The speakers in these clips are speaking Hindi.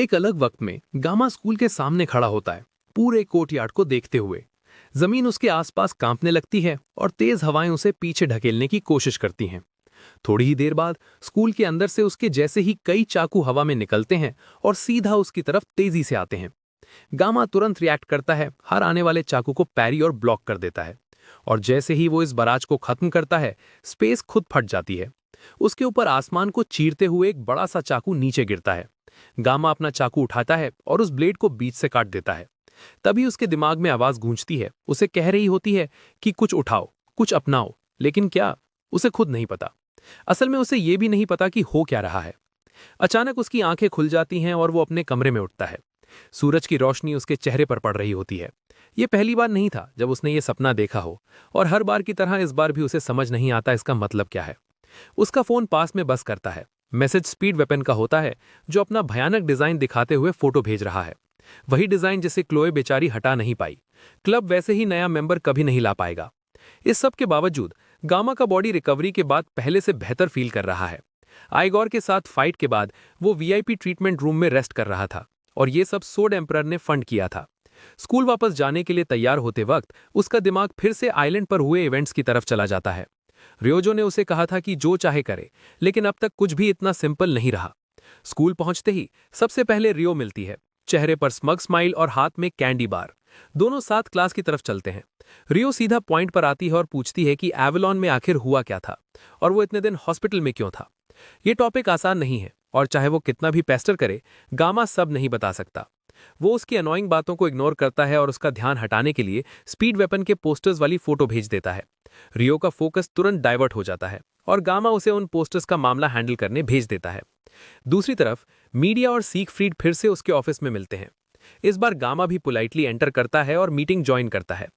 एक अलग वक्त में गामा स्कूल के सामने खड़ा होता है, पूरे कोर्टयार्ड को देखते हुए। जमीन उसके आसपास कांपने लगती है और तेज हवाएं उसे पीछे ढकेलने की कोशिश करती हैं। थोड़ी ही देर बाद स्कूल के अंदर से उसके जैसे ही कई चाकू हवा में निकलते हैं और सीधा उसकी तरफ तेजी से आते हैं। गामा तुरंत रिएक्ट करता है, हर आने वाले चाकू को पैरी और ब्लॉक कर देता है। और जैसे ही वो इस बराज को खत्म करता है, स्पेस खुद फट जाती है। उसके ऊपर आसमान को चीरते हुए एक बड़ा सा चाकू नीचे गिरता है। गामा अपना चाकू उठाता है और उस ब्लेड को बीच से काट देता है। तभी उसके दिमाग में आवाज गूंजती है, उसे कह रही होती है कि कुछ उठाओ, कुछ अपनाओ। लेकिन क्या, उसे खुद नहीं पता। असल में उसे यह भी नहीं पता कि हो क्या रहा है। अचानक उसकी आंखें खुल जाती हैं और वो अपने कमरे में उठता है। सूरज की रोशनी उसके चेहरे पर पड़ रही होती है। ये पहली बार नहीं था जब उसने ये सपना देखा हो, और हर बार की तरह इस बार भी उसे समझ नहीं आता इसका मतलब क्या है। उसका फोन पास में बस करता है। मैसेज स्पीड वेपन का होता है, जो अपना भयानक डिजाइन दिखाते हुए फोटो भेज रहा है। वही डिजाइन जिसे क्लोए बेचारी हटा नहीं पाई। क्लब वैसे ही नया मेंबर कभी नहीं ला पाएगा। इस सब के बावजूद गामा का बॉडी रिकवरी के बाद पहले से बेहतर फील कर रहा है। आइगोर के साथ फाइट के बाद वो वीआईपी ट्रीटमेंट रूम में रेस्ट कर रहा था, और ये सब सोड एम्परर ने फंड किया था। स्कूल वापस जाने के लिए तैयार होते वक्त उसका दिमाग फिर से आइलैंड पर हुए इवेंट्स की तरफ चला जाता है। रियोजो ने उसे कहा था कि जो चाहे करे, लेकिन अब तक कुछ भी इतना सिंपल नहीं रहा। स्कूल पहुंचते ही सबसे पहले रियो मिलती है, चेहरे पर स्मग स्माइल और हाथ में कैंडी बार। दोनों साथ क्लास की तरफ चलते हैं। रियो सीधा पॉइंट पर आती है और पूछती है कि एवलॉन में आखिर हुआ क्या था, और वो इतने दिन हॉस्पिटल में क्यों था। ये टॉपिक आसान नहीं है, और चाहे वो कितना भी पेस्टर करे, गामा सब नहीं बता सकता। वो उसकी अनोइंग बातों को इग्नोर करता है और उसका ध्यान हटाने के लिए स्पीड वेपन के पोस्टर्स वाली फोटो भेज देता है। रियो का फोकस तुरंत डाइवर्ट हो जाता है और गामा उसे उन पोस्टर्स का मामला हैंडल करने भेज देता है। दूसरी तरफ मीडिया और सीगफ्रीड फिर से उसके ऑफिस में मिलते हैं। इस बार गामा भी पोलाइटली एंटर करता है और मीटिंग ज्वाइन करता है।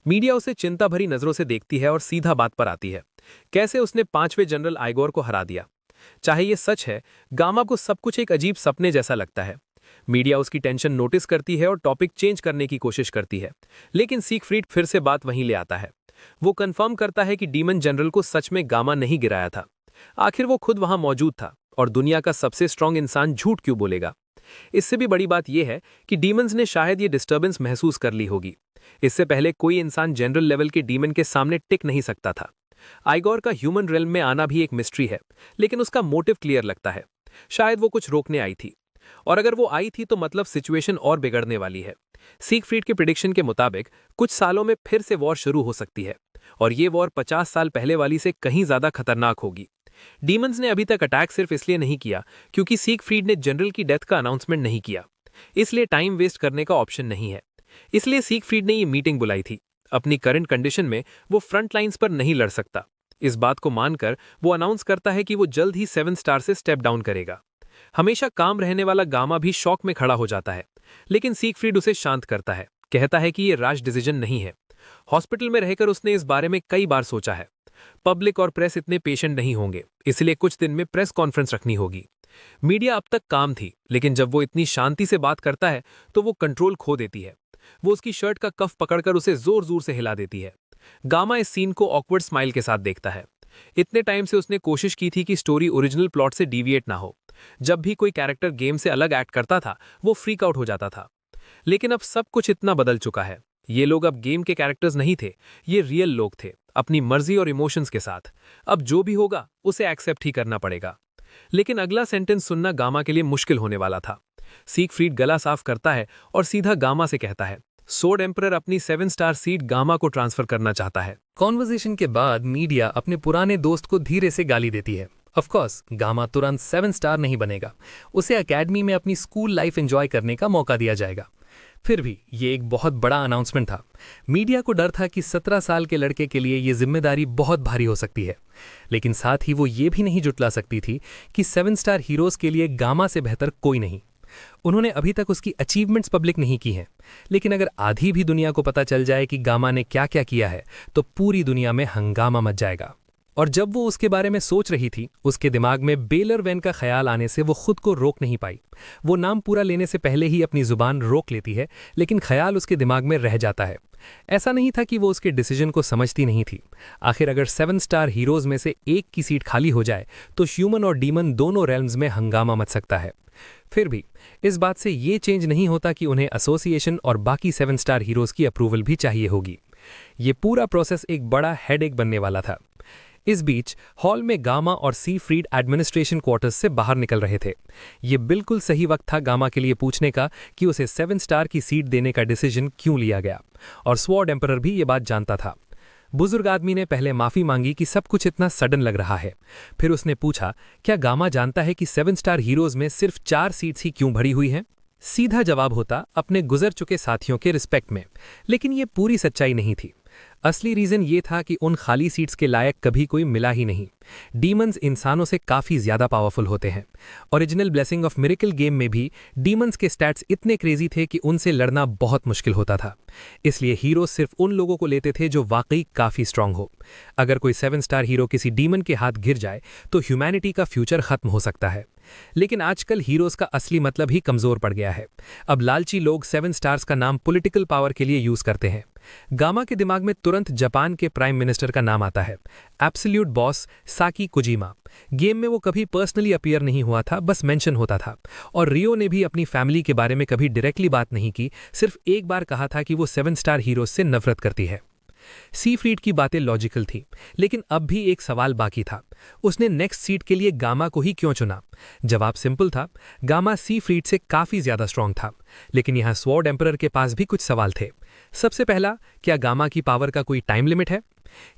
मीडिया उसे चिंता भरी नजरों से देखती है और सीधा बात पर आती है, कैसे उसने 5वें जनरल आइगोर को हरा दिया। चाहे ये सच है, गामा को सब कुछ एक अजीब सपने जैसा लगता है। मीडिया उसकी टेंशन नोटिस करती है और टॉपिक चेंज करने की कोशिश करती है, लेकिन सीगफ्रीड फिर से बात वहीं ले आता है। वो कंफर्म करता है कि डीमन जनरल को सच में गामा नहीं गिराया था। आखिर वो खुद वहां मौजूद था, और दुनिया का सबसे स्ट्रांग इंसान झूठ क्यों बोलेगा। इससे भी बड़ी बात यह है कि डीमंस ने शायद ये डिस्टर्बेंस महसूस कर ली होगी। इससे पहले कोई इंसान जनरल लेवल के डीमन के सामने टिक नहीं सकता था। आइगोर का ह्यूमन रेल्म में आना भी एक मिस्ट्री है, लेकिन उसका मोटिव क्लियर लगता है। शायद वो कुछ रोकने आई थी, और अगर वो आई थी तो मतलब सिचुएशन और बिगड़ने वाली है। सीगफ्रीड के प्रिडिक्शन के मुताबिक कुछ सालों में फिर से वॉर शुरू हो सकती है, और ये वॉर 50 साल पहले वाली से कहीं ज्यादा खतरनाक होगी। डीमंस ने अभी तक अटैक सिर्फ इसलिए नहीं किया क्योंकि सीगफ्रीड ने जनरल की डेथ का अनाउंसमेंट नहीं किया, इसलिए टाइम वेस्ट करने का ऑप्शन नहीं है। इसलिए सीगफ्रीड ने ये मीटिंग बुलाई थी। अपनी करंट कंडीशन में वो फ्रंट लाइंस पर नहीं लड़ सकता। इस बात को मानकर वो अनाउंस करता है कि वो जल्द ही 7 स्टार से स्टेप डाउन करेगा। हमेशा काम रहने वाला गामा भी शॉक में खड़ा हो जाता है, लेकिन सीगफ्रीड उसे शांत करता है, कहता है कि ये राश डिसीजन नहीं है। हॉस्पिटल में रहकर उसने इस बारे में कई बार सोचा है। पब्लिक और प्रेस इतने पेशेंट नहीं होंगे, इसलिए कुछ दिन में प्रेस कॉन्फ्रेंस रखनी होगी। मीडिया अब तक काम थी, लेकिन जब वो इतनी शांति से बात करता है तो वो कंट्रोल खो देती है। वो उसकी शर्ट का कफ पकड़कर उसे जोर जोर से हिला देती है। गामा इस सीन को ऑकवर्ड स्माइल के साथ देखता है। इतने टाइम से उसने कोशिश की थी कि स्टोरी ओरिजिनल प्लॉट से डिविएट ना हो। जब भी कोई कैरेक्टर गेम से अलग एक्ट करता था, वो फ्रीक आउट हो जाता था। लेकिन अब सब कुछ इतना बदल चुका है। ये लोग अब गेम के कैरेक्टर्स नहीं थे, ये रियल लोग थे, अपनी मर्जी और इमोशंस के साथ। अब जो भी होगा उसे एक्सेप्ट ही करना पड़ेगा। लेकिन अगला सेंटेंस सुनना गामा के लिए मुश्किल होने वाला था। सीगफ्रीड गला साफ करता है और सीधा गामा से कहता है, सोड एम्परर अपनी 7 स्टार सीट गामा को ट्रांसफर करना चाहता है। कॉन्वर्सेशन के बाद मीडिया अपने पुराने दोस्त को धीरे से गाली देती है। ऑफ कोर्स गामा तुरंत 7 स्टार नहीं बनेगा, उसे एकेडमी में अपनी स्कूल लाइफ एंजॉय करने का मौका दिया जाएगा। फिर भी ये एक बहुत बड़ा अनाउंसमेंट था। मीडिया को डर था कि 17 साल के लड़के के लिए ये जिम्मेदारी बहुत भारी हो सकती है, लेकिन साथ ही वो ये भी नहीं जुटला सकती थी कि 7 स्टार हीरोज के लिए गामा से बेहतर कोई नहीं। उन्होंने अभी तक उसकी अचीवमेंट्स पब्लिक नहीं की हैं, लेकिन अगर आधी भी दुनिया को पता चल जाए कि गामा ने क्या क्या किया है, तो पूरी दुनिया में हंगामा मच जाएगा। और जब वो उसके बारे में सोच रही थी, उसके दिमाग में बेलर वैन का ख्याल आने से वो खुद को रोक नहीं पाई। वो नाम पूरा लेने से पहले ही अपनी जुबान रोक लेती है, लेकिन ख्याल उसके दिमाग में रह जाता है। ऐसा नहीं था कि वो उसके डिसीजन को समझती नहीं थी। आखिर अगर 7 स्टार हीरोज में से एक की सीट खाली हो जाए तो ह्यूमन और डीमन दोनों रेल्म्स में हंगामा मच सकता है। फिर भी इस बात से ये चेंज नहीं होता कि उन्हें एसोसिएशन और बाकी 7 स्टार हीरोज की अप्रूवल भी चाहिए होगी। ये पूरा प्रोसेस एक बड़ा हेडेक बनने वाला था। इस बीच हॉल में गामा और सी फ्रीड एडमिनिस्ट्रेशन क्वार्टर्स से बाहर निकल रहे थे। ये बिल्कुल सही वक्त था गामा के लिए पूछने का कि उसे 7 स्टार की सीट देने का डिसीजन क्यों लिया गया, और स्वॉर्ड एम्परर भी ये बात जानता था। बुजुर्ग आदमी ने पहले माफी मांगी कि सब कुछ इतना सडन लग रहा है। फिर उसने पूछा, क्या गामा जानता है कि 7 स्टार हीरोज में सिर्फ 4 सीट्स ही क्यों भरी हुई हैं? सीधा जवाब होता अपने गुजर चुके साथियों के रिस्पेक्ट में, लेकिन ये पूरी सच्चाई नहीं थी। असली रीजन ये था कि उन खाली सीट्स के लायक कभी कोई मिला ही नहीं। डीमंस इंसानों से काफी ज्यादा पावरफुल होते हैं। Original blessing of miracle game में भी डीमंस के स्टैट्स इतने क्रेजी थे कि उनसे लड़ना बहुत मुश्किल होता था। इसलिए हीरो सिर्फ उन लोगों को लेते थे जो वाकई काफी स्ट्रांग हो। अगर कोई 7 स्टार हीरो किसी डीमन के हाथ गिर जाए तो ह्यूमैनिटी का फ्यूचर खत्म हो सकता है। लेकिन आजकल हीरोज का असली मतलब ही कमजोर पड़ गया है। अब लालची लोग 7 स्टार्स का नाम पॉलिटिकल पावर के लिए यूज करते हैं। गामा के दिमाग में तुरंत जापान के प्राइम मिनिस्टर का नाम आता है, एब्सोल्यूट बॉस साकी कोजिमा। गेम में वो कभी पर्सनली अपीयर नहीं हुआ था, बस मेंशन होता था। और रियो ने भी अपनी फैमिली के बारे में कभी डायरेक्टली बात नहीं की, सिर्फ एक बार कहा था कि वो 7 स्टार हीरोज से नफरत करती है। सी फ्रीड की बातें लॉजिकल थी, लेकिन अब भी एक सवाल बाकी था। उसने नेक्स्ट सीट के लिए गामा को ही क्यों चुना? जवाब सिंपल था, गामा सी फ्रीड से काफी ज्यादा स्ट्रांग था। लेकिन यहां स्वॉर्ड एम्परर के पास भी कुछ सवाल थे। सबसे पहला, क्या गामा की पावर का कोई टाइम लिमिट है?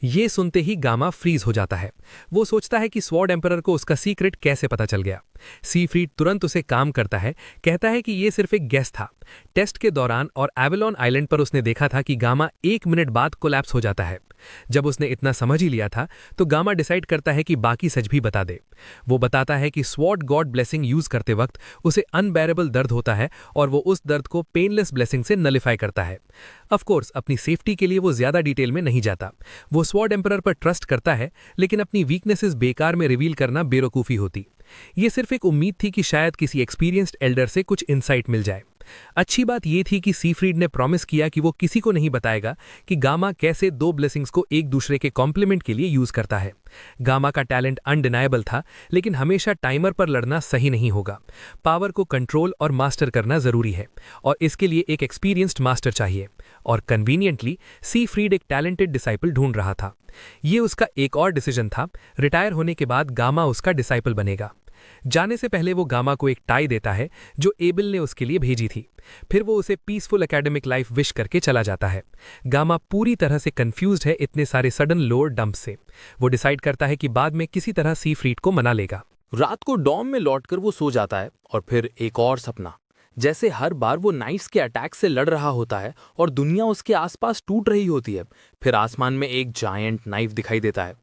ये सुनते ही गामा फ्रीज हो जाता है। वो सोचता है कि स्वॉर्ड एम्परर को उसका सीक्रेट कैसे पता चल गया। सी फ्रीड तुरंत उसे काम करता है, कहता है कि ये सिर्फ एक गेस था। टेस्ट के दौरान और एवलॉन आइलैंड पर उसने देखा था कि गामा 1 मिनट बाद कोलैप्स हो जाता है। जब उसने इतना समझ ही लिया था तो गामा डिसाइड करता है कि बाकी सच भी बता दे। वो बताता है कि स्वॉर्ड गॉड ब्लेसिंग यूज करते वक्त उसे अनबेरेबल दर्द होता है और वो उस दर्द को पेनलेस ब्लेसिंग से नलिफाई करता है। ऑफ कोर्स अपनी सेफ्टी के लिए वो ज्यादा डिटेल में नहीं जाता। वो स्वॉर्ड एम्परर पर ट्रस्ट करता है, लेकिन अपनी वीकनेसेस बेकार में रिवील करना बेवकूफी होती। ये सिर्फ एक उम्मीद थी कि शायद किसी एक्सपीरियंस्ड एल्डर से कुछ इंसाइट मिल जाए। अच्छी बात यह थी कि सी फ्रीड ने प्रॉमिस किया कि वो किसी को नहीं बताएगा कि गामा कैसे 2 ब्लेसिंग्स को एक दूसरे के कॉम्प्लीमेंट के लिए यूज करता है। गामा का टैलेंट अनडिनायबल था, लेकिन हमेशा टाइमर पर लड़ना सही नहीं होगा। पावर को कंट्रोल और मास्टर करना जरूरी है, और इसके लिए एक एक्सपीरियंस्ड मास्टर चाहिए। और कन्वीनियंटली सी फ्रीड एक टैलेंटेड डिसाइपल ढूंढ रहा था। ये उसका एक और डिसीजन था। रिटायर होने के बाद गामा उसका डिसाइपल बनेगा। जाने से पहले वो गामा को एक टाई देता है जो एबिल ने उसके लिए भेजी थी। फिर वो उसे पीसफुल एकेडमिक लाइफ विश करके चला जाता है। गामा पूरी तरह से कंफ्यूज्ड है इतने सारे सडन लोअर डंप से। वो डिसाइड करता है कि बाद में किसी तरह सी फ्रीड को मना लेगा। रात को डॉम में लौटकर वो सो जाता है और फिर एक और सपना। जैसे हर बार वो नाइफ्स के अटैक से लड़ रहा होता है और दुनिया उसके आसपास टूट रही होती है। फिर आसमान में एक जायंट नाइफ दिखाई देता है।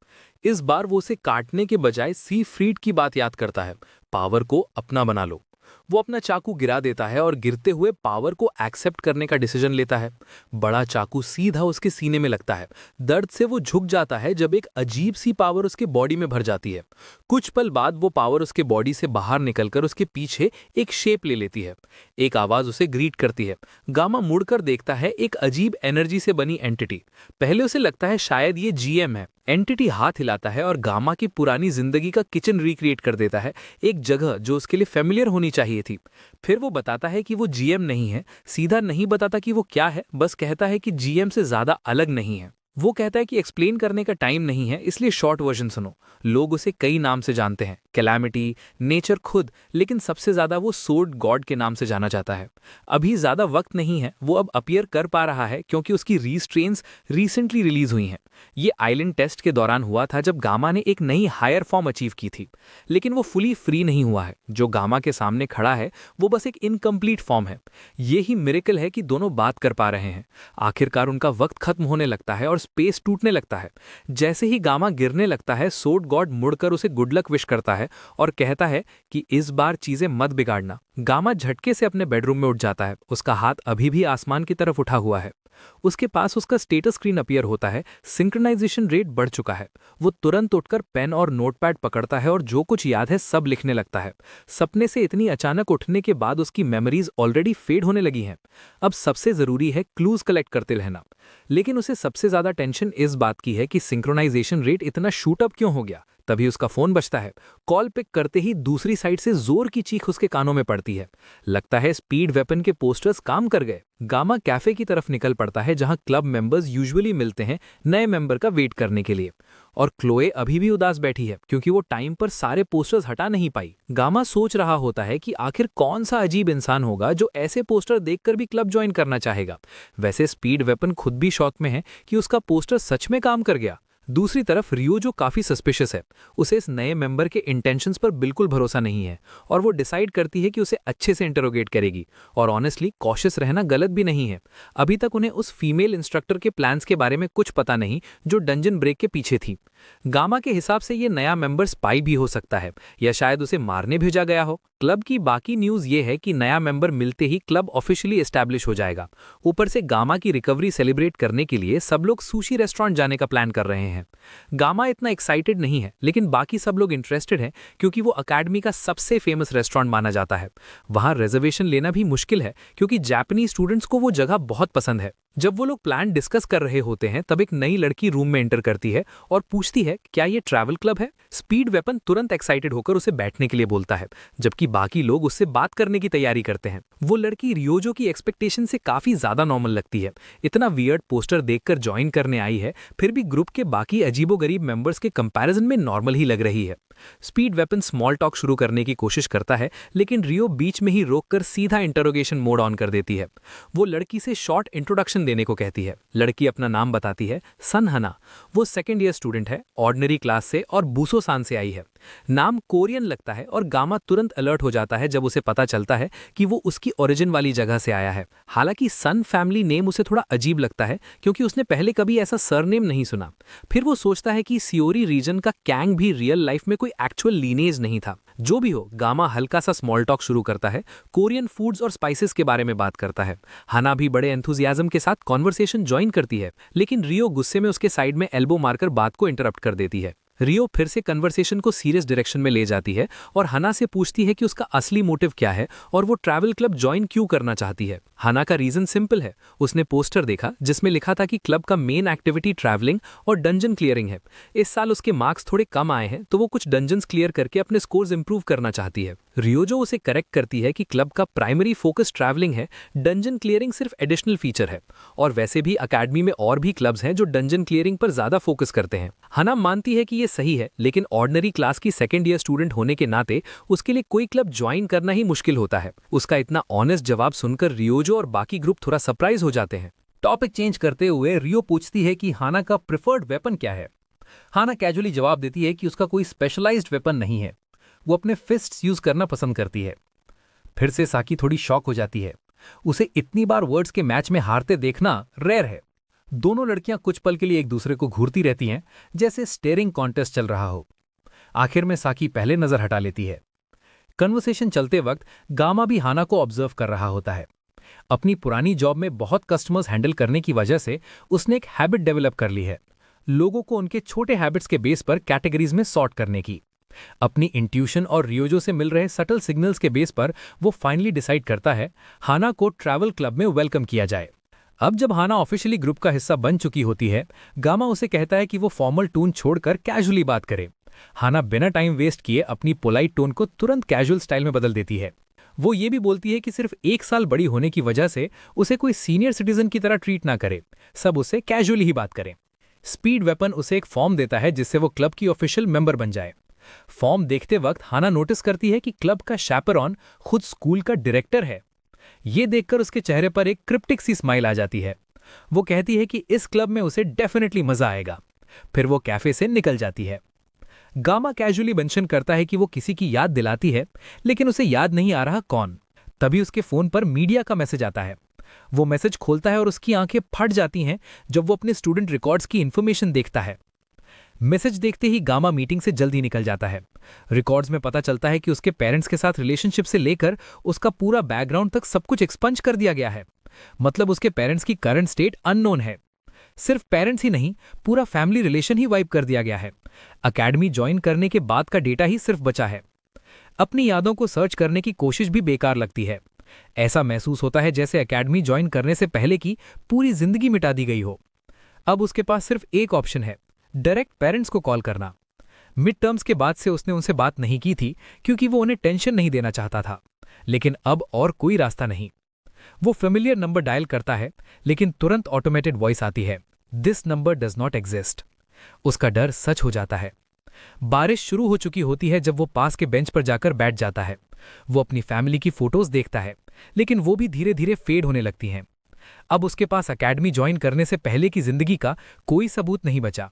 इस बार वो उसे काटने के बजाय सी फ्रीड की बात याद करता है, पावर को अपना बना लो। वो अपना चाकू गिरा देता है और गिरते हुए पावर को एक्सेप्ट करने का डिसीजन लेता है। बड़ा चाकू सीधा उसके सीने में लगता है। दर्द से वो झुक जाता है जब एक अजीब सी पावर उसके बॉडी में भर जाती है। कुछ पल बाद वो पावर उसके बॉडी से बाहर निकलकर उसके पीछे एक शेप ले लेती है। एक आवाज उसे ग्रीट करती है। गामा मुड़कर देखता है, एक अजीब एनर्जी से बनी एंटिटी। पहले उसे लगता है शायद ये जीएम है। एंटिटी हाथ हिलाता है और गामा की पुरानी जिंदगी का किचन रिक्रिएट कर देता है, एक जगह जो उसके लिए फेमिलियर होनी चाहिए थी। फिर वो बताता है कि वो जीएम नहीं है। सीधा नहीं बताता कि वो क्या है, बस कहता है कि जीएम से ज्यादा अलग नहीं है। वो कहता है कि एक्सप्लेन करने का टाइम नहीं है, इसलिए शॉर्ट वर्जन सुनो। लोग उसे कई नाम से जानते हैं, कैलामिटी, नेचर खुद, लेकिन सबसे ज्यादा वो सोर्ड गॉड के नाम से जाना जाता है। अभी ज्यादा वक्त नहीं है, वो अब अपीयर कर पा रहा है क्योंकि उसकी रीस्ट्रेन्स रिसेंटली रिलीज हुई हैं। ये आइलैंड टेस्ट के दौरान हुआ था जब गामा ने एक नई हायर फॉर्म अचीव की थी, लेकिन वो फुली फ्री नहीं हुआ है। जो गामा के सामने खड़ा है वो बस एक इनकम्प्लीट फॉर्म है। ये ही मिरेकल है कि दोनों बात कर पा रहे हैं। आखिरकार उनका वक्त खत्म होने लगता है और स्पेस टूटने लगता है। जैसे ही गामा गिरने लगता है, सोर्ड गॉड मुड़कर उसे गुड लक विश करता है और कहता है कि इस बार चीजें मत बिगाड़ना। गामा झटके से अपने बेडरूम में उठ जाता है। उसका हाथ अभी भी आसमान की तरफ उठा हुआ है। उसके पास उसका स्टेटस स्क्रीन अपीयर होता है। सिंक्रोनाइजेशन रेट बढ़ चुका है। वो तुरंत उठकर पेन और नोटपैड पकड़ता है और जो कुछ याद है सब लिखने लगता है। सपने से इतनी अचानक उठने के बाद उसकी मेमोरीज ऑलरेडी फेड होने लगी हैं। अब सबसे जरूरी है क्लूज कलेक्ट करते रहना। लेकिन उसे सबसे ज्यादा टेंशन इस बात की है कि सिंक्रोनाइजेशन रेट इतना शूट अप क्यों हो गया। तभी उसका फोन बजता है। कॉल पिक करते ही दूसरी साइड से जोर की चीख उसके कानों में पड़ती है। लगता है स्पीड वेपन के पोस्टर्स काम कर गए। गामा कैफे की तरफ निकल पड़ता है जहां क्लब मेंबर्स यूजुअली मिलते हैं नए मेंबर का वेट करने के लिए। और क्लोए अभी भी उदास बैठी है क्योंकि वो टाइम पर सारे पोस्टर्स हटा नहीं पाई। गामा सोच रहा होता है कि आखिर कौन सा अजीब इंसान होगा जो ऐसे पोस्टर देखकर भी क्लब ज्वाइन करना चाहेगा। वैसे स्पीड वेपन खुद भी शॉक में है कि उसका पोस्टर सच में काम कर गया। दूसरी तरफ रियो जो काफी सस्पिशियस है, उसे इस नए मेंबर के इंटेंशंस पर बिल्कुल भरोसा नहीं है और वो डिसाइड करती है कि उसे अच्छे से इंटरोगेट करेगी। और ऑनेस्टली कॉशियस रहना गलत भी नहीं है। अभी तक उन्हें उस फीमेल इंस्ट्रक्टर के प्लान्स के बारे में कुछ पता नहीं जो डंजन ब्रेक के पीछे थी। गामा के हिसाब से ये नया मेंबर स्पाई भी हो सकता है या शायद उसे मारने भेजा गया हो। क्लब की बाकी न्यूज ये है कि नया मेंबर मिलते ही क्लब ऑफिशियली एस्टैब्लिश हो जाएगा। ऊपर से गामा की रिकवरी सेलिब्रेट करने के लिए सब लोग सुशी रेस्टोरेंट जाने का प्लान कर रहे हैं। गामा इतना एक्साइटेड नहीं है, लेकिन बाकी सब लोग इंटरेस्टेड हैं क्योंकि वो अकेडमी का सबसे फेमस रेस्टोरेंट माना जाता है। वहां रिजर्वेशन लेना भी मुश्किल है क्योंकि जापानीज स्टूडेंट्स को वो जगह बहुत पसंद है। जब वो लोग प्लान डिस्कस कर रहे होते हैं तब एक नई लड़की रूम में एंटर करती है और पूछती है क्या ये ट्रैवल क्लब है। स्पीड वेपन तुरंत एक्साइटेड होकर उसे बैठने के लिए बोलता है, जबकि बाकी लोग उससे बात करने की तैयारी करते हैं। वो लड़की रियोजो की एक्सपेक्टेशन से काफी ज्यादा नॉर्मल लगती है। इतना वियर्ड पोस्टर देखकर ज्वाइन करने आई है, फिर भी ग्रुप के बाकी अजीबोगरीब मेंबर्स के कंपैरिजन में नॉर्मल ही लग रही है। स्पीड वेपन स्मॉल टॉक शुरू करने की कोशिश करता है, लेकिन रियो बीच में ही रोककर सीधा इंटरोगेशन मोड ऑन कर देती है। वो लड़की से शॉर्ट इंट्रोडक्शन देने को कहती है। लड़की अपना नाम बताती है, सन हना। वो सेकेंड ईयर स्टूडेंट है, ऑर्डिनरी क्लास से और बुसोसान से आई है। नाम कोरियन लगता है और गामा तुरंत अलर्ट हो जाता है जब उसे पता चलता है कि वो उसकी ओरिजिन वाली जगह से आया है। हालांकि सन फैमिली नेम उसे थोड़ा अजीब लगता है क्योंकि उसने पहले कभी ऐसा सरनेम नहीं सुना। फिर वो सोचता है कि सियोरी रीजन का कैंग भी रियल लाइफ में कोई एक्चुअल लीनेज नहीं था। जो भी हो, गामा हल्का सा स्मॉल टॉक शुरू करता है। कोरियन फूड्स और स्पाइसेस के बारे में बात करता है। हना भी बड़े एंथुजियाज्म के साथ कॉन्वर्सेशन ज्वाइन करती है, लेकिन रियो गुस्से में उसके साइड में एल्बो मारकर बात को इंटरप्ट कर देती है। रियो फिर से कन्वर्सेशन को सीरियस डायरेक्शन में ले जाती है और हना से पूछती है कि उसका असली मोटिव क्या है और वो ट्रैवल क्लब ज्वाइन क्यों करना चाहती है। हना का रीजन सिंपल है, उसने पोस्टर देखा जिसमें लिखा था कि क्लब का मेन एक्टिविटी ट्रैवलिंग और डंजन क्लियरिंग है। इस साल उसके मार्क्स थोड़े कम आए हैं तो वो कुछ डंजन्स क्लियर करके अपने स्कोर्स इंप्रूव करना चाहती है। रियोजो उसे करेक्ट करती है कि क्लब का प्राइमरी फोकस ट्रैवलिंग है, डंजन क्लियरिंग सिर्फ एडिशनल फीचर है। और वैसे भी अकेडमी में और भी क्लब्स हैं जो डंजन क्लियरिंग पर ज्यादा फोकस करते हैं। हना मानती है कि ये सही है, लेकिन ऑर्डिनरी क्लास की सेकेंड ईयर स्टूडेंट होने के नाते उसके लिए कोई क्लब ज्वाइन करना ही मुश्किल होता है। उसका इतना ऑनेस्ट जवाब सुनकर रियोजो और बाकी ग्रुप थोड़ा सरप्राइज हो जाते हैं। टॉपिक चेंज करते हुए रियो पूछती है कि हाना का प्रिफर्ड वेपन क्या है। हाना कैजुअली जवाब देती है कि उसका कोई स्पेशलाइज्ड वेपन नहीं है, वो अपने फिस्ट्स यूज करना पसंद करती है। फिर से साकी थोड़ी शॉक हो जाती है। उसे इतनी बार वर्ड्स के मैच में हारते देखना रेयर है। दोनों लड़कियां कुछ पल के लिए एक दूसरे को घूरती रहती हैं, जैसे स्टेयरिंग कॉन्टेस्ट चल रहा हो। आखिर में साकी पहले नजर हटा लेती है। कन्वर्सेशन चलते वक्त गामा भी हाना को ऑब्जर्व कर रहा होता है। अपनी पुरानी जॉब में बहुत कस्टमर्स हैंडल करने की वजह से उसने एक हैबिट डेवलप कर ली है, लोगों को उनके छोटे हैबिट्स के बेस पर कैटेगरीज में सॉर्ट करने की। अपनी इंट्यूशन और रियोजो से मिल रहे सटल सिग्नल्स के बेस पर वो फाइनली डिसाइड करता है हाना को ट्रैवल क्लब में वेलकम किया जाए। अब जब हाना ऑफिशियली ग्रुप का हिस्सा बन चुकी होती है, गामा उसे कहता है कि वो फॉर्मल टोन छोड़कर कैजुअली बात करे। हाना बिना टाइम वेस्ट किए अपनी पोलाइट टोन को तुरंत कैजुअल स्टाइल में बदल देती है। वो ये भी बोलती है कि सिर्फ 1 साल बड़ी होने की वजह से उसे कोई सीनियर सिटीजन की तरह ट्रीट ना करे, सब उसे कैजुअली ही बात करें। स्पीड वेपन उसे एक फॉर्म देता है जिससे वो क्लब की ऑफिशियल मेंबर बन जाए। फॉर्म देखते वक्त हाना नोटिस करती है कि क्लब का शैपरॉन खुद स्कूल का डायरेक्टर है। ये देखकर उसके चेहरे पर एक क्रिप्टिक सी स्माइल आ जाती है। वो कहती है कि इस क्लब में उसे डेफिनेटली मजा आएगा। फिर वो कैफे से निकल जाती है। गामा कैजुअली मेंशन करता है कि वो किसी की याद दिलाती है, लेकिन उसे याद नहीं आ रहा कौन। तभी उसके फोन पर मीडिया का मैसेज आता है। वो मैसेज खोलता है और उसकी आंखें फट जाती हैं जब वो अपने स्टूडेंट रिकॉर्ड्स की इंफॉर्मेशन देखता है। मैसेज देखते ही गामा मीटिंग से जल्दी निकल जाता है। रिकॉर्ड्स में पता चलता है कि उसके पेरेंट्स के साथ रिलेशनशिप से लेकर उसका पूरा बैकग्राउंड तक सब कुछ एक्सपंज कर दिया गया है। मतलब उसके पेरेंट्स की करंट स्टेट अननोन है। सिर्फ पेरेंट्स ही नहीं, पूरा फैमिली रिलेशन ही वाइप कर दिया गया है। अकेडमी ज्वाइन करने के बाद का डेटा ही सिर्फ बचा है। अपनी यादों को सर्च करने की कोशिश भी बेकार लगती है। ऐसा महसूस होता है जैसे अकेडमी ज्वाइन करने से पहले की पूरी जिंदगी मिटा दी गई हो। अब उसके पास सिर्फ एक ऑप्शन है, डायरेक्ट पेरेंट्स को कॉल करना। मिड टर्म्स के बाद से उसने उनसे बात नहीं की थी क्योंकि वो उन्हें टेंशन नहीं देना चाहता था, लेकिन अब और कोई रास्ता नहीं। वो फेमिलियर नंबर डायल करता है, लेकिन तुरंत ऑटोमेटेड वॉइस आती है, this number does not exist. उसका डर सच हो जाता है। बारिश शुरू हो चुकी होती है जब वो पास के बेंच पर जाकर बैठ जाता है। वो अपनी फैमिली की फोटोज देखता है, लेकिन वो भी धीरे धीरे फेड होने लगती हैं। अब उसके पास अकेडमी ज्वाइन करने से पहले की जिंदगी का कोई सबूत नहीं बचा।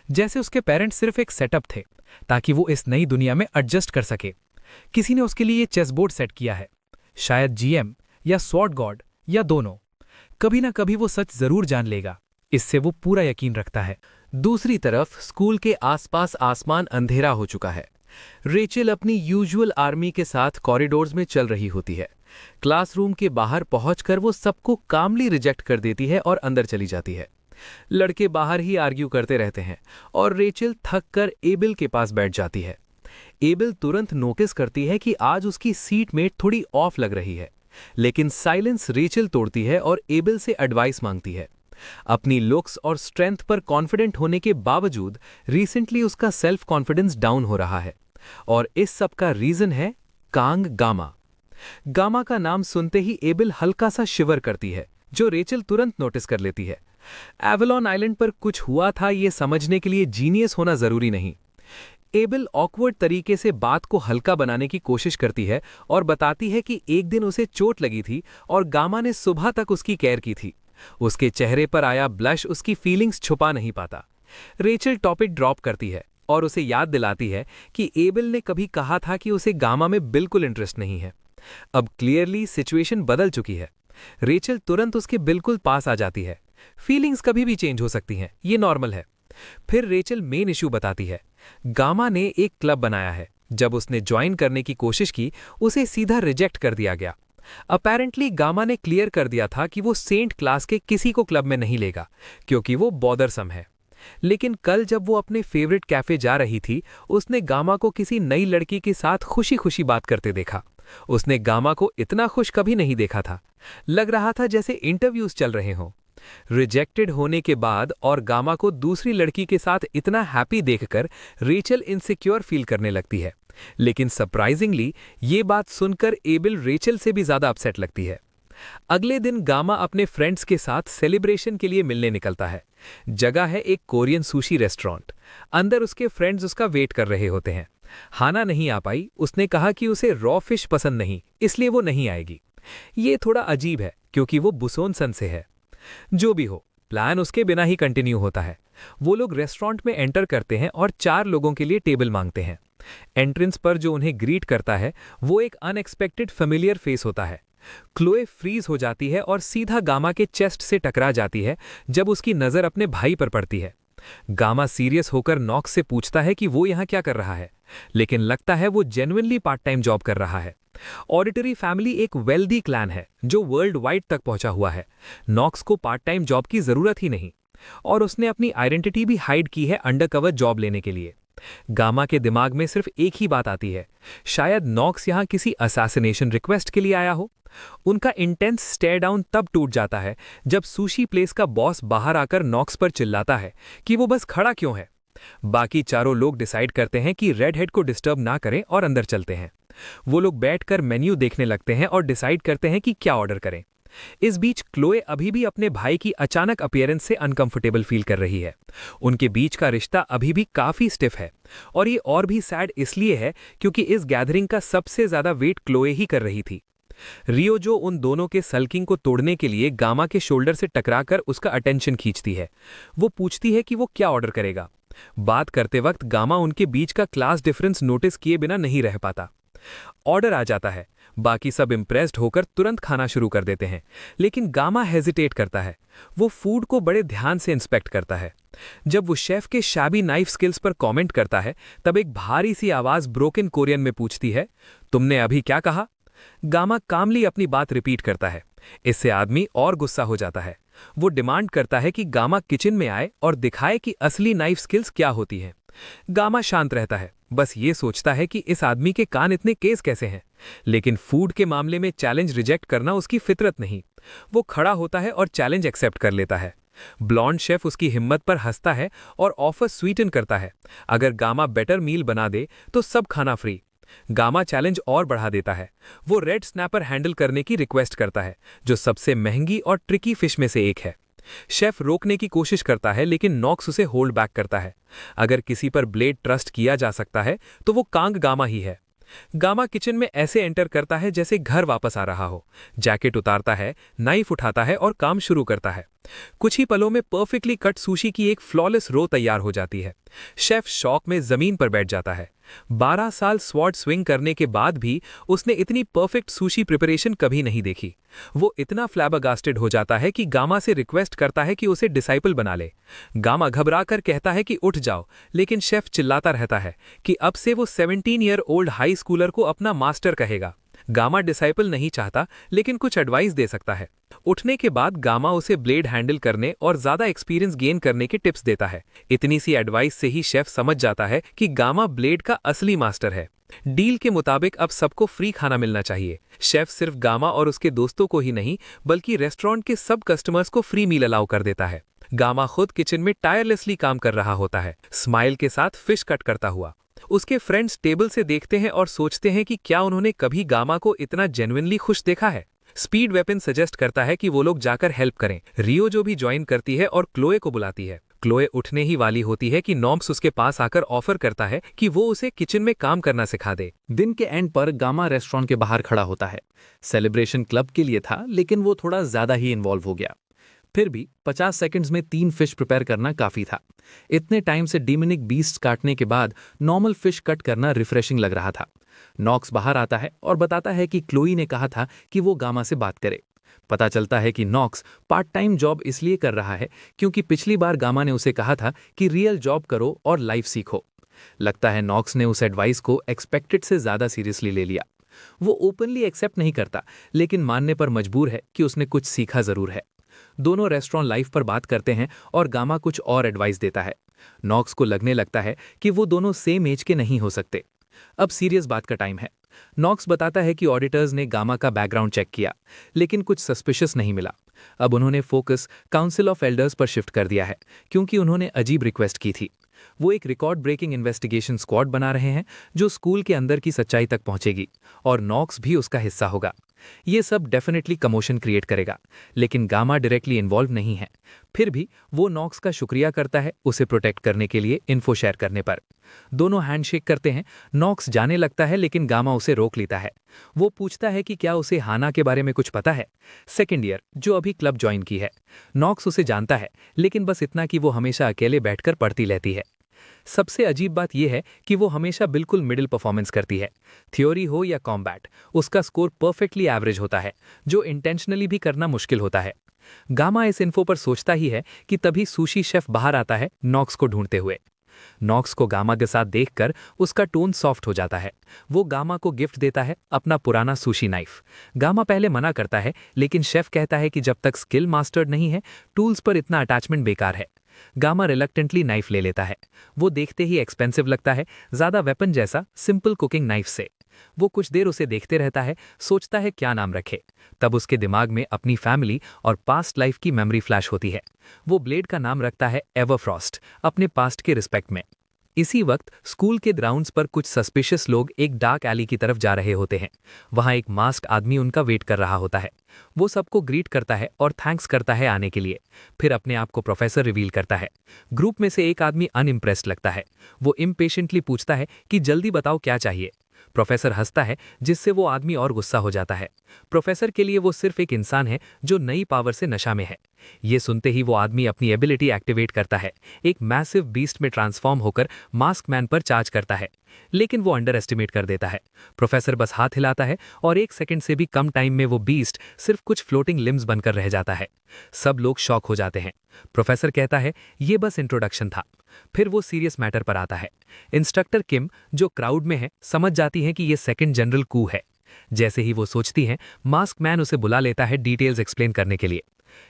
जैसे उसके पेरेंट्स सिर्फ एक सेटअप थे ताकि वो इस नई दुनिया में एडजस्ट कर सके। किसी ने उसके लिए चेस बोर्ड सेट किया है, शायद जीएम या स्वॉर्ड गॉड या दोनों। कभी ना कभी वो सच जरूर जान लेगा, इससे वो पूरा यकीन रखता है। दूसरी तरफ स्कूल के आसपास आसमान अंधेरा हो चुका है। रेचल अपनी यूजुअल आर्मी के साथ कॉरिडोर्स में चल रही होती है। क्लासरूम के बाहर पहुंचकर वो सबको कामली रिजेक्ट कर देती है और अंदर चली जाती है। लड़के बाहर ही आर्ग्यू करते रहते हैं और रेचल थक कर एबिल के पास बैठ जाती है। एबिल तुरंत नोटिस करती है कि आज उसकी सीटमेट थोड़ी ऑफ लग रही है, लेकिन साइलेंस रेचल तोड़ती है और एबिल से एडवाइस मांगती है। अपनी लुक्स और स्ट्रेंथ पर कॉन्फिडेंट होने के बावजूद रिसेंटली उसका सेल्फ कॉन्फिडेंस डाउन हो रहा है, और इस सब का रीजन है कांग गामा। गामा का नाम सुनते ही एबिल हल्का सा शिवर करती है, जो रेचल तुरंत नोटिस कर लेती है। एवलॉन आइलैंड पर कुछ हुआ था ये समझने के लिए जीनियस होना जरूरी नहीं। एबिल ऑकवर्ड तरीके से बात को हल्का बनाने की कोशिश करती है और बताती है कि एक दिन उसे चोट लगी थी और गामा ने सुबह तक उसकी केयर की थी। उसके चेहरे पर आया ब्लश उसकी फीलिंग्स छुपा नहीं पाता। रेचल टॉपिक ड्रॉप करती है और उसे याद दिलाती है कि एबिल ने कभी कहा था कि उसे गामा में बिल्कुल इंटरेस्ट नहीं है। अब क्लियरली सिचुएशन बदल चुकी है। रेचल तुरंत उसके बिल्कुल पास आ जाती है। फीलिंग्स कभी भी चेंज हो सकती हैं, ये नॉर्मल है। फिर रेचल मेन इशू बताती है। गामा ने एक क्लब बनाया है। जब उसने ज्वाइन करने की कोशिश की, उसे सीधा रिजेक्ट कर दिया गया। अपैरेंटली गामा ने क्लियर कर दिया था कि वो सेंट क्लास के किसी को क्लब में नहीं लेगा क्योंकि वो बॉदरसम है। लेकिन कल जब वो अपने फेवरेट कैफे जा रही थी, उसने गामा को किसी नई लड़की के साथ खुशी खुशी बात करते देखा। उसने गामा को इतना खुश कभी नहीं देखा था। लग रहा था जैसे इंटरव्यूज चल रहे हों। रिजेक्टेड होने के बाद और गामा को दूसरी लड़की के साथ इतना हैप्पी देखकर रेचल इनसिक्योर फील करने लगती है। लेकिन सरप्राइजिंगली ये बात सुनकर एबिल रेचल से भी ज्यादा अपसेट लगती है। अगले दिन गामा अपने फ्रेंड्स के साथ सेलिब्रेशन के लिए मिलने निकलता है। जगह है एक कोरियन सुशी रेस्टोरेंट। अंदर उसके फ्रेंड्स उसका वेट कर रहे होते हैं। हाना नहीं आ पाई। उसने कहा कि उसे रॉ फिश पसंद नहीं, इसलिए वो नहीं आएगी। ये थोड़ा अजीब है क्योंकि वो बुसोनसन से है। जो भी हो, प्लान उसके बिना ही कंटिन्यू होता है। वो लोग रेस्टोरेंट में एंटर करते हैं और 4 लोगों के लिए टेबल मांगते हैं। एंट्रेंस पर जो उन्हें ग्रीट करता है वो एक अनएक्सपेक्टेड फेमिलियर फेस होता है। क्लोए फ्रीज हो जाती है और सीधा गामा के चेस्ट से टकरा जाती है जब उसकी नजर अपने भाई पर पड़ती है। गामा सीरियस होकर नॉक्स से पूछता है कि वो यहाँ क्या कर रहा है, लेकिन लगता है वो जेन्युइनली पार्ट टाइम जॉब कर रहा है। ऑडिटरी फैमिली एक वेल्दी क्लैन है जो वर्ल्ड वाइड तक पहुंचा हुआ है। नॉक्स को पार्ट टाइम जॉब की जरूरत ही नहीं, और उसने अपनी आइडेंटिटी भी हाइड की है अंडरकवर जॉब लेने के लिए। गामा के दिमाग में सिर्फ एक ही बात आती है, शायद नॉक्स यहां किसी असैसिनेशन रिक्वेस्ट के लिए आया हो। उनका इंटेंस स्टेयर डाउन तब टूट जाता है जब सुशी प्लेस का बॉस बाहर आकर नॉक्स पर चिल्लाता है कि वो बस खड़ा क्यों है। बाकी चारों लोग डिसाइड करते हैं कि रेड हेड को डिस्टर्ब ना करें और अंदर चलते हैं। वो लोग बैठकर मेन्यू देखने लगते हैं और डिसाइड करते हैं कि क्या ऑर्डर करें। इस बीच क्लोए अभी भी अपने भाई की अचानक अपीयरेंस से अनकंफर्टेबल फील कर रही है। उनके बीच का रिश्ता अभी भी काफी स्टिफ है, और ये और भी सैड इसलिए है क्योंकि इस गैदरिंग का सबसे ज्यादा वेट क्लोए ही कर रही थी। रियो जो उन दोनों के सल्किंग को तोड़ने के लिए गामा के शोल्डर से टकराकर उसका अटेंशन खींचती है। वो पूछती है कि वो क्या ऑर्डर करेगा। बात करते वक्त गामा उनके बीच का क्लास डिफरेंस नोटिस किए बिना नहीं रह पाता। ऑर्डर आ जाता है। बाकी सब इम्प्रेस्ड होकर तुरंत खाना शुरू कर देते हैं, लेकिन गामा हेजिटेट करता है। वो फूड को बड़े ध्यान से इंस्पेक्ट करता है। जब वो शेफ के शैबी नाइफ स्किल्स पर कमेंट करता है, तब एक भारी सी आवाज ब्रोकन कोरियन में पूछती है, तुमने अभी क्या कहा? गामा कामली अपनी बात रिपीट करता है। इससे आदमी और गुस्सा हो जाता है। वो डिमांड करता है कि गामा किचन में आए और दिखाए कि असली नाइफ स्किल्स क्या होती हैं। गामा शांत रहता है, बस ये सोचता है कि इस आदमी के कान इतने केस कैसे हैं। लेकिन फूड के मामले में चैलेंज रिजेक्ट करना उसकी फितरत नहीं। वो खड़ा होता है और चैलेंज एक्सेप्ट कर लेता है। ब्लॉन्ड शेफ उसकी हिम्मत पर हंसता है और ऑफर स्वीटन करता है। अगर गामा बेटर मील बना दे तो सब खाना फ्री। गामा चैलेंज और बढ़ा देता है। वो रेड स्नैपर हैंडल करने की रिक्वेस्ट करता है, जो सबसे महंगी और ट्रिकी फिश में से एक है। शेफ रोकने की कोशिश करता है, लेकिन नॉक्स उसे होल्ड बैक करता है। अगर किसी पर ब्लेड ट्रस्ट किया जा सकता है तो वो कांग गामा ही है। गामा किचन में ऐसे एंटर करता है जैसे घर वापस आ रहा हो। जैकेट उतारता है, नाइफ उठाता है और काम शुरू करता है। कुछ ही पलों में परफेक्टली कट सुशी की एक फ्लॉलेस रो तैयार हो जाती है। शेफ शॉक में जमीन पर बैठ जाता है। 12 साल स्वॉर्ड स्विंग करने के बाद भी उसने इतनी परफेक्ट सुशी प्रिपरेशन कभी नहीं देखी। वो इतना फ्लैबागास्टेड हो जाता है कि गामा से रिक्वेस्ट करता है कि उसे डिसाइपल बना ले। गामा घबराकर कहता है कि उठ जाओ, लेकिन शेफ चिल्लाता रहता है कि अब से वो 17 ईयर ओल्ड हाई स्कूलर को अपना मास्टर कहेगा। गामा डिसाइपल नहीं चाहता, लेकिन कुछ एडवाइस दे सकता है। उठने के बाद गामा उसे ब्लेड हैंडल करने और ज्यादा एक्सपीरियंस गेन करने के टिप्स देता है। इतनी सी एडवाइस से ही शेफ समझ जाता है कि गामा ब्लेड का असली मास्टर है। डील के मुताबिक अब सबको फ्री खाना मिलना चाहिए। शेफ सिर्फ गामा और उसके दोस्तों को ही नहीं, बल्कि रेस्टोरेंट के सब कस्टमर्स को फ्री मील अलाउ कर देता है। गामा खुद किचन में टायरलेसली काम कर रहा होता है, स्माइल के साथ फिश कट करता हुआ। उसके फ्रेंड्स टेबल से देखते हैं और सोचते हैं कि क्या उन्होंने कभी गामा को इतना जेन्युइनली खुश देखा है। स्पीड वेपन सजेस्ट करता है कि वो लोग जाकर हेल्प करें। रियो जो भी ज्वाइन करती है और क्लोए को बुलाती है। क्लोए उठने ही वाली होती है कि नॉम्स उसके पास आकर ऑफर करता है कि वो उसे किचन में काम करना सिखा दे। दिन के एंड पर गामा रेस्टोरेंट के बाहर खड़ा होता है। सेलिब्रेशन क्लब के लिए था, लेकिन वो थोड़ा ज्यादा ही इन्वॉल्व हो गया। फिर भी 50 सेकंड्स में 3 फिश प्रिपेयर करना काफी था। इतने टाइम से डीमोनिक बीस्ट काटने के बाद नॉर्मल फिश कट करना रिफ्रेशिंग लग रहा था। नॉक्स बाहर आता है और बताता है कि क्लोई ने कहा था कि वो गामा से बात करे। पता चलता है कि नॉक्स पार्ट टाइम जॉब इसलिए कर रहा है क्योंकि पिछली बार गामा ने उसे कहा था कि रियल जॉब करो और लाइफ सीखो। लगता है नॉक्स ने उस एडवाइस को एक्सपेक्टेड से ज्यादा सीरियसली ले लिया। वो ओपनली एक्सेप्ट नहीं करता, लेकिन मानने पर मजबूर है कि उसने कुछ सीखा जरूर है। दोनों रेस्टोरेंट लाइफ पर बात करते हैं और गामा कुछ और एडवाइस देता है। नॉक्स को लगने लगता है कि वो दोनों सेम एज के नहीं हो सकते। अब सीरियस बात का टाइम है। नॉक्स बताता है कि ऑडिटर्स ने गामा का बैकग्राउंड चेक किया, लेकिन कुछ सस्पिशियस नहीं मिला। अब उन्होंने फोकस काउंसिल ऑफ एल्डर्स पर शिफ्ट कर दिया है, क्योंकि उन्होंने अजीब रिक्वेस्ट की थी। वो एक रिकॉर्ड ब्रेकिंग इन्वेस्टिगेशन स्क्वाड बना रहे हैं जो स्कूल के अंदर की सच्चाई तक पहुंचेगी, और नॉक्स भी उसका हिस्सा होगा। ये सब डेफिनेटली कमोशन क्रिएट करेगा, लेकिन गामा डायरेक्टली इन्वॉल्व नहीं है। फिर भी वो नॉक्स का शुक्रिया करता है उसे प्रोटेक्ट करने के लिए इन्फो शेयर करने पर। दोनों हैंडशेक करते हैं। नॉक्स जाने लगता है, लेकिन गामा उसे रोक लेता है। वो पूछता है कि क्या उसे हाना के बारे में कुछ पता है, सेकेंड ईयर जो अभी क्लब ज्वाइन की है। नॉक्स उसे जानता है, लेकिन बस इतना कि वो हमेशा अकेले बैठकर पढ़ती रहती है। सबसे अजीब बात यह है कि वो हमेशा बिल्कुल मिडिल परफॉर्मेंस करती है। थ्योरी हो या कॉम्बैट, उसका स्कोर परफेक्टली एवरेज होता है, जो इंटेंशनली भी करना मुश्किल होता है। गामा इस इन्फो पर सोचता ही है कि तभी सुशी शेफ बाहर आता है नॉक्स को ढूंढते हुए। नॉक्स को गामा के साथ देखकर उसका टोन सॉफ्ट हो जाता है। वो गामा को गिफ्ट देता है अपना पुराना सुशी नाइफ। गामा पहले मना करता है, लेकिन शेफ कहता है कि जब तक स्किल मास्टर्ड नहीं है, टूल्स पर इतना अटैचमेंट बेकार है। गामा रिलक्टेंटली नाइफ ले लेता है। वो देखते ही एक्सपेंसिव लगता है, ज्यादा वेपन जैसा सिंपल कुकिंग नाइफ से। वो कुछ देर उसे देखते रहता है, सोचता है क्या नाम रखे। तब उसके दिमाग में अपनी फैमिली और पास्ट लाइफ की मेमोरी फ्लैश होती है। वो ब्लेड का नाम रखता है एवरफ्रॉस्ट, अपने पास्ट के रिस्पेक्ट में। इसी वक्त स्कूल के ग्राउंड्स पर कुछ सस्पिशियस लोग एक डार्क एली की तरफ जा रहे होते हैं। वहां एक मास्क आदमी उनका वेट कर रहा होता है। वो सबको ग्रीट करता है और थैंक्स करता है आने के लिए। फिर अपने आप को प्रोफेसर रिवील करता है। ग्रुप में से एक आदमी अनइम्प्रेस्ड लगता है। वो इम्पेशेंटली पूछता है कि जल्दी बताओ क्या चाहिए। प्रोफेसर हंसता है, जिससे वो आदमी और गुस्सा हो जाता है। प्रोफेसर के लिए वो सिर्फ एक इंसान है जो नई पावर से नशा में है। ये सुनते ही वो आदमी अपनी एबिलिटी एक्टिवेट करता है, एक मैसिव बीस्ट में ट्रांसफॉर्म होकर मास्क मैन पर चार्ज करता है, लेकिन वो अंडर एस्टिमेट कर देता है। प्रोफेसर बस हाथ हिलाता है और 1 सेकंड से भी कम टाइम में वो बीस्ट सिर्फ कुछ फ्लोटिंग लिम्स बनकर रह जाता है। सब लोग शॉक हो जाते हैं। प्रोफेसर कहता है ये बस इंट्रोडक्शन था। फिर वो सीरियस मैटर पर आता है। इंस्ट्रक्टर किम, जो क्राउड में है, समझ जाती है कि ये सेकंड जनरल कू है। जैसे ही वो सोचती हैं, मास्क मैन उसे बुला लेता है डिटेल्स एक्सप्लेन करने के लिए।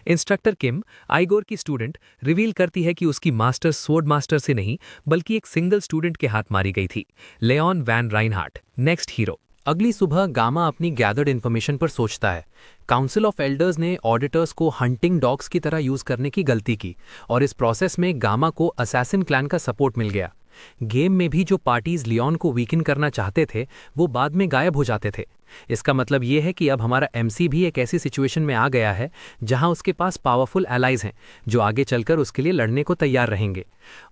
इंस्ट्रक्टर किम, आइगोर की स्टूडेंट, रिवील करती है कि उसकी मास्टर स्वॉर्ड मास्टर से नहीं बल्कि एक सिंगल स्टूडेंट के हाथ मारी गई थी, लेऑन वैन राइनहार्ट, नेक्स्ट हीरो। अगली सुबह गामा अपनी गैदर्ड इन्फॉर्मेशन पर सोचता है। काउंसिल ऑफ एल्डर्स ने ऑडिटर्स को हंटिंग डॉग्स की तरह यूज करने की गलती की और इस प्रोसेस में गामा को असैसिन क्लैन का सपोर्ट मिल गया। गेम में भी जो पार्टीज लियोन को वीकन करना चाहते थे वो बाद में गायब हो जाते थे। इसका मतलब ये है कि अब हमारा एमसी भी एक ऐसी सिचुएशन में आ गया है जहां उसके पास पावरफुल एलाइज हैं जो आगे चलकर उसके लिए लड़ने को तैयार रहेंगे।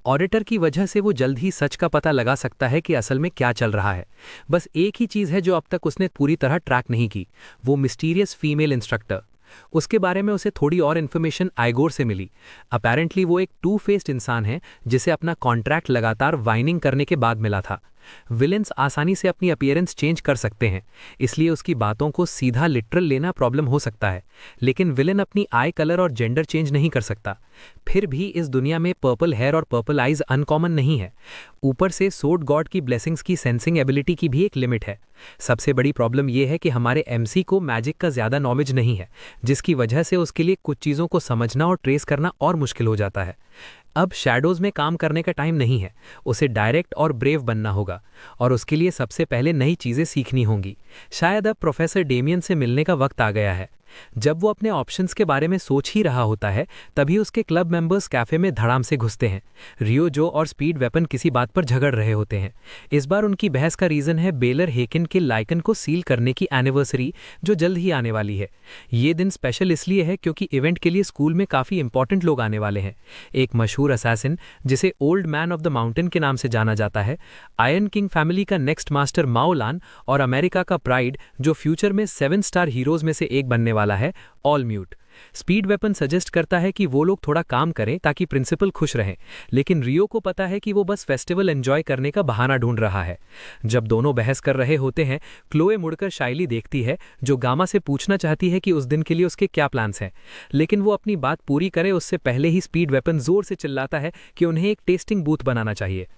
ऑडिटर की वजह से वो जल्द ही सच का पता लगा सकता है कि असल में क्या चल रहा है। बस एक ही चीज़ है जो अब तक उसने पूरी तरह ट्रैक नहीं की, वो मिस्टीरियस फीमेल इंस्ट्रक्टर। उसके बारे में उसे थोड़ी और इन्फॉर्मेशन आइगोर से मिली। अपेरेंटली वो एक टू फेस्ड इंसान है जिसे अपना कॉन्ट्रैक्ट लगातार वाइनिंग करने के बाद मिला था। विलेंस आसानी से अपनी अपीयरेंस चेंज कर सकते हैं, इसलिए उसकी बातों को सीधा लिटरल लेना प्रॉब्लम हो सकता है, लेकिन विलेन अपनी आई कलर और जेंडर चेंज नहीं कर सकता। फिर भी इस दुनिया में पर्पल हेयर और पर्पल आइज अनकॉमन नहीं है। ऊपर से सोर्ड गॉड की ब्लेसिंग्स की सेंसिंग एबिलिटी की भी एक लिमिट है। सबसे बड़ी प्रॉब्लम यह है कि हमारे एमसी को मैजिक का ज़्यादा नॉलेज नहीं है, जिसकी वजह से उसके लिए कुछ चीज़ों को समझना और ट्रेस करना और मुश्किल हो जाता है। अब शैडोज में काम करने का टाइम नहीं है, उसे डायरेक्ट और ब्रेव बनना होगा और उसके लिए सबसे पहले नई चीज़ें सीखनी होंगी। शायद अब प्रोफेसर डेमियन से मिलने का वक्त आ गया है। जब वो अपने ऑप्शंस के बारे में सोच ही रहा होता है तभी उसके क्लब मेंबर्स कैफे में धड़ाम से घुसते हैं। रियो जो और स्पीड वेपन किसी बात पर झगड़ रहे होते हैं। इस बार उनकी बहस का रीज़न है बेलर हेकिन के लाइकन को सील करने की एनिवर्सरी जो जल्द ही आने वाली है। ये दिन स्पेशल इसलिए है क्योंकि इवेंट के लिए स्कूल में काफ़ी इंपॉर्टेंट लोग आने वाले हैं। एक मशहूर असैसिन जिसे old man of the mountain के नाम से जाना जाता है, आयरन किंग फैमिली का नेक्स्ट मास्टर माओलान और अमेरिका का प्राइड जो फ्यूचर में 7 स्टार हीरोज में से एक बनने वाला है, all mute. Speed weapon suggest करता है कि वो लोग थोड़ा काम करें ताकि प्रिंसिपल खुश रहें, लेकिन रियो को पता है कि वो बस फेस्टिवल एंजॉय करने का बहाना ढूंढ रहा है। जब दोनों बहस कर रहे होते हैं, क्लोए मुड़कर शाइली देखती है जो गामा से पूछना चाहती है कि उस दिन के लिए उसके क्या प्लान्स हैं, लेकिन वो अपनी बात पूरी करे उससे पहले ही स्पीड वेपन जोर से चिल्लाता है कि उन्हें एक टेस्टिंग बूथ बनाना चाहिए।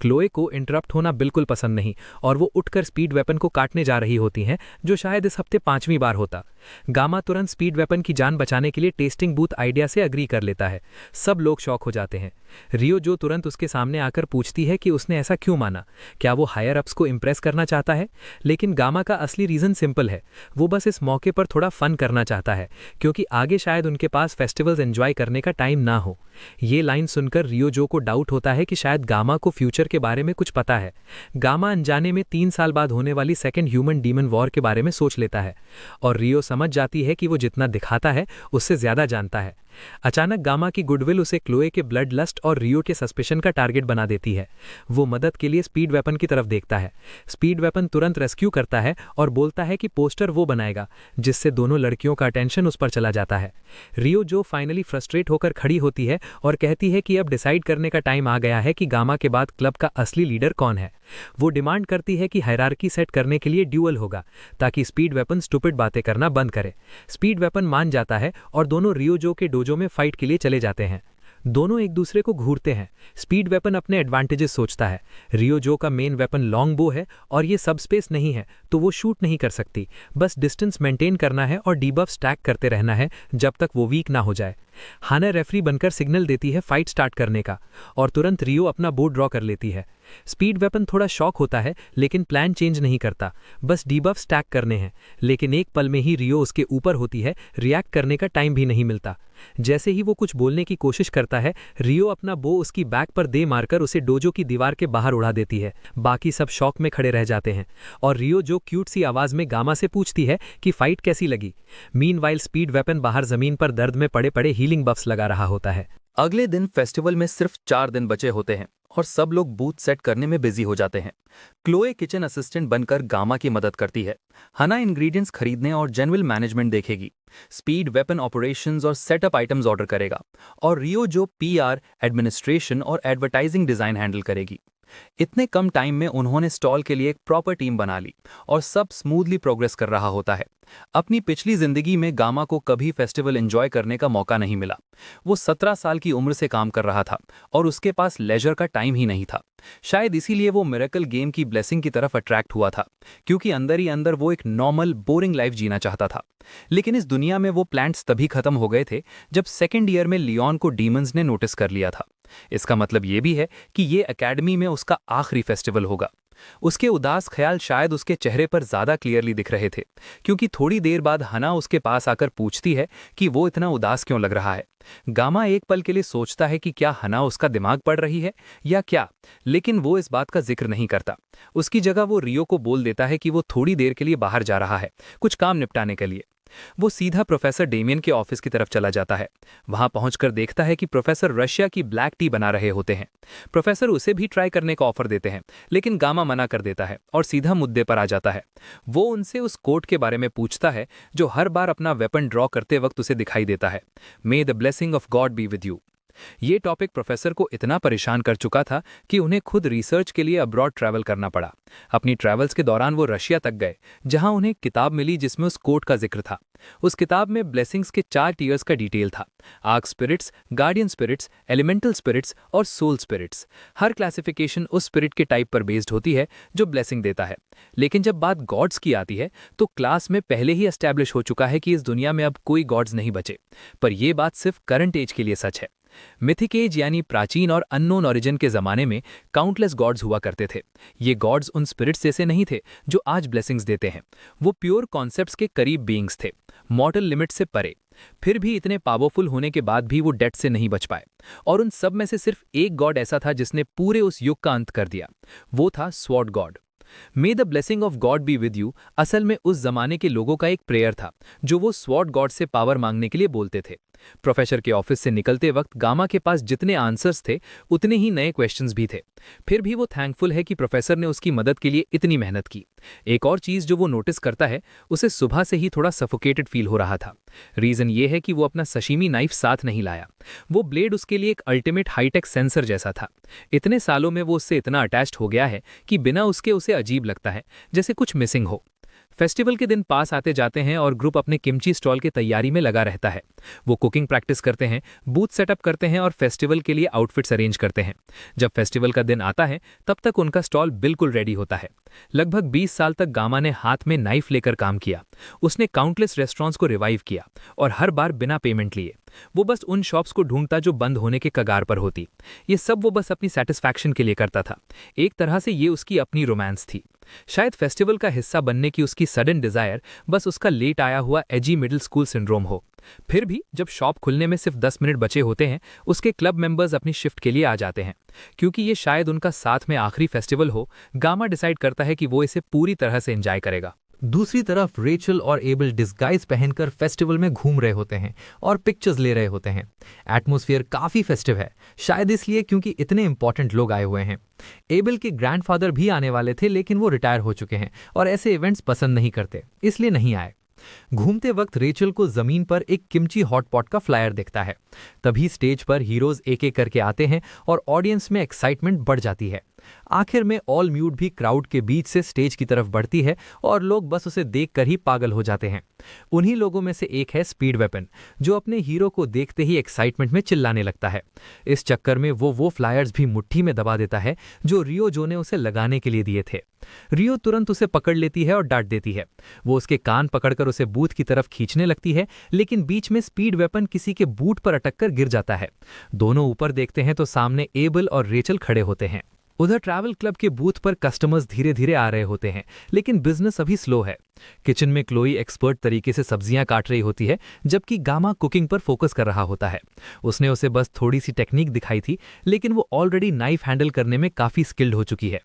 क्लोए को इंटरप्ट होना बिल्कुल पसंद नहीं और वो उठकर स्पीड वेपन को काटने जा रही होती हैं, जो शायद इस हफ्ते 5वीं बार होता। गामा तुरंत स्पीड वेपन की जान बचाने के लिए टेस्टिंग बूथ आइडिया से अग्री कर लेता है। सब लोग शॉक हो जाते हैं। रियो जो तुरंत उसके सामने आकर पूछती है कि उसने ऐसा क्यों माना, क्या वो हायर अप्स को इंप्रेस करना चाहता है। लेकिन गामा का असली रीजन सिंपल है, वो बस इस मौके पर थोड़ा फन करना चाहता है क्योंकि आगे शायद उनके पास फेस्टिवल्स एंजॉय करने का टाइम ना हो। ये लाइन सुनकर रियो जो को डाउट होता है कि शायद गामा को फ्यूचर के बारे में कुछ पता है। गामा अनजाने में 3 साल बाद होने वाली सेकेंड ह्यूमन डीमन वॉर के बारे में सोच लेता है और रियो समझ जाती है कि वो जितना दिखाता है उससे ज्यादा जानता है। अचानक गामा की गुडविल उसे क्लोए के ब्लड लस्ट और रियो के सस्पेशन का टारगेट बना देती है। वो मदद के लिए स्पीड वेपन की तरफ देखता है। स्पीड वेपन तुरंत रेस्क्यू करता है और बोलता है कि पोस्टर वो बनाएगा, जिससे दोनों लड़कियों का अटेंशन उस पर चला जाता है। रियो जो फाइनली फ्रस्ट्रेट होकर खड़ी होती है और कहती है कि अब डिसाइड करने का टाइम आ गया है कि गामा के बाद क्लब का असली लीडर कौन है। वो डिमांड करती है कि हायरार्की सेट करने के लिए ड्यूअल होगा ताकि स्पीड वेपन स्टूपिड बातें करना बंद करे। स्पीड वेपन मान जाता है और दोनों रियो जो के डोजो में फाइट के लिए चले जाते हैं। दोनों एक दूसरे को घूरते हैं। स्पीड वेपन अपने एडवांटेजेस सोचता है। रियो जो का मेन वेपन लॉन्ग बो है और ये सब स्पेस नहीं है तो वो शूट नहीं कर सकती, बस डिस्टेंस मेंटेन करना है और डीबफ स्टैक करते रहना है जब तक वो वीक ना हो जाए। हाना रेफरी बनकर सिग्नल देती है फाइट स्टार्ट करने का और तुरंत रियो अपना बोर्ड ड्रॉ कर लेती है। स्पीड वेपन थोड़ा शॉक होता है लेकिन प्लान चेंज नहीं करता, बस डीबफ स्टैक करने हैं। लेकिन एक पल में ही रियो उसके ऊपर होती है, रिएक्ट करने का टाइम भी नहीं मिलता। जैसे ही वो कुछ बोलने की कोशिश करता है, रियो अपना बो उसकी बैक पर दे मारकर उसे डोजो की दीवार के बाहर उड़ा देती है। बाकी सब शॉक में खड़े रह जाते हैं और रियो जो क्यूट सी आवाज में गामा से पूछती है कि फाइट कैसी लगी। मीनवाइल स्पीड वेपन बाहर जमीन पर दर्द में पड़े पड़े हीलिंग बफ्स लगा रहा होता है। अगले दिन फेस्टिवल में सिर्फ 4 दिन बचे होते हैं और सब लोग बूथ सेट करने में बिजी हो जाते हैं। क्लोए किचन असिस्टेंट बनकर गामा की मदद करती है। हना इंग्रेडिएंट्स खरीदने और जनरल मैनेजमेंट देखेगी। स्पीड वेपन ऑपरेशंस और सेटअप आइटम्स ऑर्डर करेगा और रियो जो पीआर, एडमिनिस्ट्रेशन और एडवर्टाइजिंग डिजाइन हैंडल करेगी। इतने कम टाइम में उन्होंने स्टॉल के लिए एक प्रॉपर टीम बना ली और सब स्मूथली प्रोग्रेस कर रहा होता है। अपनी पिछली जिंदगी में गामा को कभी फेस्टिवल एंजॉय करने का मौका नहीं मिला। वो 17 साल की उम्र से काम कर रहा था और उसके पास लेजर का टाइम ही नहीं था। शायद इसीलिए वो मिरेकल गेम की ब्लेसिंग की तरफ अट्रैक्ट हुआ था, क्योंकि अंदर ही अंदर वो एक नॉर्मल बोरिंग लाइफ जीना चाहता था। लेकिन इस दुनिया में वो प्लान्स तभी खत्म हो गए थे जब सेकेंड ईयर में लियोन को डीमंस ने नोटिस कर लिया था। इसका मतलब ये भी है कि ये एकेडमी में उसका आखिरी फेस्टिवल होगा। उसके उदास ख्याल शायद उसके चेहरे पर ज्यादा क्लियरली दिख रहे थे, क्योंकि थोड़ी देर बाद हना उसके पास आकर पूछती है कि वो इतना उदास क्यों लग रहा है। गामा एक पल के लिए सोचता है कि क्या हना उसका दिमाग पढ़ रही है या क्या, लेकिन वो इस बात का जिक्र नहीं करता। उसकी जगह वो रियो को बोल देता है कि वो थोड़ी देर के लिए बाहर जा रहा है, कुछ काम निपटाने के लिए। वो सीधा प्रोफेसर डेमियन के ऑफिस की तरफ चला जाता है। वहां पहुंचकर देखता है कि प्रोफेसर रशिया की ब्लैक टी बना रहे होते हैं। प्रोफेसर उसे भी ट्राई करने का ऑफर देते हैं, लेकिन गामा मना कर देता है और सीधा मुद्दे पर आ जाता है। वो उनसे उस कोट के बारे में पूछता है जो हर बार अपना वेपन ड्रॉ करते वक्त उसे दिखाई देता है, मे the blessing of God be with you. ये टॉपिक प्रोफेसर को इतना परेशान कर चुका था कि उन्हें खुद रिसर्च के लिए अब्रॉड ट्रैवल करना पड़ा। अपनी ट्रैवल्स के दौरान वो रशिया तक गए, जहां उन्हें एक किताब मिली जिसमें उस कोट का जिक्र था। उस किताब में ब्लेसिंग्स के 4 टीयर्स का डिटेल था: arch spirits, guardian spirits, elemental spirits और सोल स्पिरिट्स। हर क्लासिफिकेशन उस स्पिरिट के टाइप पर बेस्ड होती है जो ब्लेसिंग देता है। लेकिन जब बात गॉड्स की आती है तो क्लास में पहले ही एस्टैब्लिश हो चुका है कि इस दुनिया में अब कोई गॉड्स नहीं बचे। पर यह बात सिर्फ करंट एज के लिए सच है। मिथिक एज यानी प्राचीन और अननोन ओरिजिन के जमाने में काउंटलेस गॉड्स हुआ करते थे। ये गॉड्स उन स्पिरिट्स जैसे नहीं थे जो आज ब्लेसिंग्स देते हैं। वो प्योर कॉन्सेप्ट्स के करीब बीइंग्स थे, मॉर्टल लिमिट से परे। फिर भी इतने पावरफुल होने के बाद भी वो डेथ से नहीं बच पाए। और उन सब में से सिर्फ एक गॉड ऐसा था जिसने पूरे उस युग का अंत कर दिया। वो था sword God. May the blessing of God be with you असल में उस जमाने के लोगों का एक प्रेयर था जो वो स्वॉर्ड गॉड से पावर मांगने के लिए बोलते थे। प्रोफेसर के ऑफिस से निकलते वक्त गामा के पास जितने आंसर्स थे उतने ही नए क्वेश्चंस भी थे। फिर भी वो थैंकफुल है कि प्रोफेसर ने उसकी मदद के लिए इतनी मेहनत की। एक और चीज जो वो नोटिस करता है, उसे सुबह से ही थोड़ा सफोकेटेड फील हो रहा था। रीजन ये है कि वो अपना सशीमी नाइफ साथ नहीं लाया। वो ब्लेड उसके लिए एक अल्टीमेट हाईटेक सेंसर जैसा था। इतने सालों में वो उससे इतना अटैच्ड हो गया है कि बिना उसके उसे अजीब लगता है, जैसे कुछ मिसिंग हो। फेस्टिवल के दिन पास आते जाते हैं और ग्रुप अपने किमची स्टॉल की तैयारी में लगा रहता है। वो कुकिंग प्रैक्टिस करते हैं, बूथ सेटअप करते हैं और फेस्टिवल के लिए आउटफिट्स अरेंज करते हैं। जब फेस्टिवल का दिन आता है तब तक उनका स्टॉल बिल्कुल रेडी होता है। लगभग 20 साल तक गामा ने हाथ में नाइफ लेकर काम किया। उसने काउंटलेस रेस्टोरेंट्स को रिवाइव किया और हर बार बिना पेमेंट लिए। वो बस उन शॉप्स को ढूंढता जो बंद होने के कगार पर होती। ये सब वो बस अपनी सेटिस्फैक्शन के लिए करता था। एक तरह से ये उसकी अपनी रोमांस थी। शायद फेस्टिवल का हिस्सा बनने की उसकी सडन डिजायर बस उसका लेट आया हुआ एजी मिडिल स्कूल सिंड्रोम हो। फिर भी जब शॉप खुलने में सिर्फ 10 मिनट बचे होते हैं, उसके क्लब मेंबर्स अपनी शिफ्ट के लिए आ जाते हैं। क्योंकि ये शायद उनका साथ में आखिरी फेस्टिवल हो, गामा डिसाइड करता है कि वो इसे पूरी तरह से एंजॉय करेगा। दूसरी तरफ रेचल और एबल डिस्गाइज पहनकर फेस्टिवल में घूम रहे होते हैं और पिक्चर्स ले रहे होते हैं। एटमॉस्फेयर काफी फेस्टिव है, शायद इसलिए क्योंकि इतने इंपॉर्टेंट लोग आए हुए हैं। एबल के ग्रैंडफादर भी आने वाले थे, लेकिन वो रिटायर हो चुके हैं और ऐसे इवेंट्स पसंद नहीं करते, इसलिए नहीं आए। घूमते वक्त रेचल को जमीन पर एक किमची हॉटपॉट का फ्लायर दिखता है। तभी स्टेज पर हीरोज एक एक करके आते हैं और ऑडियंस में एक्साइटमेंट बढ़ जाती है। आखिर में ऑल म्यूट भी क्राउड के बीच से स्टेज की तरफ बढ़ती है और लोग बस उसे देखकर ही पागल हो जाते हैं। उन्हीं लोगों में से एक है स्पीड वेपन, जो अपने हीरो को देखते ही एक्साइटमेंट में चिल्लाने लगता है। इस चक्कर में वो फ्लायर्स भी मुट्ठी में दबा देता है जो रियो जो ने उसे लगाने के लिए दिए थे। रियो तुरंत उसे पकड़ लेती है और डांट देती है। वो उसके कान पकड़कर उसे बूथ की तरफ खींचने लगती है, लेकिन बीच में स्पीड वेपन किसी के बूट पर अटककर गिर जाता है। दोनों ऊपर देखते हैं तो सामने एबल और रेचल खड़े होते हैं। उधर ट्रैवल क्लब के बूथ पर कस्टमर्स धीरे धीरे आ रहे होते हैं, लेकिन बिजनेस अभी स्लो है। किचन में क्लोई एक्सपर्ट तरीके से सब्जियां काट रही होती है, जबकि गामा कुकिंग पर फोकस कर रहा होता है। उसने उसे बस थोड़ी सी टेक्निक दिखाई थी, लेकिन वो ऑलरेडी नाइफ हैंडल करने में काफी स्किल्ड हो चुकी है।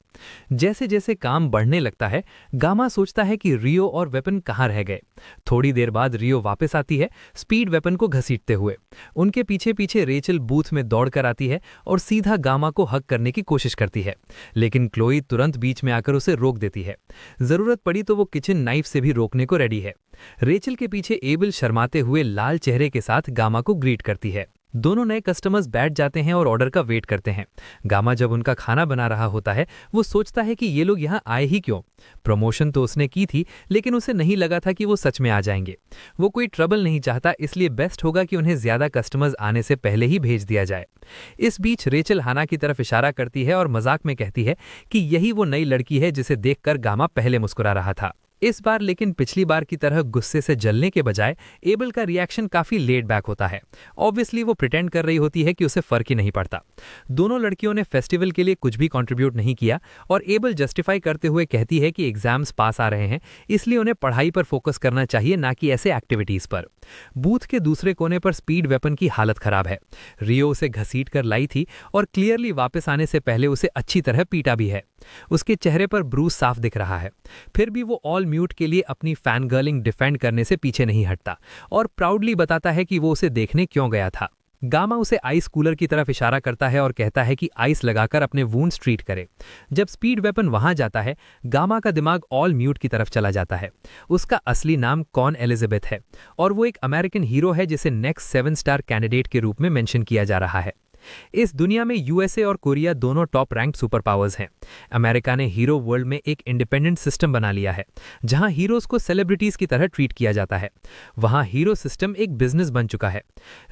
जैसे जैसे काम बढ़ने लगता है, गामा सोचता है कि रियो और वेपन कहाँ रह गए। थोड़ी देर बाद रियो वापस आती है, स्पीड वेपन को घसीटते हुए। उनके पीछे पीछे रेचल बूथ में दौड़कर आती है और सीधा गामा को हग करने की कोशिश करती है, लेकिन क्लोई तुरंत बीच में आकर उसे रोक देती है। जरूरत पड़ी तो वो किचन नाइफ से भी रोकने को रेडी है। रेचल के पीछे एबल शर्माते हुए लाल चेहरे के साथ गामा को ग्रीट करती है। दोनों नए कस्टमर्स बैठ जाते हैं और ऑर्डर का वेट करते हैं। गामा जब उनका खाना बना रहा होता है वो सोचता है कि ये लोग यहाँ आए ही क्यों। प्रमोशन तो उसने की थी लेकिन उसे नहीं लगा था कि वो सच में आ जाएंगे। वो कोई ट्रबल नहीं चाहता, इसलिए बेस्ट होगा कि उन्हें ज्यादा कस्टमर्स आने से पहले ही भेज दिया जाए। इस बीच रेचल हाना की तरफ इशारा करती है और मजाक में कहती है कि यही वो नई लड़की है जिसे देखकर गामा पहले मुस्कुरा रहा था। इस बार लेकिन पिछली बार की तरह गुस्से से जलने के बजाय एबल का रिएक्शन काफी लेड बैक होता है। ऑब्वियसली वो प्रिटेंड कर रही होती है कि उसे फर्क ही नहीं पड़ता। दोनों लड़कियों ने फेस्टिवल के लिए कुछ भी कंट्रीब्यूट नहीं किया और एबल जस्टिफाई करते हुए कहती है कि एग्जाम्स पास आ रहे हैं, इसलिए उन्हें पढ़ाई पर फोकस करना चाहिए, ना कि ऐसे एक्टिविटीज पर। बूथ के दूसरे कोने पर स्पीड वेपन की हालत खराब है। रियो उसे घसीट कर लाई थी और क्लियरली वापस आने से पहले उसे अच्छी तरह पीटा भी है। उसके चेहरे पर ब्रूस साफ दिख रहा है। फिर भी वो ऑल म्यूट के लिए अपनी फैन गर्लिंग डिफेंड करने से पीछे नहीं हटता और प्राउडली बताता है कि वो उसे देखने क्यों गया था। गामा उसे आइस कूलर की तरफ इशारा करता है और कहता है कि आइस लगाकर अपने वूंड्स ट्रीट करे। जब स्पीड वेपन वहां जाता है, गामा का दिमाग ऑल म्यूट की तरफ चला जाता है। उसका असली नाम कॉन एलिजाबेथ है और वो एक अमेरिकन हीरो है जिसे नेक्स्ट 7 स्टार कैंडिडेट के रूप में मेंशन किया जा रहा है। इस दुनिया में यूएसए और कोरिया दोनों टॉप रैंक्ड सुपर पावर्स हैं। अमेरिका ने हीरो वर्ल्ड में एक इंडिपेंडेंट सिस्टम बना लिया है जहां हीरोज को सेलिब्रिटीज की तरह ट्रीट किया जाता है। वहां हीरो सिस्टम एक बिजनेस बन चुका है।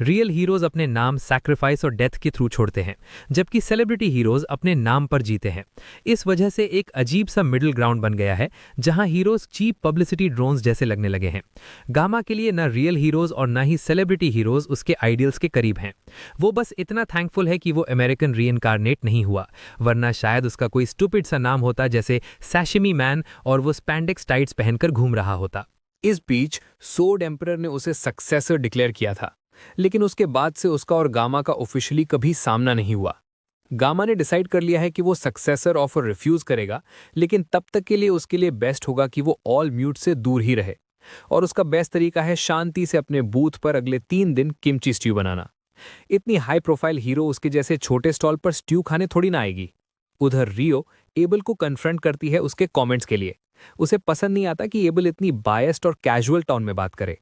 रियल हीरोज अपने नाम सैक्रिफाइस और डेथ के थ्रू छोड़ते हैं, जबकि सेलिब्रिटी हीरोज अपने नाम पर जीते हैं। इस वजह से एक अजीब सा मिडिल ग्राउंड बन गया है जहां हीरोज चीप पब्लिसिटी ड्रोन्स जैसे लगने लगे हैं। गामा के लिए न रियल हीरोज और न ही सेलिब्रिटी हीरोज उसके आइडियल्स के करीब हैं। वो बस इतना थैंकफुल है कि वो अमेरिकन रीइनकार्नेट नहीं हुआ, वरना शायद उसका कोई स्टूपिड सा नाम होता जैसे सैशिमी मैन और वो स्पैंडेक्स टाइट्स पहनकर घूम रहा होता। इस बीच सोर्ड एम्परर ने उसे सक्सेसर डिक्लेयर किया था, लेकिन उसके बाद से उसका और गामा का ऑफिशियली कभी सामना नहीं हुआ। गामा ने डिसाइड कर लिया है कि वो सक्सेसर ऑफर रिफ्यूज करेगा, लेकिन तब तक के लिए उसके लिए बेस्ट होगा कि वो ऑल म्यूट से दूर ही रहे। और उसका बेस्ट तरीका है शांति से अपने बूथ पर अगले 3 दिन किमची स्ट्यू बनाना। इतनी हाई प्रोफाइल हीरो उसके जैसे छोटे स्टॉल पर स्ट्यू खाने थोड़ी ना आएगी। उधर रियो एबल को कन्फ्रंट करती है उसके कमेंट्स के लिए। उसे पसंद नहीं आता कि एबल इतनी बायस्ड और कैजुअल टोन में बात करे।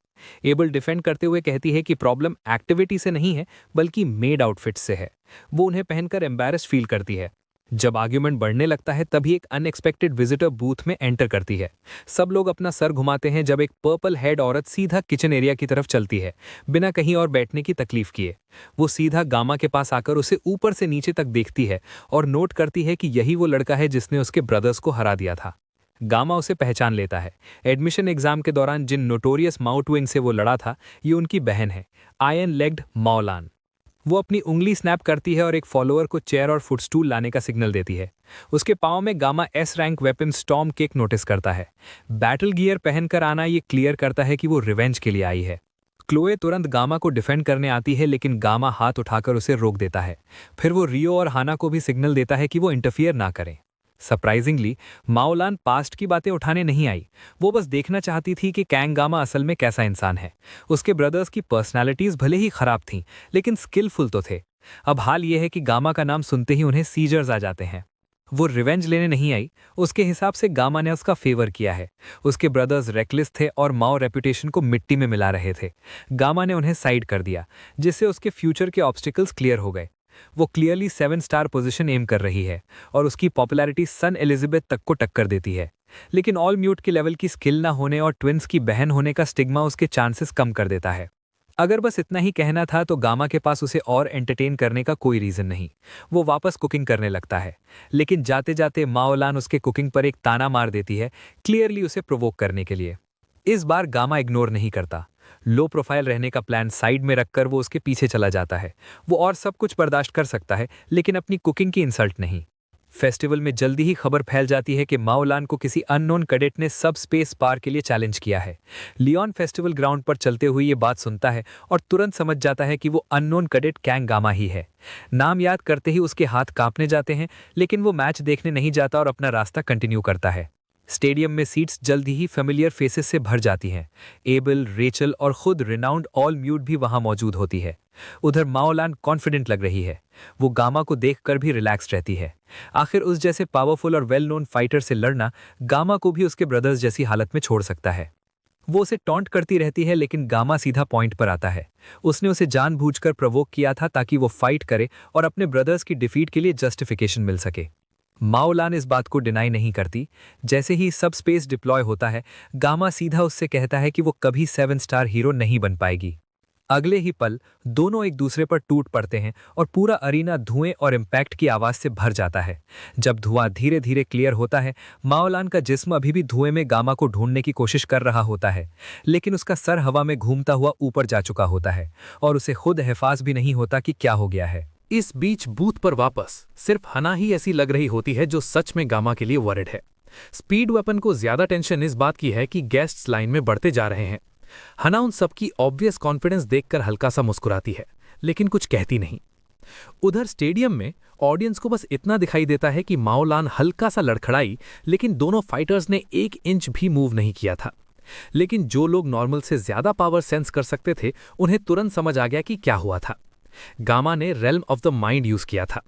एबल डिफेंड करते हुए कहती है कि प्रॉब्लम एक्टिविटी से नहीं है बल्कि मेड आउटफिट्स से है। वो उन्हें पहनकर एम्बैरेस्ड फील करती है। जब आर्ग्यूमेंट बढ़ने लगता है तभी एक अनएक्सपेक्टेड विजिटर बूथ में एंटर करती है। सब लोग अपना सर घुमाते हैं जब एक पर्पल हेड औरत सीधा किचन एरिया की तरफ चलती है, बिना कहीं और बैठने की तकलीफ किए। वो सीधा गामा के पास आकर उसे ऊपर से नीचे तक देखती है और नोट करती है कि यही वो लड़का है जिसने उसके ब्रदर्स को हरा दिया था। गामा उसे पहचान लेता है। एडमिशन एग्जाम के दौरान जिन नोटोरियस माओ ट्विंग से वो लड़ा था, ये उनकी बहन है, आयन लेग्ड माओलान। वो अपनी उंगली स्नैप करती है और एक फॉलोअर को चेयर और फुटस्टूल लाने का सिग्नल देती है। उसके पाँव में gamma S rank weapon storm kick notice करता है। बैटल गियर पहनकर आना ये क्लियर करता है कि वो रिवेंज के लिए आई है। क्लोए तुरंत गामा को डिफेंड करने आती है, लेकिन गामा हाथ उठाकर उसे रोक देता है। फिर वो रियो और हाना को भी सिग्नल देता है कि वो इंटरफियर ना करें। सरप्राइजिंगली माओलान पास्ट की बातें उठाने नहीं आई। वो बस देखना चाहती थी कि कैंग गामा असल में कैसा इंसान है। उसके ब्रदर्स की पर्सनालिटीज भले ही खराब थीं, लेकिन स्किलफुल तो थे। अब हाल ये है कि गामा का नाम सुनते ही उन्हें सीजर्स आ जाते हैं। वो रिवेंज लेने नहीं आई, उसके हिसाब से गामा ने उसका फेवर किया है। उसके ब्रदर्स रेकलेस थे और माओ रेपुटेशन को मिट्टी में मिला रहे थे। गामा ने उन्हें साइड कर दिया, जिससे उसके फ्यूचर के ऑब्स्टिकल्स क्लियर हो गए। वो क्लियरली 7 स्टार पोजीशन एम कर रही है और उसकी पॉपुलैरिटी सन एलिजाबेथ तक को टक्कर देती है। लेकिन ऑल म्यूट के लेवल की स्किल ना होने और ट्विंस की बहन होने का स्टिग्मा उसके चांसेस कम कर देता है। अगर बस इतना ही कहना था तो गामा के पास उसे और एंटरटेन करने का कोई रीजन नहीं। वो वापस कुकिंग करने लगता है, लेकिन जाते जाते माओलान उसके कुकिंग पर एक ताना मार देती है, क्लियरली उसे प्रोवोक करने के लिए। इस बार गामा इग्नोर नहीं करता। लो प्रोफाइल रहने का प्लान साइड में रखकर वो उसके पीछे चला जाता है। वो और सब कुछ बर्दाश्त कर सकता है, लेकिन अपनी कुकिंग की इंसल्ट नहीं। फेस्टिवल में जल्दी ही खबर फैल जाती है कि माओलान को किसी अननोन कैडेट ने सब स्पेस पार के लिए चैलेंज किया है। लियोन फेस्टिवल ग्राउंड पर चलते हुए ये बात सुनता है और तुरंत समझ जाता है कि वो अननोन कैडेट कैंग गामा ही है। नाम याद करते ही उसके हाथ कांपने जाते हैं, लेकिन वो मैच देखने नहीं जाता और अपना रास्ता कंटिन्यू करता है। स्टेडियम में सीट्स जल्दी ही फेमिलियर फेसेस से भर जाती हैं। एबल, रेचल और खुद रिनाउंड ऑल म्यूट भी वहां मौजूद होती है। उधर माओलान कॉन्फिडेंट लग रही है। वो गामा को देखकर भी रिलैक्स्ड रहती है। आखिर उस जैसे पावरफुल और वेल नोन फाइटर से लड़ना गामा को भी उसके ब्रदर्स जैसी हालत में छोड़ सकता है। वो उसे टॉन्ट करती रहती है, लेकिन गामा सीधा पॉइंट पर आता है। उसने उसे जानबूझकर प्रवोक किया था ताकि वो फाइट करे और अपने ब्रदर्स की डिफीट के लिए जस्टिफिकेशन मिल सके। माओलान इस बात को डिनाई नहीं करती। जैसे ही सब स्पेस डिप्लॉय होता है, गामा सीधा उससे कहता है कि वो कभी 7 स्टार हीरो नहीं बन पाएगी। अगले ही पल दोनों एक दूसरे पर टूट पड़ते हैं और पूरा अरीना धुएं और इम्पैक्ट की आवाज से भर जाता है। जब धुआं धीरे धीरे क्लियर होता है, माओलान का जिस्म अभी भी धुएं में गामा को ढूंढने की कोशिश कर रहा होता है, लेकिन उसका सर हवा में घूमता हुआ ऊपर जा चुका होता है और उसे खुद एहसास भी नहीं होता कि क्या हो गया है। इस बीच बूथ पर वापस सिर्फ हना ही ऐसी लग रही होती है जो सच में गामा के लिए वरिड है। स्पीड वेपन को ज्यादा टेंशन इस बात की है कि गेस्ट्स लाइन में बढ़ते जा रहे हैं। हना उन सबकी ऑब्वियस कॉन्फिडेंस देखकर हल्का सा मुस्कुराती है, लेकिन कुछ कहती नहीं। उधर स्टेडियम में ऑडियंस को बस इतना दिखाई देता है कि माओलान हल्का सा लड़खड़ाई, लेकिन दोनों फाइटर्स ने 1 इंच भी मूव नहीं किया था। लेकिन जो लोग नॉर्मल से ज्यादा पावर सेंस कर सकते थे, उन्हें तुरंत समझ आ गया कि क्या हुआ था। गामा ने realm of the mind use किया था।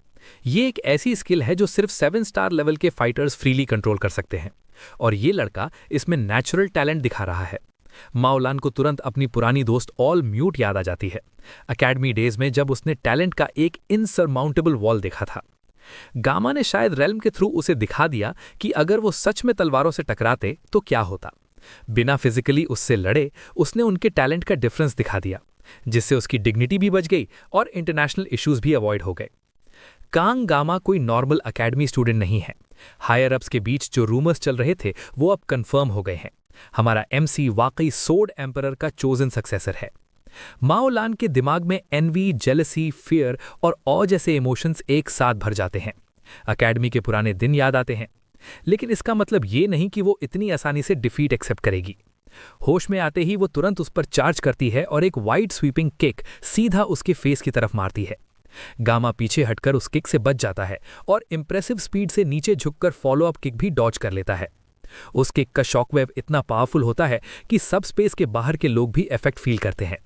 ये एक ऐसी स्किल है जो सिर्फ 7 स्टार लेवल के फाइटर्स फ्रीली कंट्रोल कर सकते हैं, और ये लड़का इसमें नेचुरल टैलेंट दिखा रहा है। माओलान को तुरंत अपनी पुरानी दोस्त ऑल म्यूट याद आ जाती है, अकेडमी डेज में जब उसने टैलेंट का एक इनसरमाउंटेबल वॉल देखा था। गामा ने शायद रेल्म के थ्रू उसे दिखा दिया कि अगर वो सच में तलवारों से टकराते तो क्या होता। बिना फिजिकली उससे लड़े उसने उनके टैलेंट का डिफरेंस दिखा दिया, जिससे उसकी डिग्निटी भी बच गई और इंटरनेशनल इश्यूज भी अवॉइड हो गए। कांग गामा कोई नॉर्मल अकेडमी स्टूडेंट नहीं है। हायर अप्स के बीच जो रूमर्स चल रहे थे वो अब कंफर्म हो गए हैं। हमारा एमसी वाकई सोर्ड एम्परर का चोजन सक्सेसर है। माओलान के दिमाग में एनवी, जेलसी, फियर और ऑ जैसे इमोशंस एक साथ भर जाते हैं। अकेडमी के पुराने दिन याद आते हैं, लेकिन इसका मतलब ये नहीं कि वो इतनी आसानी से डिफीट एक्सेप्ट करेगी। होश में आते ही वो तुरंत उस पर चार्ज करती है और एक वाइड स्वीपिंग किक सीधा उसके फेस की तरफ मारती है। गामा पीछे हटकर उस किक से बच जाता है और इंप्रेसिव स्पीड से नीचे झुककर फॉलो अप किक भी डॉज कर लेता है। उस किक का शॉकवेव इतना पावरफुल होता है कि सब स्पेस के बाहर के लोग भी इफेक्ट फील करते हैं।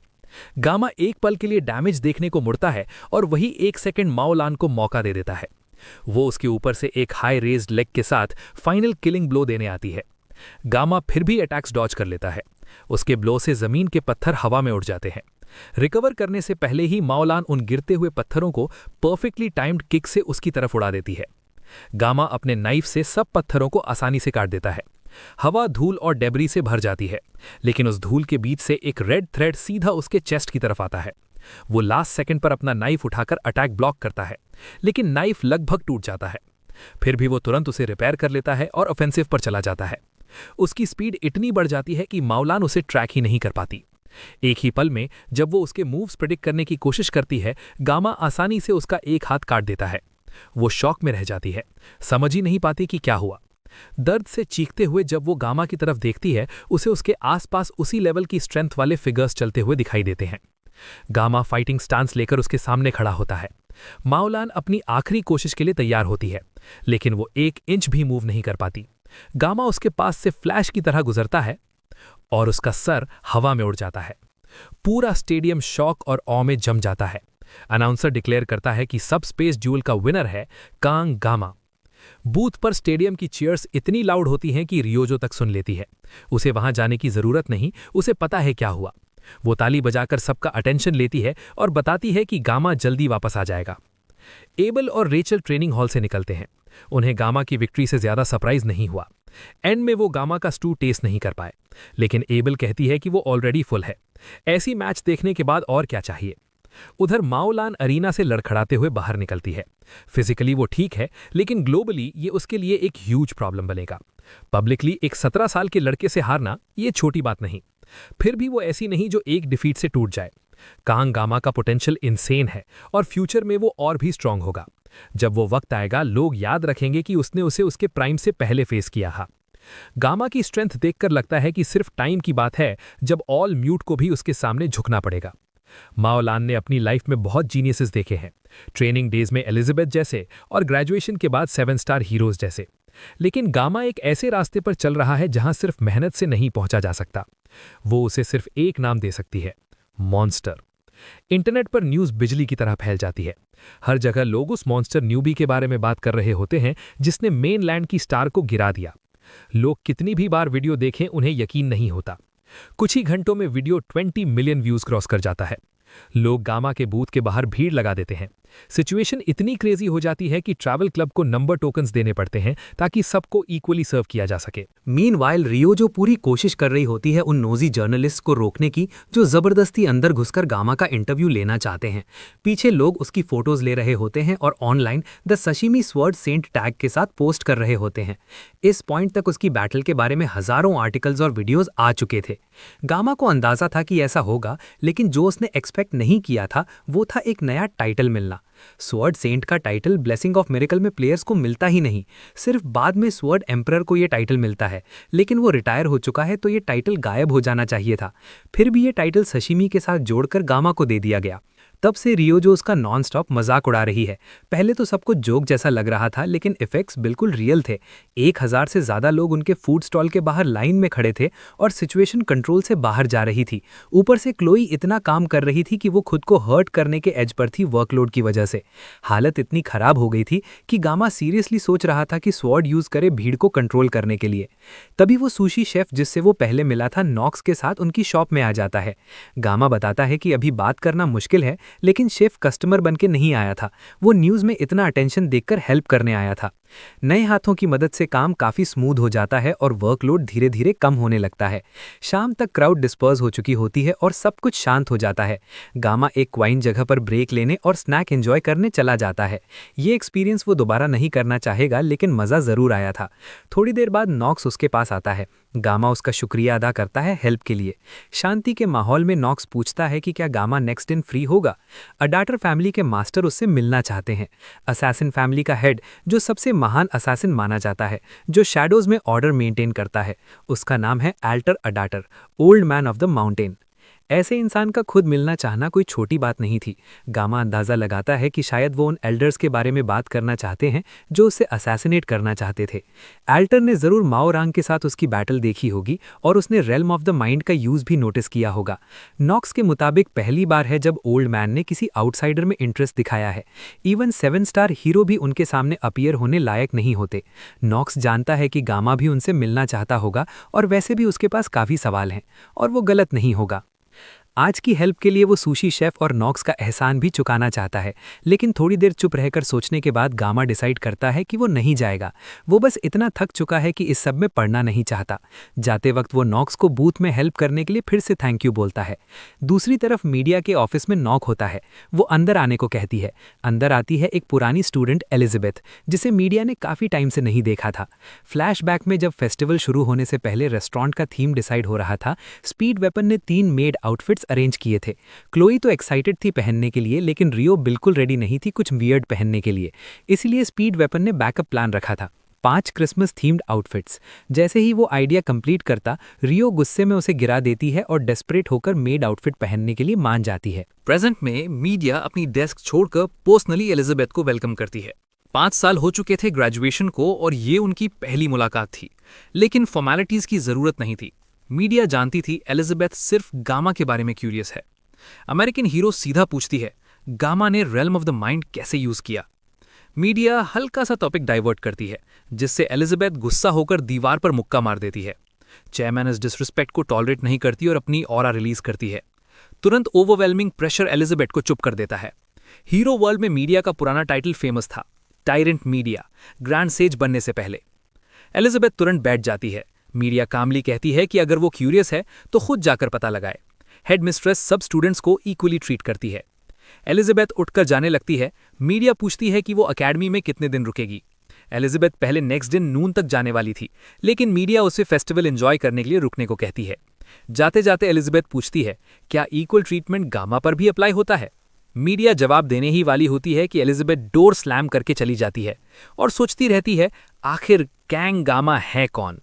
गामा एक पल के लिए डैमेज देखने को मुड़ता है और वही 1 सेकंड माओलान को मौका दे देता है। वो उसके ऊपर से एक हाई रेज्ड लेग के साथ फाइनल किलिंग ब्लो देने आती है। गामा फिर भी अटैक्स डॉज कर लेता है। उसके ब्लो से जमीन के पत्थर हवा में उड़ जाते हैं। रिकवर करने से पहले ही माओलान उन गिरते हुए पत्थरों को परफेक्टली टाइम्ड किक से उसकी तरफ उड़ा देती है। गामा अपने नाइफ से सब पत्थरों को आसानी से काट देता है। हवा धूल और डेबरी से भर जाती है, लेकिन उस धूल के बीच से एक रेड थ्रेड सीधा उसके चेस्ट की तरफ आता है। वो लास्ट सेकंड पर अपना नाइफ उठाकर अटैक ब्लॉक करता है, लेकिन नाइफ लगभग टूट जाता है। फिर भी वो तुरंत उसे रिपेयर कर लेता है और ऑफेंसिव पर चला जाता है। उसकी स्पीड इतनी बढ़ जाती है कि माओलान उसे ट्रैक ही नहीं कर पाती। एक ही पल में जब वो उसके मूव्स प्रेडिक्ट करने की कोशिश करती है, गामा आसानी से उसका एक हाथ काट देता है। वो शॉक में रह जाती है, समझ ही नहीं पाती कि क्या हुआ। दर्द से चीखते हुए जब वो गामा की तरफ देखती है, उसे उसके आसपास उसी लेवल की स्ट्रेंथ वाले फिगर्स चलते हुए दिखाई देते हैं। गामा फाइटिंग स्टांस लेकर उसके सामने खड़ा होता है। माओलान अपनी आखिरी कोशिश के लिए तैयार होती है, लेकिन वो 1 इंच भी मूव नहीं कर पाती। गामा उसके पास से फ्लैश की तरह गुजरता है और उसका सर हवा में उड़ जाता है। पूरा स्टेडियम शॉक और ऑ में जम जाता है। अनाउंसर डिक्लेयर करता है कि सब स्पेस ड्यूल का विनर है कांग गामा। बूथ पर स्टेडियम की चीयर्स इतनी लाउड होती हैं कि रियोजो तक सुन लेती है। उसे वहां जाने की जरूरत नहीं, उसे पता है क्या हुआ। वो ताली बजाकर सबका अटेंशन लेती है और बताती है कि गामा जल्दी वापस आ जाएगा। एबल और रेचल ट्रेनिंग हॉल से निकलते हैं। उन्हें गामा की विक्ट्री से ज्यादा सरप्राइज नहीं हुआ। एंड में वो गामा का स्टू टेस्ट नहीं कर पाए, लेकिन एबल कहती है कि वो ऑलरेडी फुल है। ऐसी मैच देखने के बाद और क्या चाहिए। उधर माओलान अरीना से लड़खड़ाते हुए बाहर निकलती है। फिजिकली वो ठीक है, लेकिन ग्लोबली ये उसके लिए एक ह्यूज प्रॉब्लम बनेगा। पब्लिकली एक 17 साल के लड़के से हारना ये छोटी बात नहीं। फिर भी वो ऐसी नहीं जो एक डिफीट से टूट जाए। कांग गामा का पोटेंशियल इनसेन है और फ्यूचर में वो और भी स्ट्रांग होगा। जब वो वक्त आएगा, लोग याद रखेंगे कि उसने उसे उसके प्राइम से पहले फेस किया था। गामा की स्ट्रेंथ देखकर लगता है कि सिर्फ टाइम की बात है जब ऑल म्यूट को भी उसके सामने झुकना पड़ेगा। माओलान ने अपनी लाइफ में बहुत जीनियसेस देखे हैं, ट्रेनिंग डेज में एलिजाबेथ जैसे और ग्रेजुएशन के बाद 7 स्टार हीरोज जैसे। लेकिन गामा एक ऐसे रास्ते पर चल रहा है जहां सिर्फ मेहनत से नहीं पहुंचा जा सकता। वो उसे सिर्फ एक नाम दे सकती है, मॉन्स्टर। इंटरनेट पर न्यूज़ बिजली की तरह फैल जाती है। हर जगह लोग उस मॉन्स्टर न्यूबी के बारे में बात कर रहे होते हैं जिसने मेनलैंड की स्टार को गिरा दिया। लोग कितनी भी बार वीडियो देखें, उन्हें यकीन नहीं होता। कुछ ही घंटों में वीडियो 20 मिलियन व्यूज क्रॉस कर जाता है। लोग गामा के बूथ के बाहर भीड़ लगा देते हैं। सिचुएशन इतनी क्रेजी हो जाती है कि ट्रैवल क्लब को नंबर टोकन्स देने पड़ते हैं ताकि सबको इक्वली सर्व किया जा सके। मीनवाइल रियो जो पूरी कोशिश कर रही होती है उन नोजी जर्नलिस्ट को रोकने की जो जबरदस्ती अंदर घुसकर गामा का इंटरव्यू लेना चाहते हैं। पीछे लोग उसकी फोटोज ले रहे होते हैं और online the sashimi sword saint tag के साथ पोस्ट कर रहे होते हैं। इस पॉइंट तक उसकी बैटल के बारे में हजारों आर्टिकल्स और वीडियोज आ चुके थे। गामा को अंदाजा था कि ऐसा होगा, लेकिन जो उसने एक्सपेक्ट नहीं किया था वो था एक नया टाइटल मिलना। स्वॉर्ड सेंट का टाइटल ब्लेसिंग ऑफ मिरेकल में प्लेयर्स को मिलता ही नहीं, सिर्फ बाद में स्वॉर्ड एम्परर को ये टाइटल मिलता है, लेकिन वो रिटायर हो चुका है तो ये टाइटल गायब हो जाना चाहिए था। फिर भी ये टाइटल सशिमी के साथ जोड़कर गामा को दे दिया गया। तब से रियो जो उसका नॉन स्टॉप मजाक उड़ा रही है। पहले तो सबको जोक जैसा लग रहा था, लेकिन इफेक्ट्स बिल्कुल रियल थे। 1000 से ज्यादा लोग उनके फूड स्टॉल के बाहर लाइन में खड़े थे और सिचुएशन कंट्रोल से बाहर जा रही थी। ऊपर से क्लोई इतना काम कर रही थी कि वो खुद को हर्ट करने के एज पर थी वर्कलोड की वजह से। हालत इतनी खराब हो गई थी कि गामा सीरियसली सोच रहा था कि स्वॉर्ड यूज करे भीड़ को कंट्रोल करने के लिए। तभी वो सुशी शेफ जिससे वो पहले मिला था नॉक्स के साथ उनकी शॉप में आ जाता है। गामा बताता है कि अभी बात करना मुश्किल है, लेकिन शेफ कस्टमर बनके नहीं आया था, वो न्यूज़ में इतना अटेंशन देखकर हेल्प करने आया था। नए हाथों की मदद से काम काफ़ी स्मूथ हो जाता है और वर्कलोड धीरे धीरे कम होने लगता है। शाम तक क्राउड डिस्पर्स हो चुकी होती है और सब कुछ शांत हो जाता है। गामा एक क्वाइन जगह पर ब्रेक लेने और स्नैक एंजॉय करने चला जाता है। ये एक्सपीरियंस वो दोबारा नहीं करना चाहेगा, लेकिन मज़ा ज़रूर आया था। थोड़ी देर बाद नॉक्स उसके पास आता है। गामा उसका शुक्रिया अदा करता है हेल्प के लिए। शांति के माहौल में नॉक्स पूछता है कि क्या गामा नेक्स्ट दिन फ्री होगा। अडाटर फैमिली के मास्टर उससे मिलना चाहते हैं। असैसिन फैमिली का हेड जो सबसे महान असैसिन माना जाता है, जो शैडोज में ऑर्डर मेंटेन करता है, उसका नाम है एल्टर अडाटर, old man of the mountain. ऐसे इंसान का खुद मिलना चाहना कोई छोटी बात नहीं थी। गामा अंदाजा लगाता है कि शायद वो उन एल्डर्स के बारे में बात करना चाहते हैं जो उसे असैसिनेट करना चाहते थे। एल्टर ने जरूर माओ रांग के साथ उसकी बैटल देखी होगी और उसने रेल्म ऑफ द माइंड का यूज भी नोटिस किया होगा। नॉक्स के मुताबिक पहली बार है जब ओल्ड मैन ने किसी आउटसाइडर में इंटरेस्ट दिखाया है। इवन 7 स्टार हीरो भी उनके सामने अपीयर होने लायक नहीं होते। नॉक्स जानता है कि गामा भी उनसे मिलना चाहता होगा और वैसे भी उसके पास काफ़ी सवाल हैं और वो गलत नहीं होगा। आज की हेल्प के लिए वो सुशी शेफ और नॉक्स का एहसान भी चुकाना चाहता है, लेकिन थोड़ी देर चुप रहकर सोचने के बाद गामा डिसाइड करता है कि वो नहीं जाएगा। वो बस इतना थक चुका है कि इस सब में पड़ना नहीं चाहता। जाते वक्त वो नॉक्स को बूथ में हेल्प करने के लिए फिर से थैंक यू बोलता है। दूसरी तरफ मीडिया के ऑफिस में नॉक होता है। वो अंदर आने को कहती है। अंदर आती है एक पुरानी स्टूडेंट एलिजाबेथ, जिसे मीडिया ने काफ़ी टाइम से नहीं देखा था। फ्लैशबैक में जब फेस्टिवल शुरू होने से पहले रेस्टोरेंट का थीम डिसाइड हो रहा था, स्पीड वेपन ने 3 मेड आउटफिट्स अरेंज किए थे। क्लोई तो एक्साइटेड थी पहनने के लिए, लेकिन रियो बिल्कुल रेडी नहीं थी कुछ वियर्ड पहनने के लिए। इसलिए स्पीड वेपन ने बैकअप प्लान रखा था, 5 क्रिसमस थीम्ड आउटफिट्स। जैसे ही वो आइडिया कंप्लीट करता, रियो गुस्से में उसे गिरा देती है और डेस्परेट होकर मेड आउटफिट पहनने के लिए मान जाती है। प्रेजेंट में मीडिया अपनी डेस्क छोड़कर पर्सनली एलिजाबेथ को वेलकम करती है। 5 साल हो चुके थे ग्रेजुएशन को और ये उनकी पहली मुलाकात थी, लेकिन फॉर्मेलिटीज की जरूरत नहीं थी। मीडिया जानती थी एलिजाबेथ सिर्फ गामा के बारे में क्यूरियस है। अमेरिकन हीरो सीधा पूछती है, गामा ने रेल्म ऑफ द माइंड कैसे यूज किया। मीडिया हल्का सा टॉपिक डाइवर्ट करती है, जिससे एलिजाबेथ गुस्सा होकर दीवार पर मुक्का मार देती है। चेयरमैन इस डिसरिस्पेक्ट को टॉलरेट नहीं करती और अपनी ऑरा रिलीज करती है। तुरंत ओवरवेलमिंग प्रेशर एलिजाबेथ को चुप कर देता है। हीरो वर्ल्ड में मीडिया का पुराना टाइटल फेमस था, टायरेंट मीडिया, ग्रैंड सेज बनने से पहले। एलिजाबेथ तुरंत बैठ जाती है। मीडिया कामली कहती है कि अगर वो क्यूरियस है तो खुद जाकर पता लगाए। हेड मिस्ट्रेस सब स्टूडेंट्स को इक्वली ट्रीट करती है। एलिजाबेथ उठकर जाने लगती है। मीडिया पूछती है कि वो अकेडमी में कितने दिन रुकेगी। एलिजाबेथ पहले नेक्स्ट दिन नून तक जाने वाली थी, लेकिन मीडिया उसे फेस्टिवल एंजॉय करने के लिए रुकने को कहती है। जाते जाते एलिजाबेथ पूछती है, क्या इक्वल ट्रीटमेंट गामा पर भी अप्लाई होता है। मीडिया जवाब देने ही वाली होती है कि एलिजाबेथ डोर स्लैम करके चली जाती है और सोचती रहती है, आखिर कैंग गामा है कौन।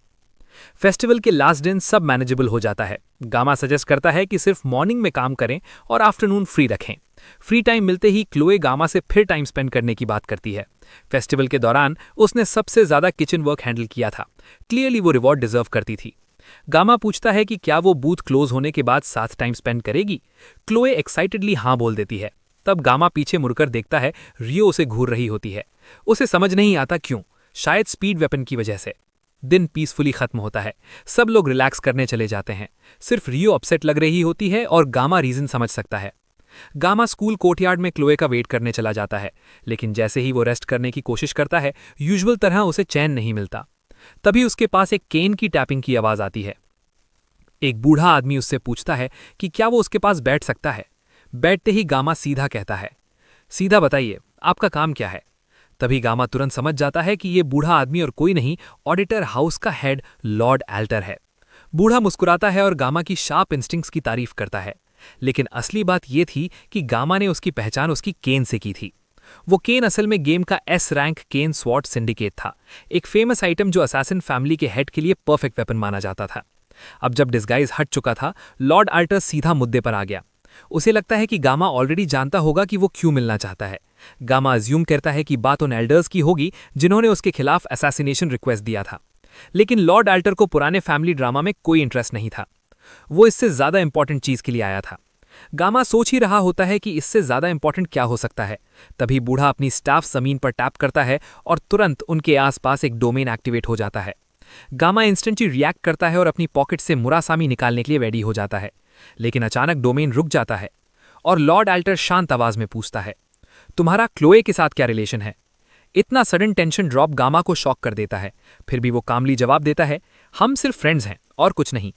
फेस्टिवल के लास्ट दिन सब मैनेजेबल हो जाता है। गामा सजेस्ट करता है कि सिर्फ मॉर्निंग में काम करें और आफ्टरनून फ्री रखें। फ्री टाइम मिलते ही क्लोए गामा से फिर टाइम स्पेंड करने की बात करती है। फेस्टिवल के दौरान उसने सबसे ज्यादा किचन वर्क हैंडल किया था। क्लियरली वो रिवॉर्ड डिजर्व करती थी। गामा पूछता है कि क्या वो बूथ क्लोज होने के बाद साथ टाइम स्पेंड करेगी। क्लोए एक्साइटेडली हाँ बोल देती है। तब गामा पीछे मुड़कर देखता है, रियो उसे घूर रही होती है। उसे समझ नहीं आता क्यों, शायद स्पीड वेपन की वजह से। दिन पीसफुली खत्म होता है। सब लोग रिलैक्स करने चले जाते हैं। सिर्फ रियो अपसेट लग रही होती है और गामा रीजन समझ सकता है। गामा स्कूल कोर्टयार्ड में क्लोए का वेट करने चला जाता है, लेकिन जैसे ही वो रेस्ट करने की कोशिश करता है, यूजुअल तरह उसे चैन नहीं मिलता। तभी उसके पास एक केन की टैपिंग की आवाज आती है। एक बूढ़ा आदमी उससे पूछता है कि क्या वो उसके पास बैठ सकता है। बैठते ही गामा सीधा कहता है, सीधा बताइए, आपका काम क्या है। तभी गामा तुरंत समझ जाता है कि ये बूढ़ा आदमी और कोई नहीं, ऑडिटर हाउस का हेड लॉर्ड एल्टर है। बूढ़ा मुस्कुराता है और गामा की शार्प इंस्टिंक्ट्स की तारीफ करता है, लेकिन असली बात यह थी कि गामा ने उसकी पहचान उसकी केन से की थी। वो केन असल में गेम का एस रैंक केन स्वॉर्ड सिंडिकेट था, एक फेमस आइटम जो असैसिन फैमिली के हेड के लिए परफेक्ट वेपन माना जाता था। अब जब डिस्गाइज हट चुका था, लॉर्ड एल्टर सीधा मुद्दे पर आ गया। उसे लगता है कि गामा ऑलरेडी जानता होगा कि वो क्यों मिलना चाहता है। गामा अज्यूम करता है कि बात उन एल्डर्स की होगी जिन्होंने उसके खिलाफ असैसिनेशन रिक्वेस्ट दिया था, लेकिन लॉर्ड एल्टर को पुराने फैमिली ड्रामा में कोई इंटरेस्ट नहीं था। वो इससे ज्यादा इंपॉर्टेंट चीज के लिए आया था। गामा सोच ही रहा होता है कि इससे ज्यादा इंपॉर्टेंट क्या हो सकता है। तभी बूढ़ा अपनी स्टाफ जमीन पर टैप करता है और तुरंत उनके आसपास एक डोमेन एक्टिवेट हो जाता है। गामा इंस्टेंटली रिएक्ट करता है और अपनी पॉकेट से मुरासामी निकालने के लिए रेडी हो जाता है, लेकिन अचानक डोमेन रुक जाता है और लॉर्ड एल्टर शांत आवाज में पूछता है, तुम्हारा क्लोए के साथ क्या रिलेशन है। इतना सडन टेंशन ड्रॉप गामा को शॉक कर देता है। फिर भी वो कामली जवाब देता है, हम सिर्फ फ्रेंड्स हैं और कुछ नहीं।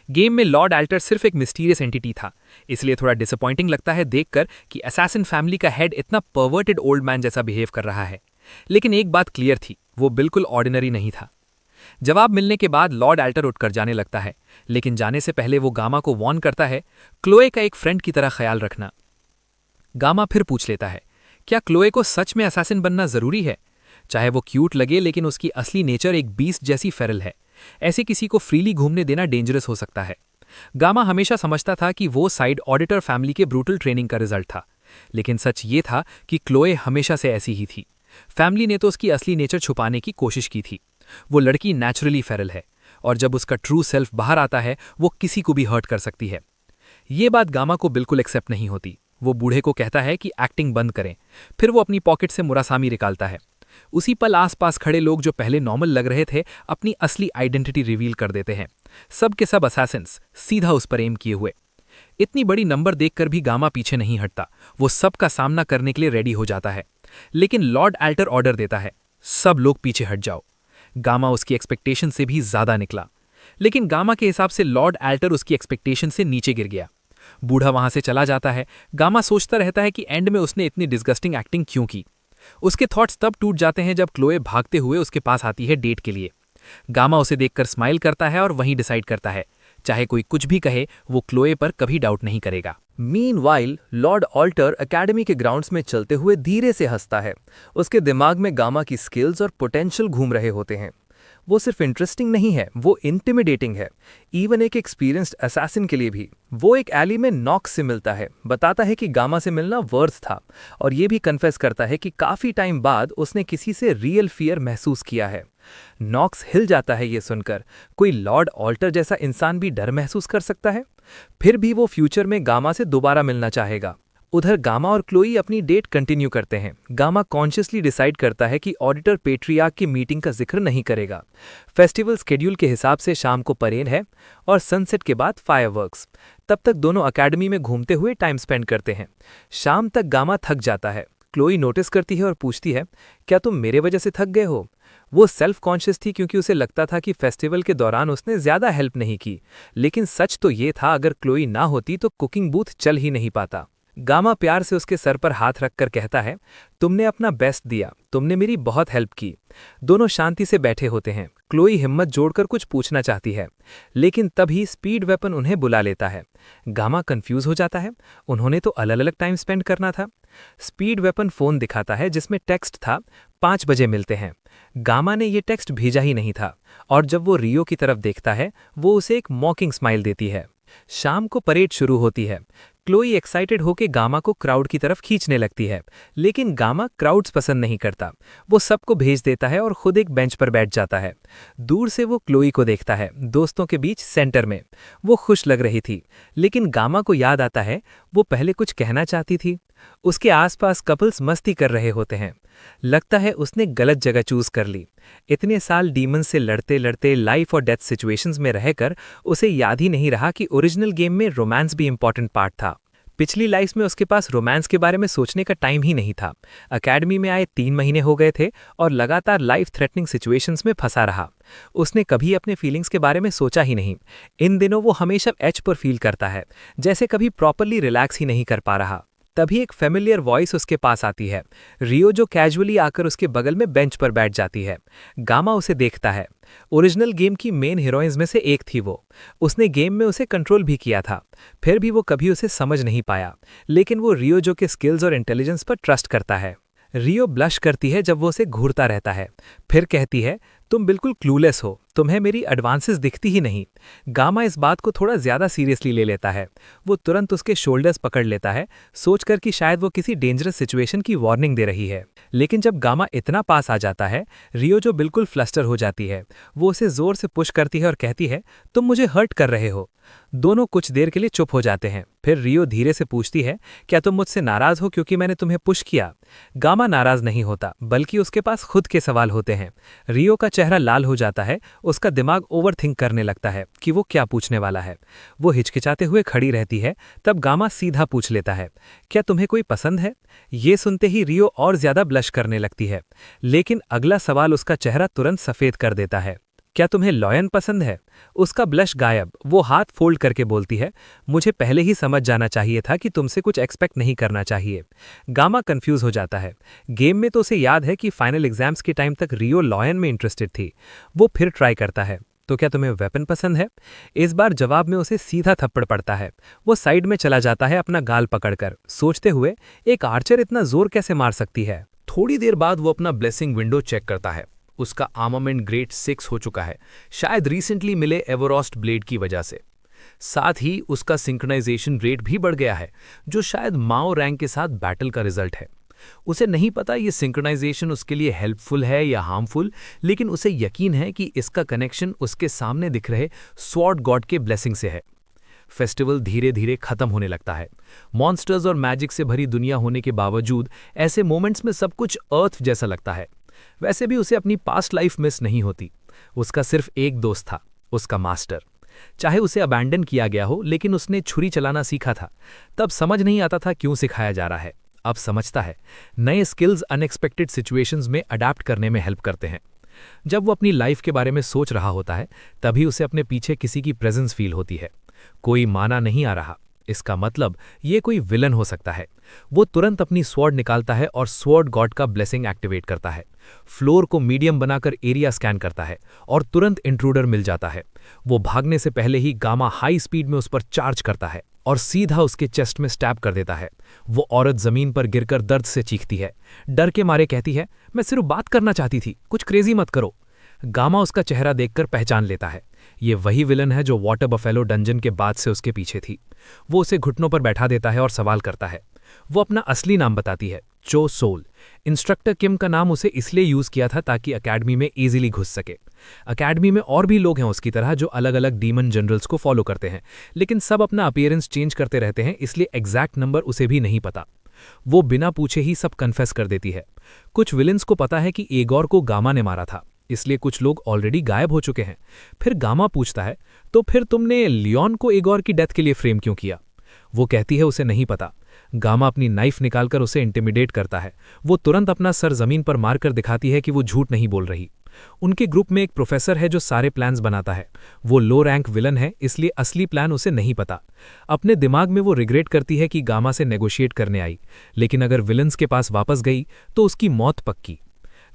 गेम में लॉर्ड एल्टर सिर्फ एक मिस्टीरियस एंटिटी था, इसलिए थोड़ा डिसअपॉइंटिंग लगता है देखकर कि असैसिन फैमिली का हेड इतना परवर्टेड ओल्ड मैन जैसा बिहेव कर रहा है। लेकिन एक बात क्लियर थी, वो बिल्कुल ऑर्डिनरी नहीं था। जवाब मिलने के बाद लॉर्ड एल्टर उठकर जाने लगता है, लेकिन जाने से पहले वो गामा को वॉर्न करता है, क्लोए का एक फ्रेंड की तरह ख्याल रखना। गामा फिर पूछ लेता है, क्या क्लोए को सच में असैसिन बनना जरूरी है। चाहे वो क्यूट लगे, लेकिन उसकी असली नेचर एक बीस्ट जैसी फेरल है। ऐसे किसी को फ्रीली घूमने देना डेंजरस हो सकता है। गामा हमेशा समझता था कि वो साइड ऑडिटर फैमिली के ब्रूटल ट्रेनिंग का रिजल्ट था, लेकिन सच ये था कि क्लोए हमेशा से ऐसी ही थी। फैमिली ने तो उसकी असली नेचर छुपाने की कोशिश की थी। वो लड़की नेचुरली फेरल है, और जब उसका ट्रू सेल्फ बाहर आता है, वो किसी को भी हर्ट कर सकती है। ये बात गामा को बिल्कुल एक्सेप्ट नहीं होती। वो बूढ़े को कहता है कि एक्टिंग बंद करें। फिर वो अपनी पॉकेट से मुरासामी निकालता है। उसी पल आसपास खड़े लोग जो पहले नॉर्मल लग रहे थे, अपनी असली आइडेंटिटी रिवील कर देते हैं। सब के सब असैसिन्स सीधा उस पर एम किए हुए। इतनी बड़ी नंबर देखकर भी गामा पीछे नहीं हटता। वो सबका सामना करने के लिए रेडी हो जाता है, लेकिन लॉर्ड एल्टर ऑर्डर देता है, सब लोग पीछे हट जाओ। गामा उसकी एक्सपेक्टेशन से भी ज्यादा निकला, लेकिन गामा के हिसाब से लॉर्ड एल्टर उसकी एक्सपेक्टेशन से नीचे गिर गया। बूढ़ा वहां से चला जाता है। गामा सोचता रहता है कि एंड में उसने इतनी डिस्गस्टिंग एक्टिंग क्यों की। उसके थॉट्स तब टूट जाते हैं जब क्लोए भागते हुए उसके पास आती है डेट के लिए। गामा उसे देखकर स्माइल करता है और वहीं डिसाइड करता है, चाहे कोई कुछ भी कहे, वो क्लोए पर कभी डाउट नहीं करेगा। मीनवाइल लॉर्ड ऑल्टर एकेडमी के ग्राउंड्स में चलते हुए धीरे से हंसता है। उसके दिमाग में गामा की स्किल्स और पोटेंशियल घूम रहे होते हैं। वो सिर्फ इंटरेस्टिंग नहीं है, वो इंटिमिडेटिंग है, इवन एक एक्सपीरियंस्ड असैसिन के लिए भी। वो एक एली में नॉक्स से मिलता है, बताता है कि गामा से मिलना वर्थ था, और ये भी कन्फेस करता है कि काफी टाइम बाद उसने किसी से रियल फियर महसूस किया है। नॉक्स हिल जाता है ये सुनकर, कोई लॉर्ड ऑल्टर जैसा इंसान भी डर महसूस कर सकता है। फिर भी वो फ्यूचर में गामा से दोबारा मिलना चाहेगा। उधर गामा और क्लोई अपनी डेट कंटिन्यू करते हैं। गामा कॉन्शियसली डिसाइड करता है कि ऑडिटर पेट्रियार्क की मीटिंग का जिक्र नहीं करेगा। फेस्टिवल स्केड्यूल के हिसाब से शाम को परेड है और सनसेट के बाद फायरवर्क्स। तब तक दोनों अकेडमी में घूमते हुए टाइम स्पेंड करते हैं। शाम तक गामा थक जाता है। क्लोई नोटिस करती है और पूछती है, क्या तुम मेरे वजह से थक गए हो। वो सेल्फ कॉन्शियस थी क्योंकि उसे लगता था कि फेस्टिवल के दौरान उसने ज्यादा हेल्प नहीं की, लेकिन सच तो ये था, अगर क्लोई ना होती तो कुकिंग बूथ चल ही नहीं पाता। गामा प्यार से उसके सर पर हाथ रखकर कहता है, तुमने अपना बेस्ट दिया, तुमने मेरी बहुत हेल्प की। दोनों शांति से बैठे होते हैं। क्लोई हिम्मत जोड़कर कुछ पूछना चाहती है, लेकिन तभी स्पीड वेपन उन्हें बुला लेता है। गामा कंफ्यूज हो जाता है, उन्होंने तो अलग अलग टाइम स्पेंड करना था। स्पीड वेपन फोन दिखाता है जिसमें टेक्स्ट था, 5 बजे मिलते हैं। गामा ने ये टेक्स्ट भेजा ही नहीं था, और जब वो रियो की तरफ देखता है, वो उसे एक मॉकिंग स्माइल देती है। शाम को परेड शुरू होती है। क्लोई एक्साइटेड होकर गामा को क्राउड की तरफ खींचने लगती है, लेकिन गामा क्राउड्स पसंद नहीं करता। वो सबको भेज देता है और खुद एक बेंच पर बैठ जाता है। दूर से वो क्लोई को देखता है, दोस्तों के बीच सेंटर में। वो खुश लग रही थी, लेकिन गामा को याद आता है वो पहले कुछ कहना चाहती थी। उसके आसपास कपल्स मस्ती कर रहे होते हैं। लगता है उसने गलत जगह चूज कर ली। इतने साल डीमन से लड़ते लड़ते लाइफ और डेथ सिचुएशंस में रहकर उसे याद ही नहीं रहा कि ओरिजिनल गेम में रोमांस भी इंपॉर्टेंट पार्ट था। पिछली लाइफ में उसके पास रोमांस के बारे में सोचने का टाइम ही नहीं था। अकेडमी में आए 3 महीने हो गए थे और लगातार लाइफ थ्रेटनिंग सिचुएशंस में फंसा रहा। उसने कभी अपने फीलिंग्स के बारे में सोचा ही नहीं। इन दिनों वो हमेशा एच पर फील करता है, जैसे कभी प्रॉपरली रिलैक्स ही नहीं कर पा रहा। तभी एक फेमिलियर वॉइस उसके पास आती है, रियो, जो कैजुअली आकर उसके बगल में बेंच पर बैठ जाती है। गामा उसे देखता है। ओरिजिनल गेम की मेन हीरोइंस में से एक थी वो। उसने गेम में उसे कंट्रोल भी किया था। फिर भी वो कभी उसे समझ नहीं पाया, लेकिन वो रियो जो के स्किल्स और इंटेलिजेंस पर ट्रस्ट करता है। रियो ब्लश करती है जब वो उसे घूरता रहता है, फिर कहती है, तुम बिल्कुल क्लूलेस हो, तुम्हें मेरी एडवांसेस दिखती ही नहीं। गामा इस बात को थोड़ा ज्यादा सीरियसली ले लेता है। वो तुरंत उसके शोल्डर्स पकड़ लेता है, सोचकर कि शायद वो किसी डेंजरस सिचुएशन की वार्निंग दे रही है। लेकिन जब गामा इतना पास आ जाता है, रियो जो बिल्कुल फ्लस्टर हो जाती है। वो उसे जोर से पुश करती है और कहती है, तुम मुझे हर्ट कर रहे हो। दोनों कुछ देर के लिए चुप हो जाते हैं। फिर रियो धीरे से पूछती है, क्या तुम मुझसे नाराज हो क्योंकि मैंने तुम्हें पुश किया? गामा नाराज नहीं होता, बल्कि उसके पास खुद के सवाल होते हैं। रियो का चेहरा लाल हो जाता है, उसका दिमाग ओवरथिंक करने लगता है कि वो क्या पूछने वाला है। वो हिचकिचाते हुए खड़ी रहती है। तब गामा सीधा पूछ लेता है, क्या तुम्हें कोई पसंद है? ये सुनते ही रियो और ज्यादा ब्लश करने लगती है, लेकिन अगला सवाल उसका चेहरा तुरंत सफेद कर देता है। क्या तुम्हें लॉयन पसंद है? उसका ब्लश गायब। वो हाथ फोल्ड करके बोलती है, मुझे पहले ही समझ जाना चाहिए था कि तुमसे कुछ एक्सपेक्ट नहीं करना चाहिए। गामा कंफ्यूज हो जाता है। गेम में तो उसे याद है कि फाइनल एग्जाम्स के टाइम तक रियो लॉयन में इंटरेस्टेड थी। वो फिर ट्राई करता है, तो क्या तुम्हें वेपन पसंद है? इस बार जवाब में उसे सीधा थप्पड़ पड़ता है। वो साइड में चला जाता है, अपना गाल पकड़कर, सोचते हुए, एक आर्चर इतना जोर कैसे मार सकती है। थोड़ी देर बाद वो अपना ब्लेसिंग विंडो चेक करता है। उसका आर्मामेंट ग्रेड 6 हो चुका है, शायद रिसेंटली मिले एवरोस्ट ब्लेड की वजह से। साथ ही उसका सिंक्रोनाइजेशन रेट भी बढ़ गया है, जो शायद माओ रैंक के साथ बैटल का रिजल्ट है। उसे नहीं पता ये सिंक्रोनाइजेशन उसके लिए हेल्पफुल है या हार्मफुल, लेकिन उसे यकीन है कि इसका कनेक्शन उसके सामने दिख रहे स्वॉर्ड गॉड के ब्लेसिंग से है। फेस्टिवल धीरे धीरे खत्म होने लगता है। मॉन्स्टर्स और मैजिक से भरी दुनिया होने के बावजूद ऐसे मोमेंट्स में सब कुछ अर्थ जैसा लगता है। वैसे भी उसे अपनी पास्ट लाइफ मिस नहीं होती। उसका सिर्फ एक दोस्त था, उसका मास्टर। चाहे उसे अबैंडन किया गया हो, लेकिन उसने छुरी चलाना सीखा था। तब समझ नहीं आता था क्यों सिखाया जा रहा है, अब समझता है। नए स्किल्स अनएक्सपेक्टेड सिचुएशंस में अडैप्ट करने में हेल्प करते हैं। जब वो अपनी लाइफ के बारे में सोच रहा होता है, तभी उसे अपने पीछे किसी की प्रेजेंस फील होती है। कोई माना नहीं आ रहा, इसका मतलब ये कोई विलन हो सकता है। वो तुरंत अपनी स्वॉर्ड निकालता है और स्वॉर्ड गॉड का ब्लेसिंग एक्टिवेट करता है। फ्लोर को मीडियम बनाकर एरिया स्कैन करता है और तुरंत इंट्रूडर मिल जाता है। वो भागने से पहले ही गामा हाई स्पीड में उस पर चार्ज करता है और सीधा उसके चेस्ट में स्टैब कर देता है। वो औरत जमीन पर गिरकर दर्द से चीखती है। डर के मारे कहती है, मैं सिर्फ बात करना चाहती थी, कुछ क्रेजी मत करो। गामा उसका चेहरा देखकर पहचान लेता है। ये वही विलन है जो वाटर बफेलो डंजन के बाद से उसके पीछे थी। वो उसे घुटनों पर बैठा देता है और सवाल करता है। वो अपना असली नाम बताती है, चो सोल। इंस्ट्रक्टर किम का नाम उसे इसलिए यूज किया था ताकि अकेडमी में इजीली घुस सके। अकेडमी में और भी लोग हैं उसकी तरह जो अलग अलग डीमन जनरल्स को फॉलो करते हैं, लेकिन सब अपना अपीयरेंस चेंज करते रहते हैं, इसलिए एग्जैक्ट नंबर उसे भी नहीं पता। वो बिना पूछे ही सब कन्फेस कर देती है। कुछ विलेंस को पता है कि एगोर को गामा ने मारा था, इसलिए कुछ लोग ऑलरेडी गायब हो चुके हैं। फिर गामा पूछता है, तो फिर तुमने लियोन को एगोर की डेथ के लिए फ्रेम क्यों किया? वो कहती है उसे नहीं पता। गामा अपनी नाइफ निकालकर उसे इंटिमिडेट करता है। वो तुरंत अपना सर जमीन पर मारकर दिखाती है कि वो झूठ नहीं बोल रही। उनके ग्रुप में एक प्रोफेसर है जो सारे प्लान्स बनाता है। वो लो रैंक विलन है, इसलिए असली प्लान उसे नहीं पता। अपने दिमाग में वो रिग्रेट करती है कि गामा से नेगोशिएट करने आई, लेकिन अगर विलन्स के पास वापस गई तो उसकी मौत पक्की।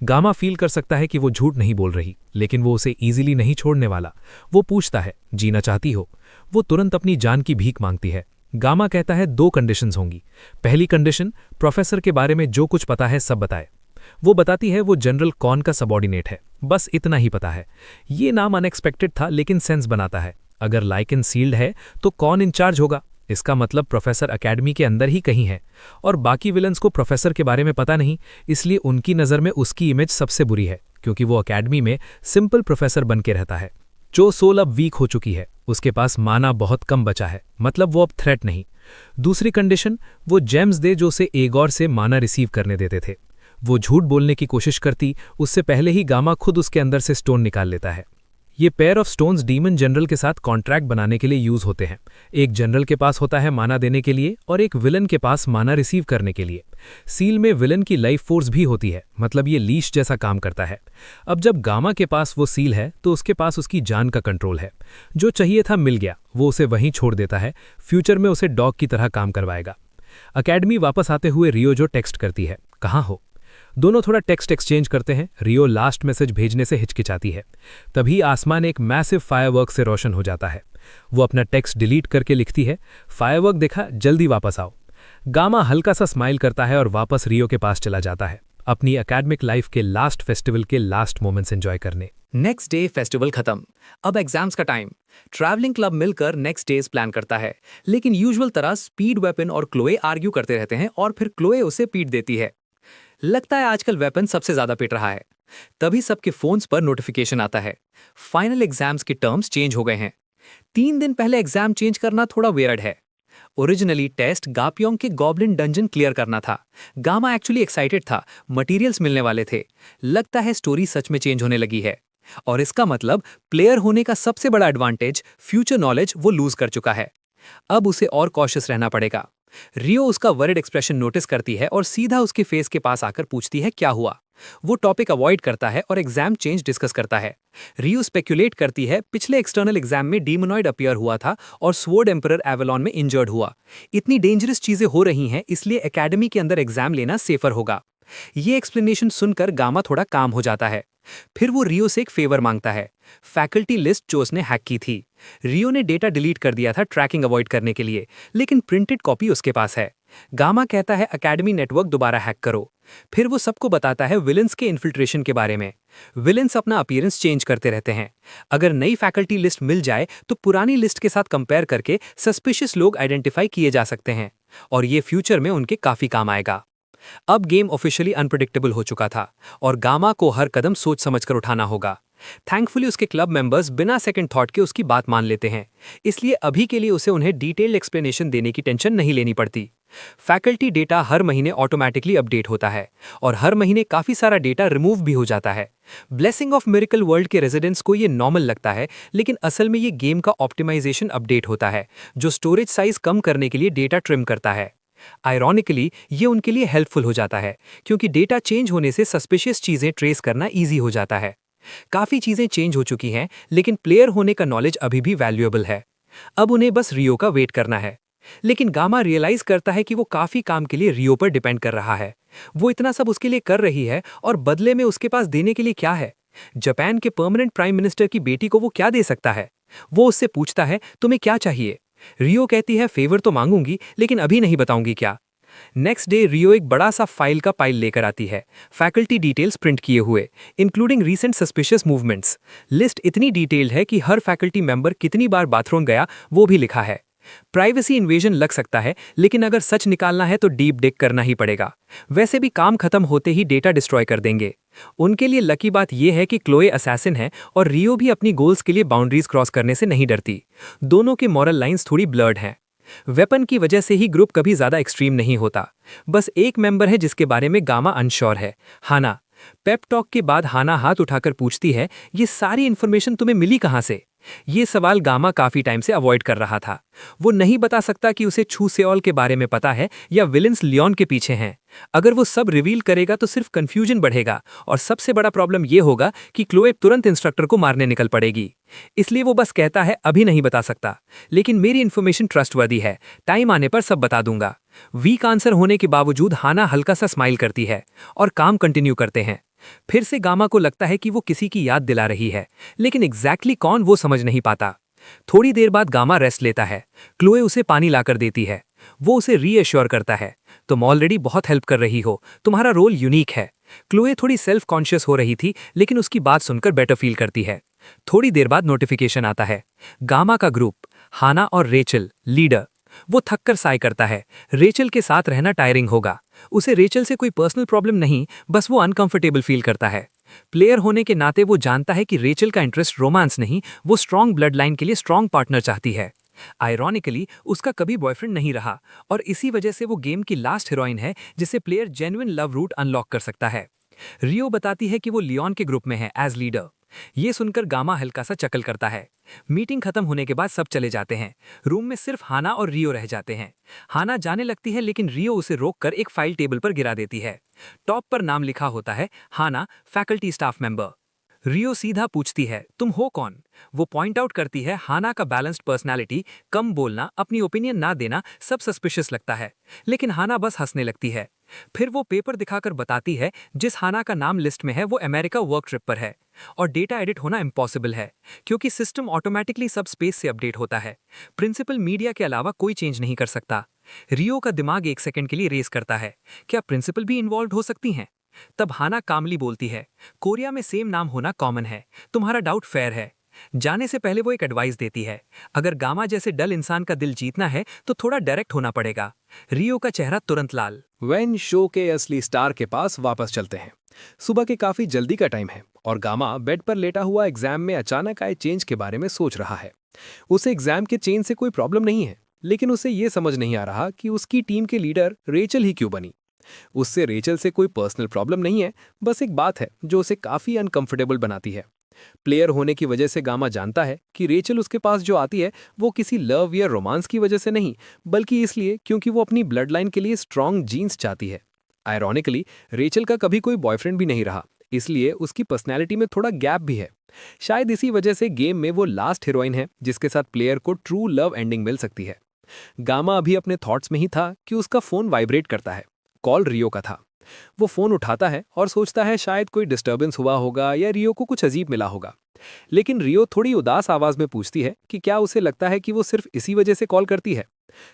गामा फील कर सकता है कि वो झूठ नहीं बोल रही, लेकिन वो उसे इजीली नहीं छोड़ने वाला। वो पूछता है, जीना चाहती हो? वो तुरंत अपनी जान की भीख मांगती है। गामा कहता है 2 कंडीशंस होंगी। पहली कंडीशन, प्रोफेसर के बारे में जो कुछ पता है सब बताए। वो बताती है वो जनरल कॉन का सबॉर्डिनेट है, बस इतना ही पता है। ये नाम अनएक्सपेक्टेड था, लेकिन सेंस बनाता है। अगर लाइकन सील्ड है तो कौन इंचार्ज होगा? इसका मतलब प्रोफेसर अकेडमी के अंदर ही कहीं है। और बाकी विलन्स को प्रोफेसर के बारे में पता नहीं, इसलिए उनकी नज़र में उसकी इमेज सबसे बुरी है, क्योंकि वो अकेडमी में सिंपल प्रोफेसर बन के रहता है। जो सोल अब वीक हो चुकी है, उसके पास माना बहुत कम बचा है, मतलब वो अब थ्रेट नहीं। दूसरी कंडीशन, वो जेम्स दे जो उसे एगोर से माना रिसीव करने देते थे। वो झूठ बोलने की कोशिश करती, उससे पहले ही गामा खुद उसके अंदर से स्टोन निकाल लेता है। ये pair of stones demon general के साथ कॉन्ट्रैक्ट बनाने के लिए यूज होते हैं। एक जनरल के पास होता है माना देने के लिए और एक विलन के पास माना रिसीव करने के लिए। सील में विलन की लाइफ फोर्स भी होती है, मतलब ये लीश जैसा काम करता है। अब जब गामा के पास वो सील है तो उसके पास उसकी जान का कंट्रोल है। जो चाहिए था मिल गया, वो उसे वहीं छोड़ देता है। फ्यूचर में उसे डॉग की तरह काम करवाएगा। अकेडमी वापस आते हुए रियो जो टेक्स्ट करती है, कहाँ हो? दोनों थोड़ा टेक्स्ट एक्सचेंज करते हैं। रियो लास्ट मैसेज भेजने से हिचकिचाती है। तभी आसमान एक मैसिव फायरवर्क से रोशन हो जाता है। वो अपना टेक्स्ट डिलीट करके लिखती है, फायरवर्क देखा, जल्दी वापस आओ। गामा हल्का सा स्माइल करता है और वापस रियो के पास चला जाता है, अपनी एकेडमिक लाइफ के लास्ट फेस्टिवल के लास्ट मोमेंट्स एंजॉय करने। नेक्स्ट डे फेस्टिवल खत्म, अब एग्जाम्स का टाइम। ट्रैवलिंग क्लब मिलकर नेक्स्ट डेज प्लान करता है, लेकिन यूजुअल तरह स्पीड वेपन और क्लोए आर्ग्यू करते रहते हैं और फिर क्लोए उसे पीट देती है। लगता है आजकल वेपन सबसे ज्यादा पिट रहा है। तभी सबके फोन्स पर नोटिफिकेशन आता है, फाइनल एग्जाम्स के टर्म्स चेंज हो गए हैं। 3 दिन पहले एग्जाम चेंज करना थोड़ा वियर्ड है। ओरिजिनली टेस्ट गापियोंग के गॉब्लिन डंजन क्लियर करना था। गामा एक्चुअली एक्साइटेड था, मटेरियल्स मिलने वाले थे। लगता है स्टोरी सच में चेंज होने लगी है और इसका मतलब प्लेयर होने का सबसे बड़ा एडवांटेज, फ्यूचर नॉलेज, वो लूज कर चुका है। अब उसे और कॉशियस रहना पड़ेगा। रियो उसका वरिड एक्सप्रेशन नोटिस करती है और सीधा उसके फेस के पास आकर पूछती है क्या हुआ। वो टॉपिक अवॉइड करता है और एग्जाम चेंज डिस्कस करता है। रियो स्पेक्युलेट करती है पिछले एक्सटर्नल एग्जाम में डीमोनॉइड अपीयर हुआ था और स्वॉर्ड एम्परर एवेलॉन में इंजर्ड हुआ। इतनी डेंजरस चीजें हो रही हैं, इसलिए एकेडमी के अंदर एग्जाम लेना सेफर होगा। ये एक्सप्लेनेशन सुनकर गामा थोड़ा काम हो जाता है। फिर वो रियो से एक फेवर मांगता है, फैकल्टी लिस्ट जो उसने हैक की थी। रियो ने डेटा डिलीट कर दिया था ट्रैकिंग अवॉइड करने के लिए, लेकिन प्रिंटेड कॉपी उसके पास है। गामा कहता है एकेडमी नेटवर्क दोबारा हैक करो। फिर वो सबको बताता है विलेंस के इन्फिल्ट्रेशन के बारे में। विलेंस अपना अपीयरेंस चेंज करते रहते हैं। अगर नई फैकल्टी लिस्ट मिल जाए तो पुरानी लिस्ट के साथ कंपेयर करके सस्पिशियस लोग आइडेंटिफाई किए जा सकते हैं और ये फ्यूचर में उनके काफी काम आएगा। अब गेम ऑफिशियली अनप्रेडिक्टेबल हो चुका था और गामा को हर कदम सोच समझकर उठाना होगा। थैंकफुली उसके क्लब मेंबर्स बिना सेकंड थॉट के उसकी बात मान लेते हैं, इसलिए अभी के लिए उसे उन्हें डिटेल्ड एक्सप्लेनेशन देने की टेंशन नहीं लेनी पड़ती। फैकल्टी डेटा हर महीने ऑटोमेटिकली अपडेट होता है और हर महीने काफी सारा डेटा रिमूव भी हो जाता है। ब्लेसिंग ऑफ मिरेकल वर्ल्ड के रेजिडेंट्स को ये नॉर्मल लगता है, लेकिन असल में ये गेम का ऑप्टिमाइजेशन अपडेट होता है जो स्टोरेज साइज कम करने के लिए डेटा ट्रिम करता है। आयरॉनिकली ये उनके लिए हेल्पफुल हो जाता है क्योंकि डेटा चेंज होने से सस्पिशियस चीजें ट्रेस करना इजी हो जाता है। काफी चीजें चेंज हो चुकी हैं, लेकिन प्लेयर होने का नॉलेज अभी भी वैल्यूएबल है। अब उन्हें बस रियो का वेट करना है। लेकिन गामा रियलाइज करता है कि वो काफी काम के लिए रियो पर डिपेंड कर रहा है। वो इतना सब उसके लिए कर रही है और बदले में उसके पास देने के लिए क्या है? जापान के परमानेंट प्राइम मिनिस्टर की बेटी को वो क्या दे सकता है? वो उससे पूछता है, तुम्हें क्या चाहिए? रियो कहती है, फेवर तो मांगूंगी, लेकिन अभी नहीं बताऊंगी क्या। नेक्स्ट डे रियो एक बड़ा सा फाइल का पाइल लेकर आती है, फैकल्टी डिटेल्स प्रिंट किए हुए, including recent suspicious movements. List इतनी डिटेल्ड है कि हर फैकल्टी मेंबर कितनी बार बाथरूम गया वो भी लिखा है। प्राइवेसी इन्वेजन लग सकता है, लेकिन अगर सच निकालना है तो डीप डिग करना ही पड़ेगा। वैसे भी काम खत्म होते ही डेटा डिस्ट्रॉय कर देंगे। उनके लिए लकी बात यह है कि क्लोए असैसिन है और रियो भी अपनी गोल्स के लिए बाउंड्रीज क्रॉस करने से नहीं डरती। दोनों के मॉरल लाइंस थोड़ी ब्लर्ड हैं। वेपन की वजह से ही ग्रुप कभी ज्यादा एक्सट्रीम नहीं होता। बस एक मेंबर है जिसके बारे में गामा अनश्योर है, हाना। पेप टॉक के बाद हाना हाथ उठाकर पूछती है, ये सारी इन्फॉर्मेशन तुम्हें मिली कहां से? ये सवाल गामा काफी टाइम से अवॉइड कर रहा था। वो नहीं बता सकता कि उसे छू सेओल के बारे में पता है या विलेंस लियोन के पीछे हैं। अगर वो सब रिवील करेगा तो सिर्फ कंफ्यूजन बढ़ेगा और सबसे बड़ा प्रॉब्लम ये होगा कि क्लोए तुरंत इंस्ट्रक्टर को मारने निकल पड़ेगी। इसलिए वो बस कहता है, अभी नहीं बता सकता, लेकिन मेरी इन्फॉर्मेशन ट्रस्टवर्दी है, टाइम आने पर सब बता दूंगा। वीक आंसर होने के बावजूद हाना हल्का सा स्माइल करती है और काम कंटिन्यू करते हैं। फिर से गामा को लगता है कि वो किसी की याद दिला रही है, लेकिन एग्जैक्टली कौन वो समझ नहीं पाता। थोड़ी देर बाद गामा रेस्ट लेता है। क्लोए उसे पानी लाकर देती है। वो उसे रीअश्योर करता है, तुम ऑलरेडी बहुत हेल्प कर रही हो, तुम्हारा रोल यूनिक है। क्लोए थोड़ी सेल्फ कॉन्शियस हो रही थी, लेकिन उसकी बात सुनकर बेटर फील करती है। थोड़ी देर बाद नोटिफिकेशन आता है, गामा का ग्रुप, हाना और रेचल, लीडर। वो थककर साय करता है, रेचल के साथ रहना टायरिंग होगा। उसे रेचल से कोई पर्सनल प्रॉब्लम नहीं, बस वो अनकंफर्टेबल फील करता है। प्लेयर होने के नाते वो जानता है कि रेचल का इंटरेस्ट रोमांस नहीं, वो स्ट्रॉन्ग ब्लड लाइन के लिए स्ट्रॉन्ग पार्टनर चाहती है। आयरॉनिकली उसका कभी बॉयफ्रेंड नहीं रहा और इसी वजह से वो गेम की लास्ट हीरोइन है जिसे player genuine love route unlock कर सकता है। रियो बताती है कि वो लियोन के ग्रुप में है एज लीडर। ये सुनकर गामा हल्का सा चकल करता है। मीटिंग खत्म होने के बाद सब चले जाते हैं। रूम में सिर्फ हाना और रियो रह जाते हैं। हाना जाने लगती है लेकिन रियो उसे रोककर एक फाइल टेबल पर गिरा देती है। टॉप पर नाम लिखा होता है हाना, फैकल्टी स्टाफ मेंबर। रियो सीधा पूछती है, तुम हो कौन? वो पॉइंट आउट करती है हाना का बैलेंस्ड पर्सनालिटी, कम बोलना, अपनी ओपिनियन ना देना सब सस्पिशियस लगता है। लेकिन हाना बस हंसने लगती है। फिर वो पेपर दिखाकर बताती है जिस हाना का नाम लिस्ट में है वो अमेरिका वर्क ट्रिप पर है और डेटा एडिट होना इम्पॉसिबल है क्योंकि सिस्टम ऑटोमेटिकली सब स्पेस से अपडेट होता है। प्रिंसिपल मीडिया के अलावा कोई चेंज नहीं कर सकता। रियो का दिमाग एक सेकंड के लिए रेस करता है, क्या प्रिंसिपल भी इन्वॉल्व हो सकती हैं? तब हाना कामली बोलती है, कोरिया में सेम नाम होना कॉमन है, तुम्हारा डाउट फेयर है। जाने से पहले वो एक एडवाइस देती है, अगर गामा जैसे डल इंसान का दिल जीतना है तो थोड़ा डायरेक्ट होना पड़ेगा। रियो का चेहरा तुरंत लाल। वैन शो के असली स्टार के पास वापस चलते हैं। सुबह के काफी जल्दी का टाइम है और गामा बेड पर लेटा हुआ एग्जाम में अचानक आए चेंज के बारे में सोच रहा है। उसे एग्जाम के चेंज से कोई प्रॉब्लम नहीं है, लेकिन उसे ये समझ नहीं आ रहा कि उसकी टीम के लीडर रेचल ही क्यों बनी। उससे रेचल से कोई पर्सनल प्रॉब्लम नहीं है, बस एक बात है जो उसे काफी अनकंफर्टेबल बनाती है। प्लेयर होने की वजह से गामा जानता है कि रेचल उसके पास जो आती है वो किसी लव या रोमांस की वजह से नहीं, बल्कि इसलिए क्योंकि वो अपनी ब्लड लाइन के लिए स्ट्रॉन्ग जीन्स चाहती है। आयरॉनिकली रेचल का कभी कोई बॉयफ्रेंड भी नहीं रहा, इसलिए उसकी पर्सनैलिटी में थोड़ा गैप भी है। शायद इसी वजह से गेम में वो लास्ट हीरोइन है जिसके साथ प्लेयर को ट्रू लव एंडिंग मिल सकती है। गामा अभी अपने थॉट्स में ही था कि उसका फोन वाइब्रेट करता है। कॉल रियो का था। वो फोन उठाता है और सोचता है शायद कोई डिस्टर्बेंस हुआ होगा या रियो को कुछ अजीब मिला होगा। लेकिन रियो थोड़ी उदास आवाज में पूछती है कि क्या उसे लगता है कि वो सिर्फ इसी वजह से कॉल करती है।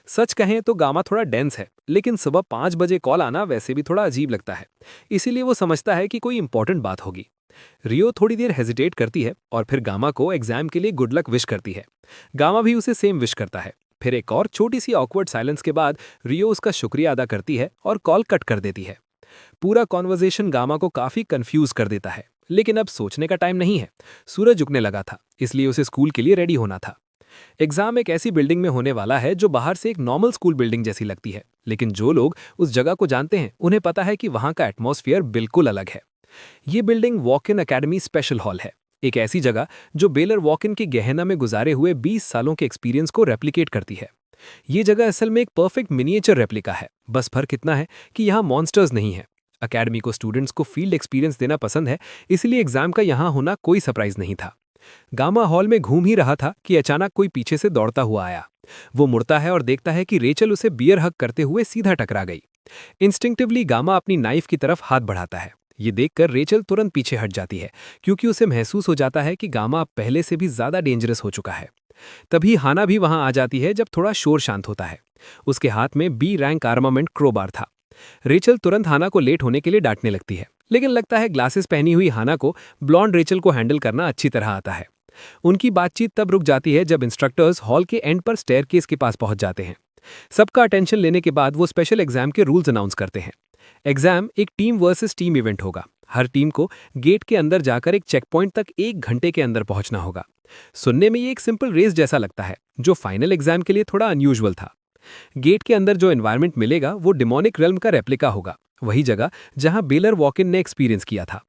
सच कहें तो गामा थोड़ा डेंस है, लेकिन सुबह 5 बजे कॉल आना वैसे भी थोड़ा अजीब लगता है, इसीलिए वो समझता है कि कोई इंपॉर्टेंट बात होगी। रियो थोड़ी देर हेजिटेट करती है और फिर गामा को एग्जाम के लिए गुड लक विश करती है। गामा भी उसे सेम विश करता है। फिर एक और छोटी सी ऑकवर्ड साइलेंस के बाद रियो उसका शुक्रिया अदा करती है और कॉल कट कर देती है। पूरा कॉन्वर्जेशन गामा को काफी कंफ्यूज कर देता है, लेकिन अब सोचने का टाइम नहीं है। सूरज उगने लगा था, इसलिए उसे स्कूल के लिए रेडी होना था। एग्जाम एक ऐसी बिल्डिंग में होने वाला है जो बाहर से एक नॉर्मल स्कूल बिल्डिंग जैसी लगती है, लेकिन जो लोग उस जगह को जानते हैं उन्हें पता है कि वहां का एटमॉस्फेयर बिल्कुल अलग है। ये building walk in academy special hall है, एक ऐसी जगह जो बेलर वॉक इन की गहना में गुजारे हुए 20 सालों के एक्सपीरियंस को रेप्लिकेट करती है। ये जगह असल में एक परफेक्ट मिनिएचर रेप्लिका है, बस फर्क इतना है कि यहाँ मॉन्स्टर्स नहीं है। अकेडमी को स्टूडेंट्स को फील्ड एक्सपीरियंस देना पसंद है, इसलिए एग्जाम का यहाँ होना कोई सरप्राइज नहीं था। गामा हॉल में घूम ही रहा था कि अचानक कोई पीछे से दौड़ता हुआ आया। वो मुड़ता है और देखता है कि रेचल उसे बियर हग करते हुए सीधा टकरा गई। इंस्टिंक्टिवली गामा अपनी नाइफ की तरफ हाथ बढ़ाता है। ये देखकर रेचल तुरंत पीछे हट जाती है, क्योंकि उसे महसूस हो जाता है कि गामा पहले से भी ज्यादा डेंजरस हो चुका है। तभी हाना भी वहां आ जाती है जब थोड़ा शोर शांत होता है। उसके हाथ में बी रैंक आर्मामेंट क्रोबार था। रेचल तुरंत हाना को लेट होने के लिए डांटने लगती है, लेकिन लगता है ग्लासेस पहनी हुई हाना को ब्लॉन्ड रेचल को हैंडल करना अच्छी तरह आता है। उनकी बातचीत तब रुक जाती है जब इंस्ट्रक्टर्स हॉल के एंड पर स्टेयरकेस के पास पहुंच जाते हैं। सबका अटेंशन लेने के बाद वो स्पेशल एग्जाम के रूल्स अनाउंस करते हैं। एग्जाम एक टीम वर्सेस टीम इवेंट होगा। हर टीम को गेट के अंदर जाकर एक चेक पॉइंट तक 1 घंटे के अंदर पहुंचना होगा। सुनने में ये एक सिंपल रेस जैसा लगता है, जो फाइनल एग्जाम के लिए थोड़ा अनयूजुअल था। गेट के अंदर जो एनवायरनमेंट मिलेगा वो डिमोनिक रेल्म का रेप्लिका होगा, वही जगह जहां बेलर वॉकिन ने एक्सपीरियंस किया था।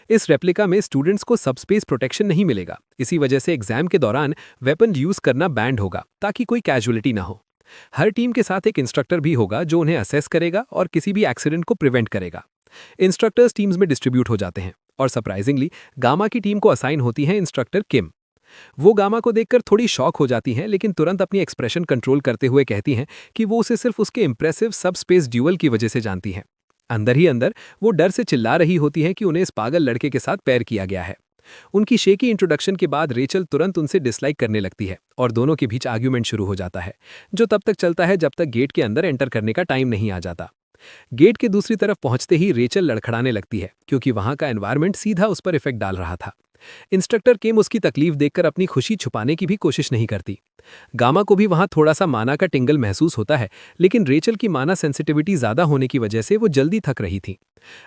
इस रेप्लिका में स्टूडेंट्स को सबस्पेस प्रोटेक्शन नहीं मिलेगा, इसी वजह से एग्जाम के दौरान वेपन यूज करना बैंड होगा ताकि कोई कैजुअलिटी ना हो। हर टीम के साथ एक इंस्ट्रक्टर भी होगा जो उन्हें असेस करेगा और किसी भी एक्सीडेंट को प्रिवेंट करेगा। इंस्ट्रक्टर्स टीम्स में डिस्ट्रीब्यूट हो जाते हैं और सरप्राइजिंगली गामा की टीम को असाइन होती है इंस्ट्रक्टर किम। वो गामा को देखकर थोड़ी शॉक हो जाती हैं, लेकिन तुरंत अपनी एक्सप्रेशन कंट्रोल करते हुए कहती हैं कि वो उसे सिर्फ उसके इंप्रेसिव सब स्पेस ड्यूअल की वजह से जानती हैं। अंदर ही अंदर वो डर से चिल्ला रही होती है कि उन्हें इस पागल लड़के के साथ पैर किया गया है। उनकी शेकी इंट्रोडक्शन के बाद रेचल तुरंत उनसे डिसलाइक करने लगती है और दोनों के बीच आर्ग्यूमेंट शुरू हो जाता है, जो तब तक चलता है जब तक गेट के अंदर एंटर करने का टाइम नहीं आ जाता। गेट के दूसरी तरफ पहुंचते ही रेचल लड़खड़ाने लगती है, क्योंकि वहां का एनवायरनमेंट सीधा उस पर इफेक्ट डाल रहा था। इंस्ट्रक्टर केम उसकी तकलीफ देखकर अपनी खुशी छुपाने की भी कोशिश नहीं करती। गामा को भी वहां थोड़ा सा माना का टिंगल महसूस होता है, लेकिन रेचल की माना सेंसिटिविटी ज्यादा होने की वजह से वो जल्दी थक रही थी।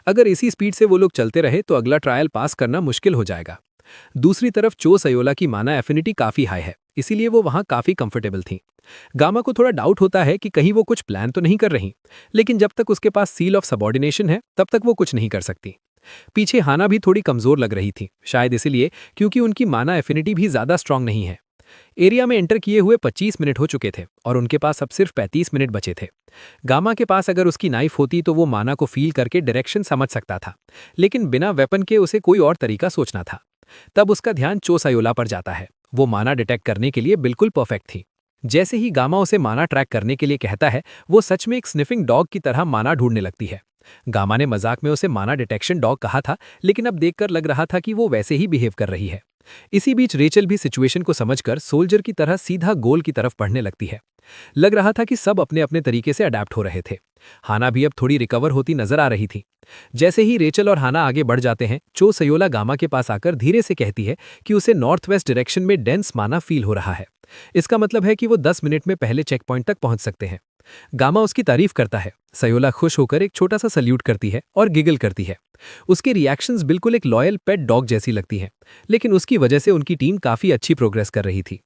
अगर इसी स्पीड से वो लोग चलते रहे तो अगला ट्रायल पास करना मुश्किल हो जाएगा। दूसरी तरफ चो सयोला की माना एफिनिटी काफी हाई है, इसीलिए वो वहां काफी कंफर्टेबल थी। गामा को थोड़ा डाउट होता है कि कहीं वो कुछ प्लान तो नहीं कर रही, लेकिन जब तक उसके पास सील ऑफ सबॉर्डिनेशन है तब तक वो कुछ नहीं कर सकती। पीछे हाना भी थोड़ी कमजोर लग रही थी, शायद इसलिए क्योंकि उनकी माना एफिनिटी भी ज्यादा स्ट्रांग नहीं है। एरिया में एंटर किए हुए 25 मिनट हो चुके थे और उनके पास अब सिर्फ 35 मिनट बचे थे। गामा के पास अगर उसकी नाइफ होती तो वो माना को फील करके डायरेक्शन समझ सकता था, लेकिन बिना वेपन के उसे कोई और तरीका सोचना था। तब उसका ध्यान चो सयोला पर जाता है। वो माना डिटेक्ट करने के लिए बिल्कुल परफेक्ट थी। जैसे ही गामा उसे माना ट्रैक करने के लिए कहता है, वो सच में एक स्निफिंग डॉग की तरह माना ढूंढने लगती है। गामा ने मजाक में उसे माना डिटेक्शन डॉग कहा था, लेकिन अब देखकर लग रहा था कि वो वैसे ही बिहेव कर रही है। इसी बीच रेचल भी सिचुएशन को समझकर सोल्जर की तरह सीधा गोल की तरफ बढ़ने लगती है। लग रहा था कि सब अपने अपने तरीके से अडैप्ट हो रहे थे। हाना भी अब थोड़ी रिकवर होती नजर आ रही थी। जैसे ही रेचल और हाना आगे बढ़ जाते हैं, चो सयोला गामा के पास आकर धीरे से कहती है कि उसे नॉर्थ वेस्ट डायरेक्शन में डेंस माना फील हो रहा है। इसका मतलब है कि वो 10 मिनट में पहले चेक पॉइंट तक पहुंच सकते हैं। गामा उसकी तारीफ करता है। सयोला खुश होकर एक छोटा सा सल्यूट करती है और गिगल करती है। उसके रिएक्शंस बिल्कुल एक लॉयल पेट डॉग जैसी लगती हैं, लेकिन उसकी वजह से उनकी टीम काफी अच्छी प्रोग्रेस कर रही थी।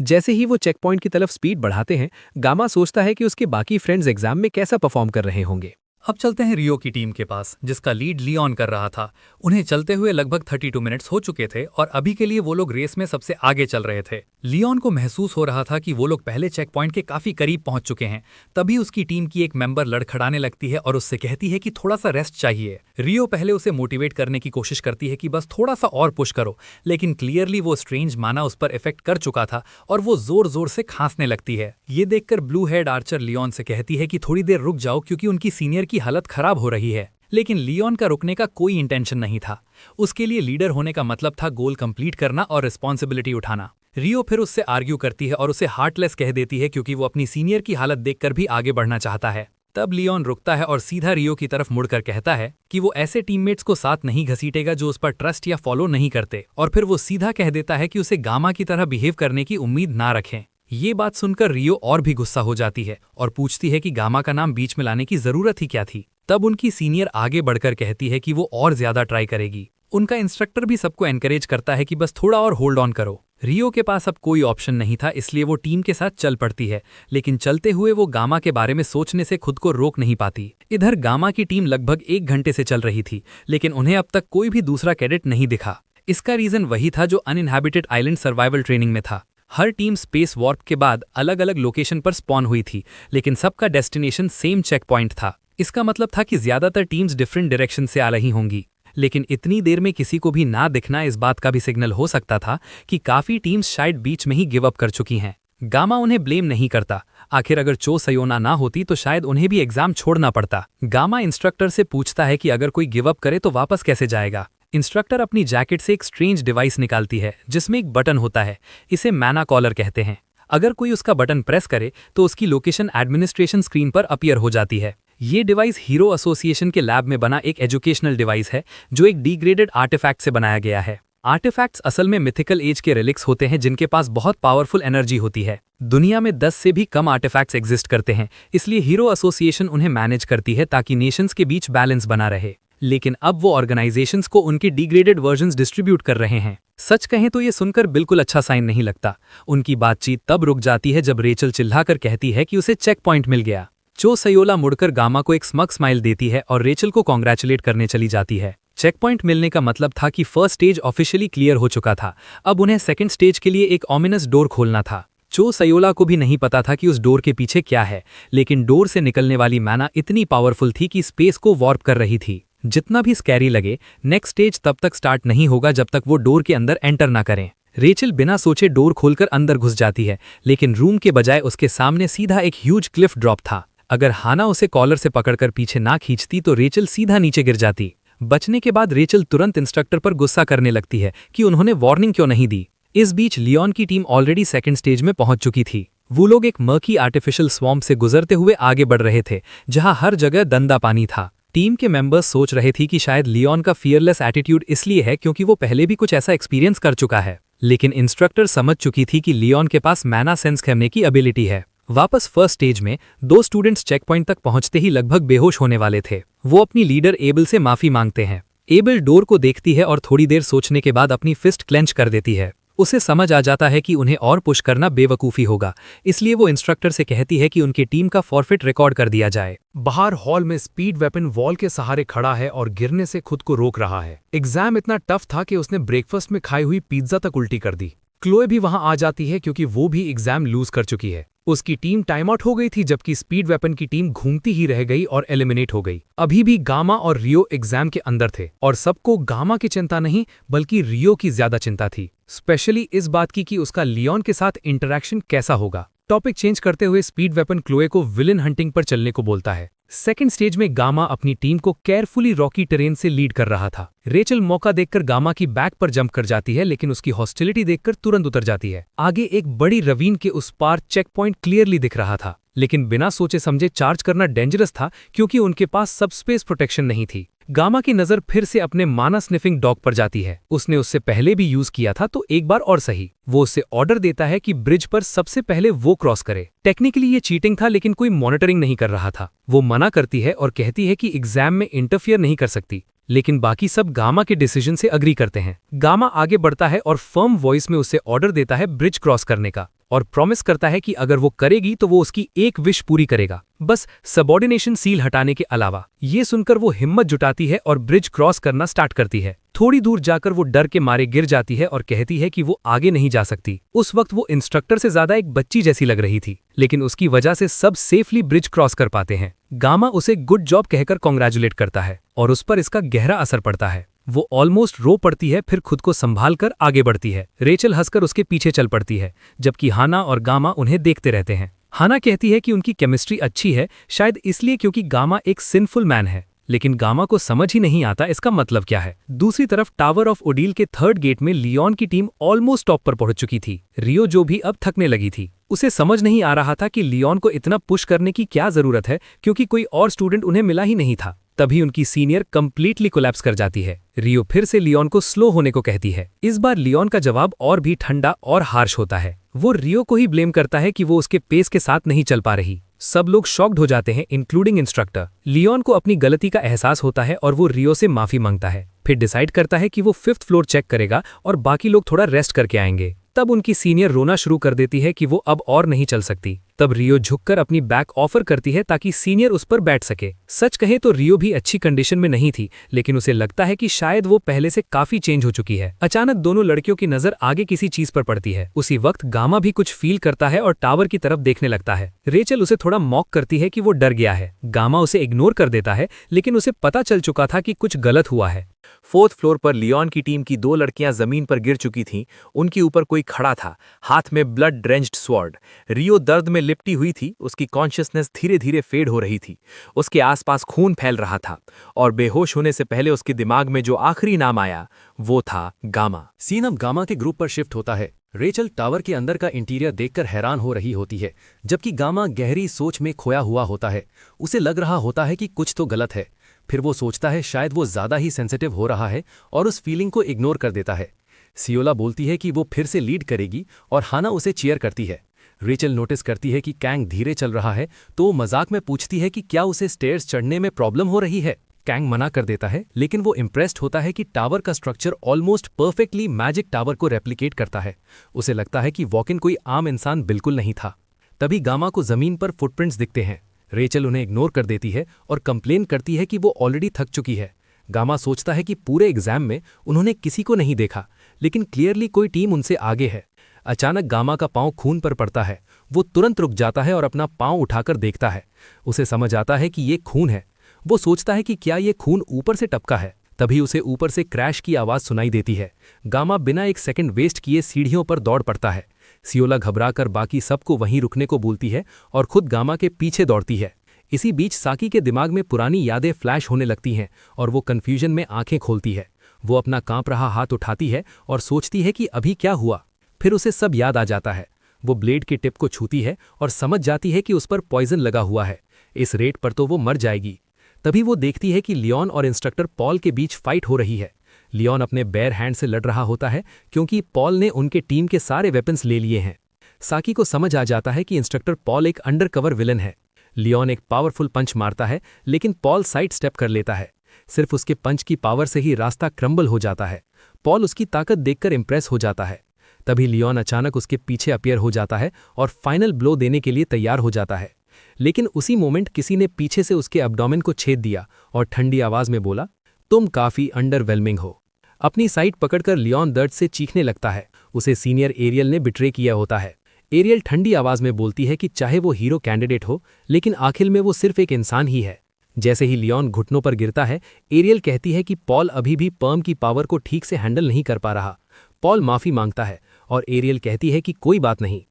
जैसे ही वो चेक पॉइंट की तरफ स्पीड बढ़ाते हैं, गामा सोचता है कि उसके बाकी फ्रेंड्स एग्जाम में कैसा परफॉर्म कर रहे होंगे। अब चलते हैं रियो की टीम के पास, जिसका लीड लियोन कर रहा था। उन्हें चलते हुए लगभग 32 मिनट्स हो चुके थे और अभी के लिए वो लोग रेस में सबसे आगे चल रहे थे। लियोन को महसूस हो रहा था कि वो लोग पहले चेक पॉइंट के काफी करीब पहुंच चुके हैं। तभी उसकी टीम की एक मेंबर लड़खड़ाने लगती है और उससे कहती है कि थोड़ा सा रेस्ट चाहिए। रियो पहले उसे मोटिवेट करने की कोशिश करती है कि बस थोड़ा सा और पुश करो, लेकिन क्लियरली वो स्ट्रेंज माना उस पर इफेक्ट कर चुका था और वो जोर जोर से खांसने लगती है। ये देखकर ब्लू हेड आर्चर लियोन से कहती है कि थोड़ी देर रुक जाओ क्योंकि उनकी सीनियर की हालत खराब हो रही है। लेकिन लियोन का रुकने का कोई इंटेंशन नहीं था। उसके लिए लीडर होने का मतलब था गोल कंप्लीट करना और रिस्पॉन्सिबिलिटी उठाना। रियो फिर उससे आर्ग्यू करती है और उसे हार्टलेस कह देती है क्योंकि वो अपनी सीनियर की हालत देखकर भी आगे बढ़ना चाहता है। तब लियोन रुकता है और सीधा रियो की तरफ मुड़कर कहता है कि वो ऐसे टीममेट्स को साथ नहीं घसीटेगा जो उस पर ट्रस्ट या फॉलो नहीं करते, और फिर वो सीधा कह देता है कि उसे गामा की तरह बिहेव करने की उम्मीद ना रखें। ये बात सुनकर रियो और भी गुस्सा हो जाती है और पूछती है कि गामा का नाम बीच में लाने की जरूरत ही क्या थी। तब उनकी सीनियर आगे बढ़कर कहती है कि वो और ज्यादा ट्राई करेगी। उनका इंस्ट्रक्टर भी सबको एनकरेज करता है कि बस थोड़ा और होल्ड ऑन करो। रियो के पास अब कोई ऑप्शन नहीं था, इसलिए वो टीम के साथ चल पड़ती है, लेकिन चलते हुए वो गामा के बारे में सोचने से खुद को रोक नहीं पाती। इधर गामा की टीम लगभग 1 घंटे से चल रही थी, लेकिन उन्हें अब तक कोई भी दूसरा कैडेट नहीं दिखा। इसका रीजन वही था जो अनइनहैबिटेड आइलैंड सर्वाइवल ट्रेनिंग में था। हर टीम स्पेस वॉर्प के बाद अलग अलग लोकेशन पर स्पॉन हुई थी, लेकिन सबका डेस्टिनेशन सेम चेक पॉइंट था। इसका मतलब था कि ज्यादातर टीम्स डिफरेंट डायरेक्शन से आ रही होंगी, लेकिन इतनी देर में किसी को भी ना दिखना इस बात का भी सिग्नल हो सकता था कि काफी टीम्स शायद बीच में ही गिव अप कर चुकी हैं। गामा उन्हें ब्लेम नहीं करता। आखिर अगर चो सयोना ना होती तो शायद उन्हें भी एग्जाम छोड़ना पड़ता। गामा इंस्ट्रक्टर से पूछता है कि अगर कोई गिव अप करे तो वापस कैसे जाएगा। इंस्ट्रक्टर अपनी जैकेट से एक स्ट्रेंज डिवाइस निकालती है जिसमें एक बटन होता है। इसे मैना कॉलर कहते हैं। अगर कोई उसका बटन प्रेस करे तो उसकी लोकेशन एडमिनिस्ट्रेशन स्क्रीन पर अपीयर हो जाती है। ये डिवाइस हीरो एसोसिएशन के लैब में बना एक एजुकेशनल डिवाइस है जो एक डिग्रेडेड आर्टिफैक्ट से बनाया गया है। आर्टिफैक्ट्स असल में मिथिकल एज के रिलिक्स होते हैं जिनके पास बहुत पावरफुल एनर्जी होती है। दुनिया में 10 से भी कम आर्टिफैक्ट्स एग्जिस्ट करते हैं, इसलिए हीरो एसोसिएशन उन्हें मैनेज करती है ताकि नेशंस के बीच बैलेंस बना रहे। लेकिन अब वो ऑर्गेनाइजेशंस को उनके डिग्रेडेड वर्जन्स डिस्ट्रीब्यूट कर रहे हैं। सच कहें तो ये सुनकर बिल्कुल अच्छा साइन नहीं लगता। उनकी बातचीत तब रुक जाती है जब रेचल चिल्लाकर कहती है कि उसे चेक पॉइंट मिल गया। चो सयोला मुड़कर गामा को एक स्मग स्माइल देती है और रेचल को कॉन्ग्रेचुलेट करने चली जाती है। चेक पॉइंट मिलने का मतलब था कि फर्स्ट स्टेज ऑफिशियली क्लियर हो चुका था। अब उन्हें सेकंड स्टेज के लिए एक ऑमिनस डोर खोलना था। चो सयोला को भी नहीं पता था कि उस डोर के पीछे क्या है, लेकिन डोर से निकलने वाली मैना इतनी पावरफुल थी कि स्पेस को वॉर्प कर रही थी। जितना भी स्कैरी लगे, नेक्स्ट स्टेज तब तक स्टार्ट नहीं होगा जब तक वो डोर के अंदर एंटर ना करें। रेचल बिना सोचे डोर खोलकर अंदर घुस जाती है, लेकिन रूम के बजाय उसके सामने सीधा एक ह्यूज क्लिफ ड्रॉप था। अगर हाना उसे कॉलर से पकड़कर पीछे ना खींचती तो रेचल सीधा नीचे गिर जाती। बचने के बाद रेचल तुरंत इंस्ट्रक्टर पर गुस्सा करने लगती है कि उन्होंने वार्निंग क्यों नहीं दी। इस बीच लियोन की टीम ऑलरेडी सेकंड स्टेज में पहुंच चुकी थी। वो लोग एक मर्की आर्टिफिशियल स्वॉम्प से गुजरते हुए आगे बढ़ रहे थे, जहां हर जगह गंदा पानी था। टीम के मेंबर्स सोच रहे थे कि शायद लियोन का फियरलेस एटीट्यूड इसलिए है क्योंकि वो पहले भी कुछ ऐसा एक्सपीरियंस कर चुका है, लेकिन इंस्ट्रक्टर समझ चुकी थी कि लियोन के पास मैना सेंस करने की एबिलिटी है। वापस फर्स्ट स्टेज में 2 स्टूडेंट्स चेक पॉइंट तक पहुंचते ही लगभग बेहोश होने वाले थे। वो अपनी लीडर एबल से माफी मांगते हैं। एबल डोर को देखती है और थोड़ी देर सोचने के बाद अपनी फिस्ट क्लेंच कर देती है। उसे समझ आ जाता है कि उन्हें और पुश करना बेवकूफ़ी होगा, इसलिए वो इंस्ट्रक्टर से कहती है कि उनकी टीम का फॉरफिट रिकॉर्ड कर दिया जाए। बाहर हॉल में स्पीड वेपन वॉल के सहारे खड़ा है और गिरने से खुद को रोक रहा है। एग्जाम इतना टफ था कि उसने ब्रेकफास्ट में खाई हुई पिज्जा तक उल्टी कर दी। क्लोए भी वहां आ जाती है क्योंकि वो भी एग्जाम लूज कर चुकी है। उसकी टीम टाइम आउट हो गई थी, जबकि स्पीड वेपन की टीम घूमती ही रह गई और एलिमिनेट हो गई। अभी भी गामा और रियो एग्जाम के अंदर थे और सबको गामा की चिंता नहीं बल्कि रियो की ज्यादा चिंता थी, स्पेशली इस बात की कि उसका लियोन के साथ इंटरैक्शन कैसा होगा। टॉपिक चेंज करते हुए स्पीड वेपन क्लोए को विलन हंटिंग पर चलने को बोलता है। सेकंड स्टेज में गामा अपनी टीम को केयरफुली रॉकी टेरेन से लीड कर रहा था। रेचल मौका देखकर गामा की बैक पर जंप कर जाती है, लेकिन उसकी हॉस्टिलिटी देखकर तुरंत उतर जाती है। आगे एक बड़ी रवीन के उस पार चेक पॉइंट क्लियरली दिख रहा था, लेकिन बिना सोचे समझे चार्ज करना डेंजरस था क्योंकि उनके पास सबस्पेस प्रोटेक्शन नहीं थी। गामा की नजर फिर से अपने माना स्निफिंग डॉग पर जाती है। उसने उससे पहले भी यूज किया था, तो एक बार और सही। वो उससे ऑर्डर देता है कि ब्रिज पर सबसे पहले वो क्रॉस करे। टेक्निकली ये चीटिंग था, लेकिन कोई मॉनिटरिंग नहीं कर रहा था। वो मना करती है और कहती है कि एग्जाम में इंटरफियर नहीं कर सकती, लेकिन बाकी सब गामा के डिसीजन से अग्री करते हैं। गामा आगे बढ़ता है और फर्म वॉइस में उसे ऑर्डर देता है ब्रिज क्रॉस करने का, और प्रॉमिस करता है कि अगर वो करेगी तो वो उसकी एक विश पूरी करेगा, बस सबऑर्डिनेशन सील हटाने के अलावा। ये सुनकर वो हिम्मत जुटाती है और ब्रिज क्रॉस करना स्टार्ट करती है। थोड़ी दूर जाकर वो डर के मारे गिर जाती है और कहती है कि वो आगे नहीं जा सकती। उस वक्त वो इंस्ट्रक्टर से ज्यादा एक बच्ची जैसी लग रही थी, लेकिन उसकी वजह से सब सेफली ब्रिज क्रॉस कर पाते हैं। गामा उसे गुड जॉब कहकर कॉन्ग्रेचुलेट करता है और उस पर इसका गहरा असर पड़ता है। वो ऑलमोस्ट रो पड़ती है, फिर खुद को संभाल कर आगे बढ़ती है। रेचल हंसकर उसके पीछे चल पड़ती है, जबकि हाना और गामा उन्हें देखते रहते हैं। हाना कहती है कि उनकी केमिस्ट्री अच्छी है, शायद इसलिए क्योंकि गामा एक सिंफुल मैन है, लेकिन गामा को समझ ही नहीं आता इसका मतलब क्या है। दूसरी तरफ टावर ऑफ ओडील के थर्ड गेट में लियोन की टीम ऑलमोस्ट टॉप पर पहुंच चुकी थी। रियो जो भी अब थकने लगी थी। उसे समझ नहीं आ रहा था कि लियोन को इतना पुश करने की क्या जरूरत है, क्योंकि कोई और स्टूडेंट उन्हें मिला ही नहीं था। तभी उनकी सीनियर कंप्लीटली कोलैप्स कर जाती है। रियो फिर से लियोन को स्लो होने को कहती है। इस बार लियोन का जवाब और भी ठंडा और हार्श होता है। वो रियो को ही ब्लेम करता है कि वो उसके पेस के साथ नहीं चल पा रही। सब लोग शॉक्ड हो जाते हैं, इंक्लूडिंग इंस्ट्रक्टर। लियोन को अपनी गलती का एहसास होता है और वो रियो से माफी मांगता है। फिर डिसाइड करता है कि वो 5th फ्लोर चेक करेगा और बाकी लोग थोड़ा रेस्ट करके आएंगे। तब उनकी सीनियर रोना शुरू कर देती है कि वो अब और नहीं चल सकती। तब रियो झुककर अपनी बैक ऑफर करती है ताकि सीनियर उस पर बैठ सके। सच कहे तो रियो भी अच्छी कंडीशन में नहीं थी, लेकिन उसे लगता है कि शायद वो पहले से काफी चेंज हो चुकी है। अचानक दोनों लड़कियों की नजर आगे किसी चीज पर पड़ती है। उसी वक्त गामा भी कुछ फील करता है और टावर की तरफ देखने लगता है। रेचल उसे थोड़ा मॉक करती है कि वो डर गया है। गामा उसे इग्नोर कर देता है, लेकिन उसे पता चल चुका था कि कुछ गलत हुआ है। 4th फ्लोर पर लियोन की टीम की 2 लड़कियां जमीन पर गिर चुकी थीं। उनके ऊपर कोई खड़ा था, हाथ में ब्लड ड्रेंच्ड स्वॉर्ड। रियो दर्द में लिपटी हुई थी, उसकी कॉन्शियसनेस धीरे धीरे फेड हो रही थी। उसके आसपास खून फैल रहा था और बेहोश होने से पहले उसके दिमाग में जो आखिरी नाम आया वो था गामा। सीन अब गामा के ग्रुप पर शिफ्ट होता है। रेचल टावर के अंदर का इंटीरियर देखकर हैरान हो रही होती है, जबकि गामा गहरी सोच में खोया हुआ होता है। उसे लग रहा होता है कि कुछ तो गलत है। फिर वो सोचता है शायद वो ज़्यादा ही सेंसिटिव हो रहा है और उस फीलिंग को इग्नोर कर देता है। सियोला बोलती है कि वो फिर से लीड करेगी और हाना उसे चीयर करती है। रेचल नोटिस करती है कि कैंग धीरे चल रहा है, तो वो मजाक में पूछती है कि क्या उसे स्टेयर्स चढ़ने में प्रॉब्लम हो रही है। कैंग मना कर देता है, लेकिन वो इम्प्रेस्ड होता है कि टावर का structure almost perfectly magic tower को रेप्लिकेट करता है। उसे लगता है कि वॉक इन कोई आम इंसान बिल्कुल नहीं था। तभी गामा को जमीन पर फुटप्रिंट्स दिखते हैं। रेचल उन्हें इग्नोर कर देती है और कंप्लेन करती है कि वो ऑलरेडी थक चुकी है। गामा सोचता है कि पूरे एग्जाम में उन्होंने किसी को नहीं देखा, लेकिन क्लियरली कोई टीम उनसे आगे है। अचानक गामा का पांव खून पर पड़ता है। वो तुरंत रुक जाता है और अपना पांव उठाकर देखता है। उसे समझ आता है कि ये खून है। वो सोचता है कि क्या ये खून ऊपर से टपका है। तभी उसे ऊपर से क्रैश की आवाज़ सुनाई देती है। गामा बिना एक सेकंड वेस्ट किए सीढ़ियों पर दौड़ पड़ता है। सियोला घबराकर बाकी सबको वहीं रुकने को बोलती है और खुद गामा के पीछे दौड़ती है। इसी बीच साकी के दिमाग में पुरानी यादें फ्लैश होने लगती हैं और वो कन्फ्यूजन में आंखें खोलती है। वो अपना कांप रहा हाथ उठाती है और सोचती है कि अभी क्या हुआ। फिर उसे सब याद आ जाता है। वो ब्लेड के टिप को छूती है और समझ जाती है कि उस पर पॉइजन लगा हुआ है। इस रेट पर तो वो मर जाएगी। तभी वो देखती है कि लियोन और इंस्ट्रक्टर पॉल के बीच फाइट हो रही है। लियोन अपने बेयर हैंड से लड़ रहा होता है क्योंकि पॉल ने उनके टीम के सारे वेपन्स ले लिए हैं। साकी को समझ आ जाता है कि इंस्ट्रक्टर पॉल एक अंडरकवर विलन है। लियोन एक पावरफुल पंच मारता है, लेकिन पॉल साइड स्टेप कर लेता है। सिर्फ उसके पंच की पावर से ही रास्ता क्रम्बल हो जाता है। पॉल उसकी ताकत देखकर इंप्रेस हो जाता है। तभी लियोन अचानक उसके पीछे अपीयर हो जाता है और फाइनल ब्लो देने के लिए तैयार हो जाता है। लेकिन उसी मोमेंट किसी ने पीछे से उसके एब्डोमेन को छेद दिया और ठंडी आवाज में बोला, तुम काफी अंडरवेलमिंग हो। अपनी साइड पकड़कर लियोन दर्द से चीखने लगता है। उसे सीनियर एरियल ने बिट्रे किया होता है। एरियल ठंडी आवाज में बोलती है कि चाहे वो हीरो कैंडिडेट हो, लेकिन आखिर में वो सिर्फ एक इंसान ही है। जैसे ही लियोन घुटनों पर गिरता है, एरियल कहती है कि पॉल अभी भी पर्म की पावर को ठीक से हैंडल नहीं कर पा रहा। पॉल माफी मांगता है और एरियल कहती है कि कोई बात नहीं।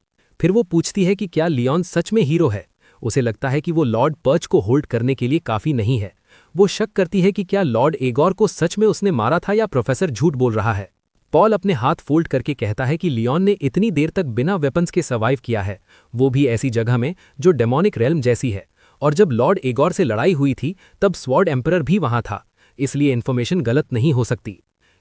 फिर वो पूछती है कि क्या लियोन सच में हीरो है। उसे लगता है कि वो लॉर्ड पर्च को होल्ड करने के लिए काफी नहीं है। वो शक करती है कि क्या लॉर्ड एगोर को सच में उसने मारा था या प्रोफेसर झूठ बोल रहा है। पॉल अपने हाथ फोल्ड करके कहता है कि लियोन ने इतनी देर तक बिना वेपन्स के सर्वाइव किया है, वो भी ऐसी जगह में जो डेमोनिक रेल्म जैसी है। और जब लॉर्ड एगोर से लड़ाई हुई थी तब स्वॉर्ड एम्परर भी वहां था, इसलिए इन्फॉर्मेशन गलत नहीं हो सकती।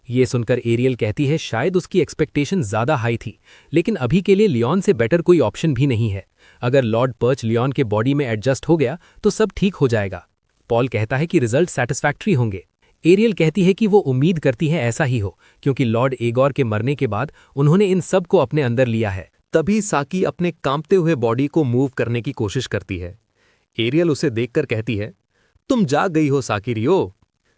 ये सुनकर एरियल कहती है शायद उसकी एक्सपेक्टेशन ज्यादा हाई थी, लेकिन अभी के लिए लियोन से बेटर कोई ऑप्शन भी नहीं है। अगर लॉर्ड पर्च लियोन के बॉडी में एडजस्ट हो गया तो सब ठीक हो जाएगा। पॉल कहता है कि रिजल्ट सैटिस्फैक्ट्री होंगे। एरियल कहती है कि वो उम्मीद करती है ऐसा ही हो, क्योंकि लॉर्ड एगोर के मरने के बाद उन्होंने इन सब को अपने अंदर लिया है। तभी साकी अपने कांपते हुए बॉडी को मूव करने की कोशिश करती है। एरियल उसे देखकर कहती है, तुम जाग गई हो साकी रियो।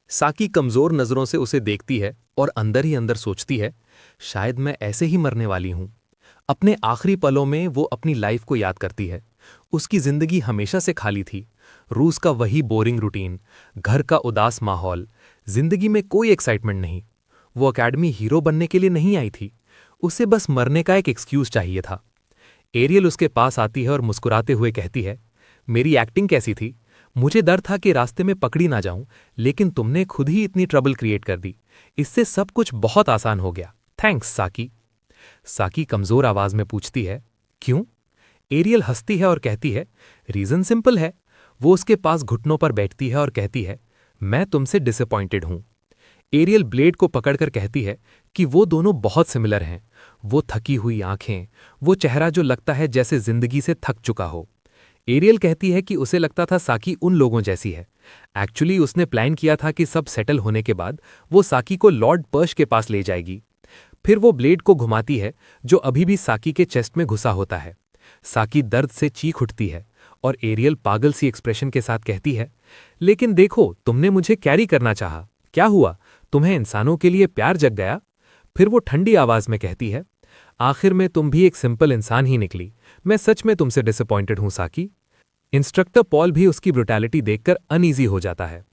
साकी कमजोर नजरों से उसे देखती है और अंदर ही अंदर सोचती है, शायद मैं ऐसे ही मरने वाली हूं। अपने आखिरी पलों में वो अपनी लाइफ को याद करती है। उसकी जिंदगी हमेशा से खाली थी। रूस का वही बोरिंग रूटीन, घर का उदास माहौल, जिंदगी में कोई एक्साइटमेंट नहीं। वो अकेडमी हीरो बनने के लिए नहीं आई थी, उसे बस मरने का एक एक्सक्यूज चाहिए था। एरियल उसके पास आती है और मुस्कुराते हुए कहती है, मेरी एक्टिंग कैसी थी? मुझे डर था कि रास्ते में पकड़ी ना जाऊं, लेकिन तुमने खुद ही इतनी ट्रबल क्रिएट कर दी। इससे सब कुछ बहुत आसान हो गया। थैंक्स साकी। साकी कमजोर आवाज में पूछती है, क्यों? एरियल हंसती है और कहती है, रीजन सिंपल है। वो उसके पास घुटनों पर बैठती है और कहती है, मैं तुमसे डिसअपॉइंटेड हूं। एरियल ब्लेड को पकड़कर कहती है कि वो दोनों बहुत सिमिलर हैं। वो थकी हुई आंखें, वो चेहरा जो लगता है जैसे जिंदगी से थक चुका हो। एरियल कहती है कि उसे लगता था साकी उन लोगों जैसी है। एक्चुअली उसने प्लान किया था कि सब सेटल होने के बाद वो साकी को लॉर्ड पर्च के पास ले जाएगी। फिर वो ब्लेड को घुमाती है जो अभी भी साकी के चेस्ट में घुसा होता है। साकी दर्द से चीख उठती है और एरियल पागल सी एक्सप्रेशन के साथ कहती है, लेकिन देखो, तुमने मुझे कैरी करना चाहा, क्या हुआ? तुम्हें इंसानों के लिए प्यार जग गया? फिर वो ठंडी आवाज में कहती है, आखिर में तुम भी एक सिंपल इंसान ही निकली। मैं सच में तुमसे डिसअपॉइंटेड हूं साकी। इंस्ट्रक्टर पॉल भी उसकी ब्रुटैलिटी देखकर अनईजी हो जाता है।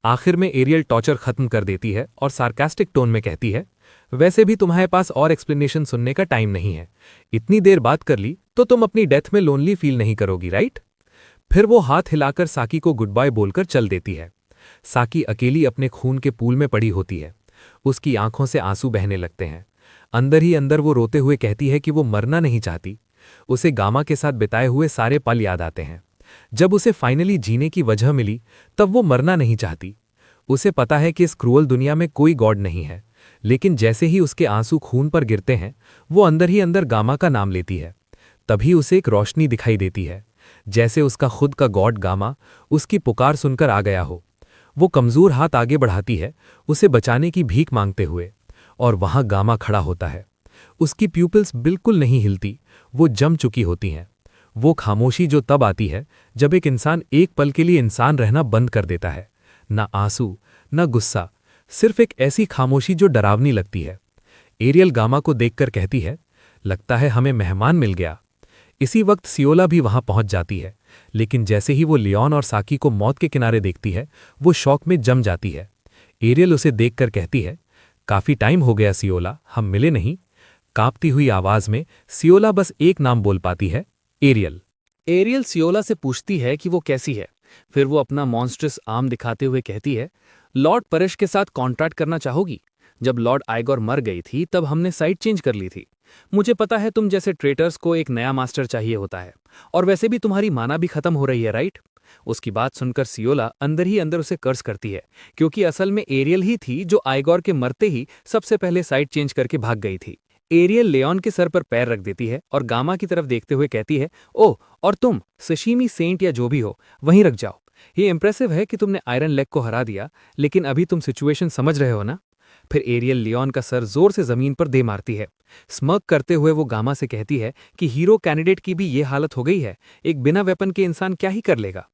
आखिर में एरियल टॉर्चर खत्म कर देती है और सार्कास्टिक टोन में कहती है, वैसे भी तुम्हारे पास और एक्सप्लेनेशन सुनने का टाइम नहीं है। इतनी देर बात कर ली तो तुम अपनी डेथ में लोनली फील नहीं करोगी, राइट? फिर वो हाथ हिलाकर साकी को गुड बाय बोलकर चल देती है। साकी अकेली अपने खून के पूल में पड़ी होती है। उसकी आंखों से आंसू बहने लगते हैं। अंदर ही अंदर वो रोते हुए कहती है कि वो मरना नहीं चाहती। उसे गामा के साथ बिताए हुए सारे पल याद आते हैं। जब उसे फाइनली जीने की वजह मिली तब वो मरना नहीं चाहती। उसे पता है कि इस क्रूअल दुनिया में कोई गॉड नहीं है, लेकिन जैसे ही उसके आंसू खून पर गिरते हैं वो अंदर ही अंदर गामा का नाम लेती है। तभी उसे एक रोशनी दिखाई देती है, जैसे उसका खुद का गॉड गामा उसकी पुकार सुनकर आ गया हो। वो कमजोर हाथ आगे बढ़ाती है उसे बचाने की भीख मांगते हुए, और वहां गामा खड़ा होता है। उसकी प्यूपिल्स बिल्कुल नहीं हिलती, वो जम चुकी होती हैं। वो खामोशी जो तब आती है जब एक इंसान एक पल के लिए इंसान रहना बंद कर देता है। ना आंसू, ना गुस्सा, सिर्फ एक ऐसी खामोशी जो डरावनी लगती है। एरियल गामा को देखकर कहती है, लगता है हमें मेहमान मिल गया। इसी वक्त सियोला भी वहां पहुंच जाती है, लेकिन जैसे ही वो लियोन और साकी को मौत के किनारे देखती है वो शौक में जम जाती है। एरियल उसे देखकर कहती है, काफी टाइम हो गया सियोला, हम मिले नहीं। कांपती हुई आवाज में सियोला बस एक नाम बोल पाती है, एरियल। एरियल सियोला से पूछती है कि वो कैसी है। फिर वो अपना मॉन्स्ट्रस आर्म दिखाते हुए कहती है, लॉर्ड परेश के साथ कॉन्ट्रैक्ट करना चाहोगी? जब लॉर्ड आइगोर मर गई थी तब हमने साइड चेंज कर ली थी। मुझे पता है तुम जैसे ट्रेटर्स को एक नया मास्टर चाहिए होता है, और वैसे भी तुम्हारी माना भी खत्म हो रही है, राइट? उसकी बात सुनकर सियोला अंदर ही अंदर उसे कर्ज करती है, क्योंकि असल में एरियल ही थी जो आइगोर के मरते ही सबसे पहले साइड चेंज करके भाग गई थी। एरियल लियोन के सर पर पैर रख देती है और गामा की तरफ देखते हुए कहती है, ओह, और तुम सशीमी सेंट या जो भी हो वहीं रख जाओ। ये इम्प्रेसिव है कि तुमने आयरन लेग को हरा दिया, लेकिन अभी तुम सिचुएशन समझ रहे हो ना? फिर एरियल लियोन का सर जोर से जमीन पर दे मारती है। स्मर्क करते हुए वो गामा से कहती है कि हीरो कैंडिडेट की भी ये हालत हो गई है, एक बिना वेपन के इंसान क्या ही कर लेगा।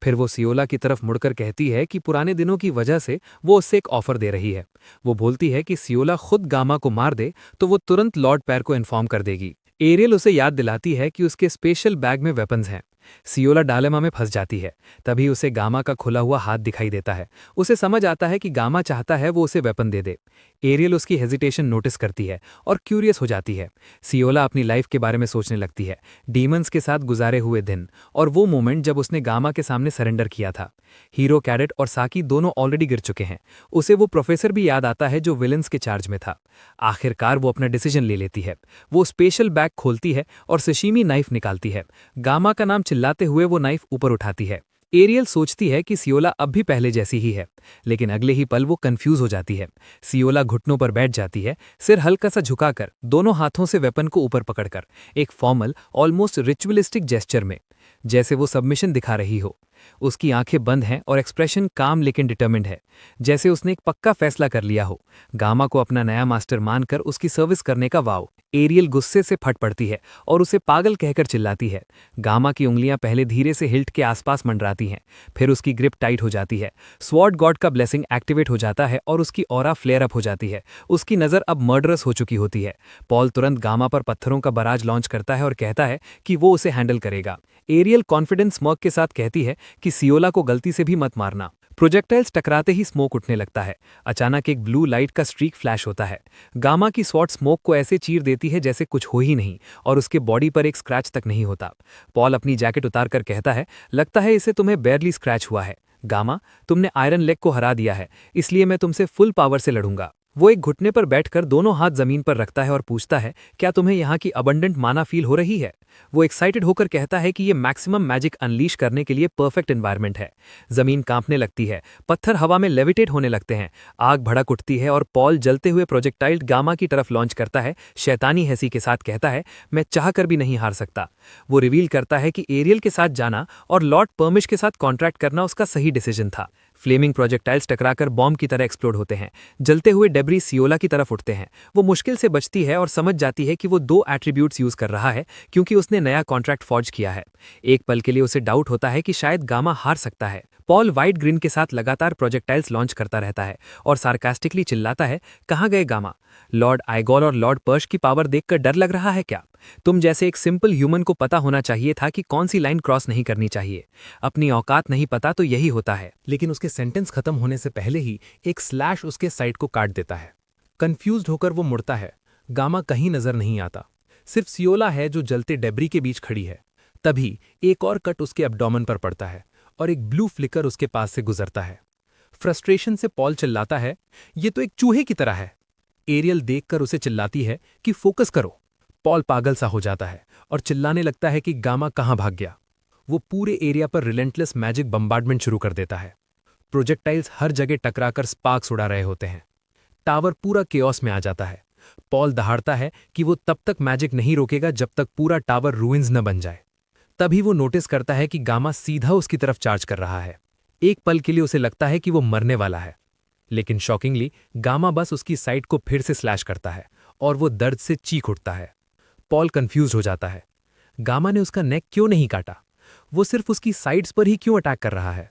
फिर वो सियोला की तरफ मुड़कर कहती है कि पुराने दिनों की वजह से वो उससे एक ऑफर दे रही है। वो बोलती है कि सियोला खुद गामा को मार दे तो वो तुरंत लॉर्ड पैर को इन्फॉर्म कर देगी। एरियल उसे याद दिलाती है कि उसके स्पेशल बैग में वेपन्स हैं। सियोला डायलेमा में फंस जाती है। तभी उसे गामा का खुला हुआ हाथ दिखाई देता है। उसे समझ आता है कि गामा चाहता है वो उसे वेपन दे दे। एरियल उसकी हेजिटेशन नोटिस करती है और क्यूरियस हो जाती है। सियोला अपनी लाइफ के बारे में सोचने लगती है, डीमंस के साथ गुजारे हुए दिन और वो मोमेंट जब उसने गामा के सामने सरेंडर किया था। हीरो कैडेट और साकी दोनों ऑलरेडी गिर चुके हैं। उसे वो प्रोफेसर भी याद आता है जो विलन्स के चार्ज में था। आखिरकार वो अपना डिसीजन ले लेती है। वो स्पेशल बैग खोलती है और सशीमी नाइफ निकालती है। गामा का नाम चिल्लाते हुए वो नाइफ ऊपर उठाती है। एरियल सोचती है कि सियोला अब भी पहले जैसी ही है, लेकिन अगले ही पल वो कंफ्यूज हो जाती है। सियोला घुटनों पर बैठ जाती है, सिर हल्का सा झुकाकर, दोनों हाथों से वेपन को ऊपर पकड़कर, एक फॉर्मल ऑलमोस्ट रिचुअलिस्टिक जेस्चर में, जैसे वो सबमिशन दिखा रही हो। उसकी आंखें बंद हैं और एक्सप्रेशन काम लेकिन डिटर्मिन्ड है, जैसे उसने एक पक्का फैसला कर लिया हो, गामा को अपना नया मास्टर मानकर उसकी सर्विस करने का वाव। एरियल गुस्से से फट पड़ती है और उसे पागल कहकर चिल्लाती है। गामा की उंगलियां पहले धीरे से हिल्ट के आसपास मंडराती हैं, फिर उसकी ग्रिप टाइट हो जाती है। स्वॉर्ड गॉड का ब्लेसिंग एक्टिवेट हो जाता है और उसकी ऑरा फ्लेयर अप हो जाती है। उसकी नज़र अब मर्डरस हो चुकी होती है। पॉल तुरंत गामा पर पत्थरों का बराज लॉन्च करता है और कहता है कि वो उसे हैंडल करेगा। एरियल कॉन्फिडेंस स्मर्क के साथ कहती है कि सियोला को गलती से भी मत मारना। प्रोजेक्टाइल्स टकराते ही स्मोक उठने लगता है। अचानक एक ब्लू लाइट का स्ट्रीक फ्लैश होता है। गामा की स्वॉर्ड स्मोक को ऐसे चीर देती है जैसे कुछ हो ही नहीं और उसके बॉडी पर एक स्क्रैच तक नहीं होता। पॉल अपनी जैकेट उतारकर कहता है, लगता है इसे तुम्हें बैरली स्क्रैच हुआ है। गामा, तुमने आयरन लेग को हरा दिया है, इसलिए मैं तुमसे फुल पावर से लड़ूंगा। वो एक घुटने पर बैठकर दोनों हाथ जमीन पर रखता है और पूछता है, क्या तुम्हें यहाँ की अबंडेंट माना फील हो रही है? वो एक्साइटेड होकर कहता है कि ये मैक्सिमम मैजिक अनलीश करने के लिए परफेक्ट एनवायरनमेंट है। जमीन कांपने लगती है, पत्थर हवा में लेविटेट होने लगते हैं, आग भड़क उठती है और पॉल जलते हुए प्रोजेक्टाइल गामा की तरफ लॉन्च करता है। शैतानी हंसी के साथ कहता है, मैं चाहकर भी नहीं हार सकता। वो रिवील करता है कि एरियल के साथ जाना और लॉर्ड पर्मिश के साथ कॉन्ट्रैक्ट करना उसका सही डिसीजन था। फ्लेमिंग प्रोजेक्टाइल्स टकराकर बॉम्ब की तरह एक्सप्लोड होते हैं। जलते हुए डेब्री सियोला की तरफ उठते हैं। वो मुश्किल से बचती है और समझ जाती है कि वो 2 एट्रीब्यूट्स यूज कर रहा है क्योंकि उसने नया कॉन्ट्रैक्ट फॉर्ज किया है। एक पल के लिए उसे डाउट होता है कि शायद गामा हार सकता है। पॉल वाइट ग्रिन के साथ लगातार प्रोजेक्टाइल्स लॉन्च करता रहता है और सार्कास्टिकली चिल्लाता है, कहाँ गए गामा? लॉर्ड आइगोल और लॉर्ड पर्श की पावर देखकर डर लग रहा है क्या? तुम जैसे एक सिंपल ह्यूमन को पता होना चाहिए था कि कौन सी लाइन क्रॉस नहीं करनी चाहिए। अपनी औकात नहीं पता तो यही होता है। लेकिन उसके सेंटेंस खत्म होने से पहले ही एक स्लैश उसके साइड को काट देता है। कंफ्यूज्ड होकर वो मुड़ता है। गामा कहीं नजर नहीं आता, सिर्फ सियोला है जो जलते डेब्री के बीच खड़ी है। तभी एक और कट उसके एब्डोमेन पर पड़ता है और एक ब्लू फ्लिकर उसके पास से गुजरता है। फ्रस्ट्रेशन से पॉल चिल्लाता है, ये तो एक चूहे की तरह है। एरियल देखकर उसे चिल्लाती है कि फोकस करो। पॉल पागल सा हो जाता है और चिल्लाने लगता है कि गामा कहाँ भाग गया। वो पूरे एरिया पर रिलेंटलेस मैजिक बम्बार्डमेंट शुरू कर देता है। प्रोजेक्टाइल्स हर जगह टकराकर स्पार्क्स उड़ा रहे होते हैं। टावर पूरा केओस में आ जाता है। पॉल दहाड़ता है कि वो तब तक मैजिक नहीं रोकेगा जब तक पूरा टावर रूइंस न बन जाए। तभी वो नोटिस करता है कि गामा सीधा उसकी तरफ चार्ज कर रहा है। एक पल के लिए उसे लगता है कि वो मरने वाला है, लेकिन शॉकिंगली गामा बस उसकी साइड को फिर से स्लैश करता है और वो दर्द से चीख उठता है। पॉल कंफ्यूज हो जाता है। गामा ने उसका नेक क्यों नहीं काटा? वो सिर्फ उसकी साइड्स पर ही क्यों अटैक कर रहा है?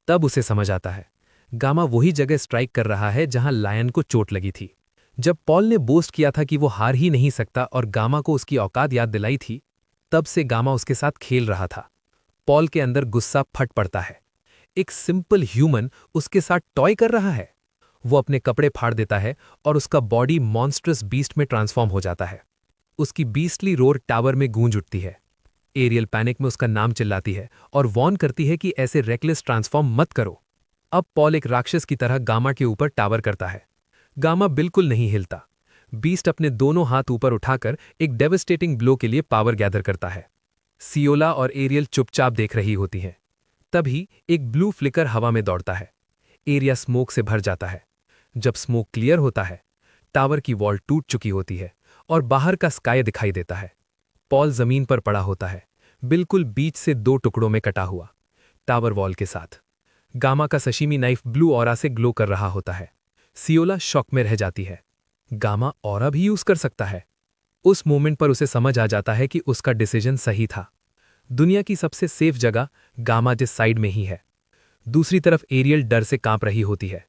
तब उसे समझ आता है, गामा वही जगह स्ट्राइक कर रहा है जहां लायन को चोट लगी थी। जब पॉल ने बोस्ट किया था कि वो हार ही नहीं सकता और गामा को उसकी औकात याद दिलाई थी, तब से गामा उसके साथ खेल रहा था। पॉल के अंदर गुस्सा फट पड़ता है। एक सिंपल ह्यूमन उसके साथ टॉय कर रहा है। वो अपने कपड़े फाड़ देता है और उसका बॉडी मॉन्स्ट्रस बीस्ट में ट्रांसफॉर्म हो जाता है। उसकी बीस्टली रोर टावर में गूंज उठती है। एरियल पैनिक में उसका नाम चिल्लाती है और वॉर्न करती है कि ऐसे रेकलेस ट्रांसफॉर्म मत करो। अब पॉल एक राक्षस की तरह गामा के ऊपर टावर करता है। गामा बिल्कुल नहीं हिलता। बीस्ट अपने दोनों हाथ ऊपर उठाकर एक डेवस्टेटिंग ब्लो के लिए पावर गैदर करता है। सियोला और एरियल चुपचाप देख रही होती हैं। तभी एक ब्लू फ्लिकर हवा में दौड़ता है। एरिया स्मोक से भर जाता है। जब स्मोक क्लियर होता है, टावर की वॉल टूट चुकी होती है और बाहर का स्काई दिखाई देता है। पॉल जमीन पर पड़ा होता है, बिल्कुल बीच से 2 टुकड़ों में कटा हुआ। टावर वॉल के साथ। गामा का सशीमी नाइफ ब्लू ऑरा से ग्लो कर रहा होता है। सियोला शॉक में रह जाती है। गामा ऑरा भी यूज कर सकता है। उस मोमेंट पर उसे समझ आ जाता है कि उसका डिसीजन सही था। दुनिया की सबसे सेफ जगह गामा जिस साइड में ही है। दूसरी तरफ एरियल डर से कांप रही होती है।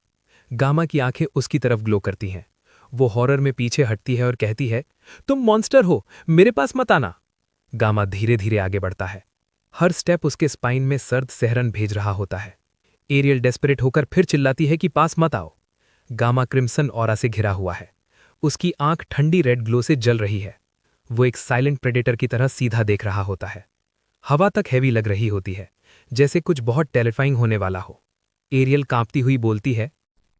गामा की आंखें उसकी तरफ ग्लो करती हैं। वो हॉरर में पीछे हटती है और कहती है, तुम मॉन्स्टर हो, मेरे पास मत आना। गामा धीरे धीरे आगे बढ़ता है। हर स्टेप उसके स्पाइन में सर्द सहरन भेज रहा होता है। एरियल डेस्परेट होकर फिर चिल्लाती है कि पास मत आओ। गामा क्रिम्सन ऑरा से घिरा हुआ है। उसकी आंख ठंडी रेड ग्लो से जल रही है। वो एक साइलेंट प्रेडेटर की तरह सीधा देख रहा होता है। हवा तक हैवी लग रही होती है, जैसे कुछ बहुत टेरिफाइंग होने वाला हो। एरियल कांपती हुई बोलती है,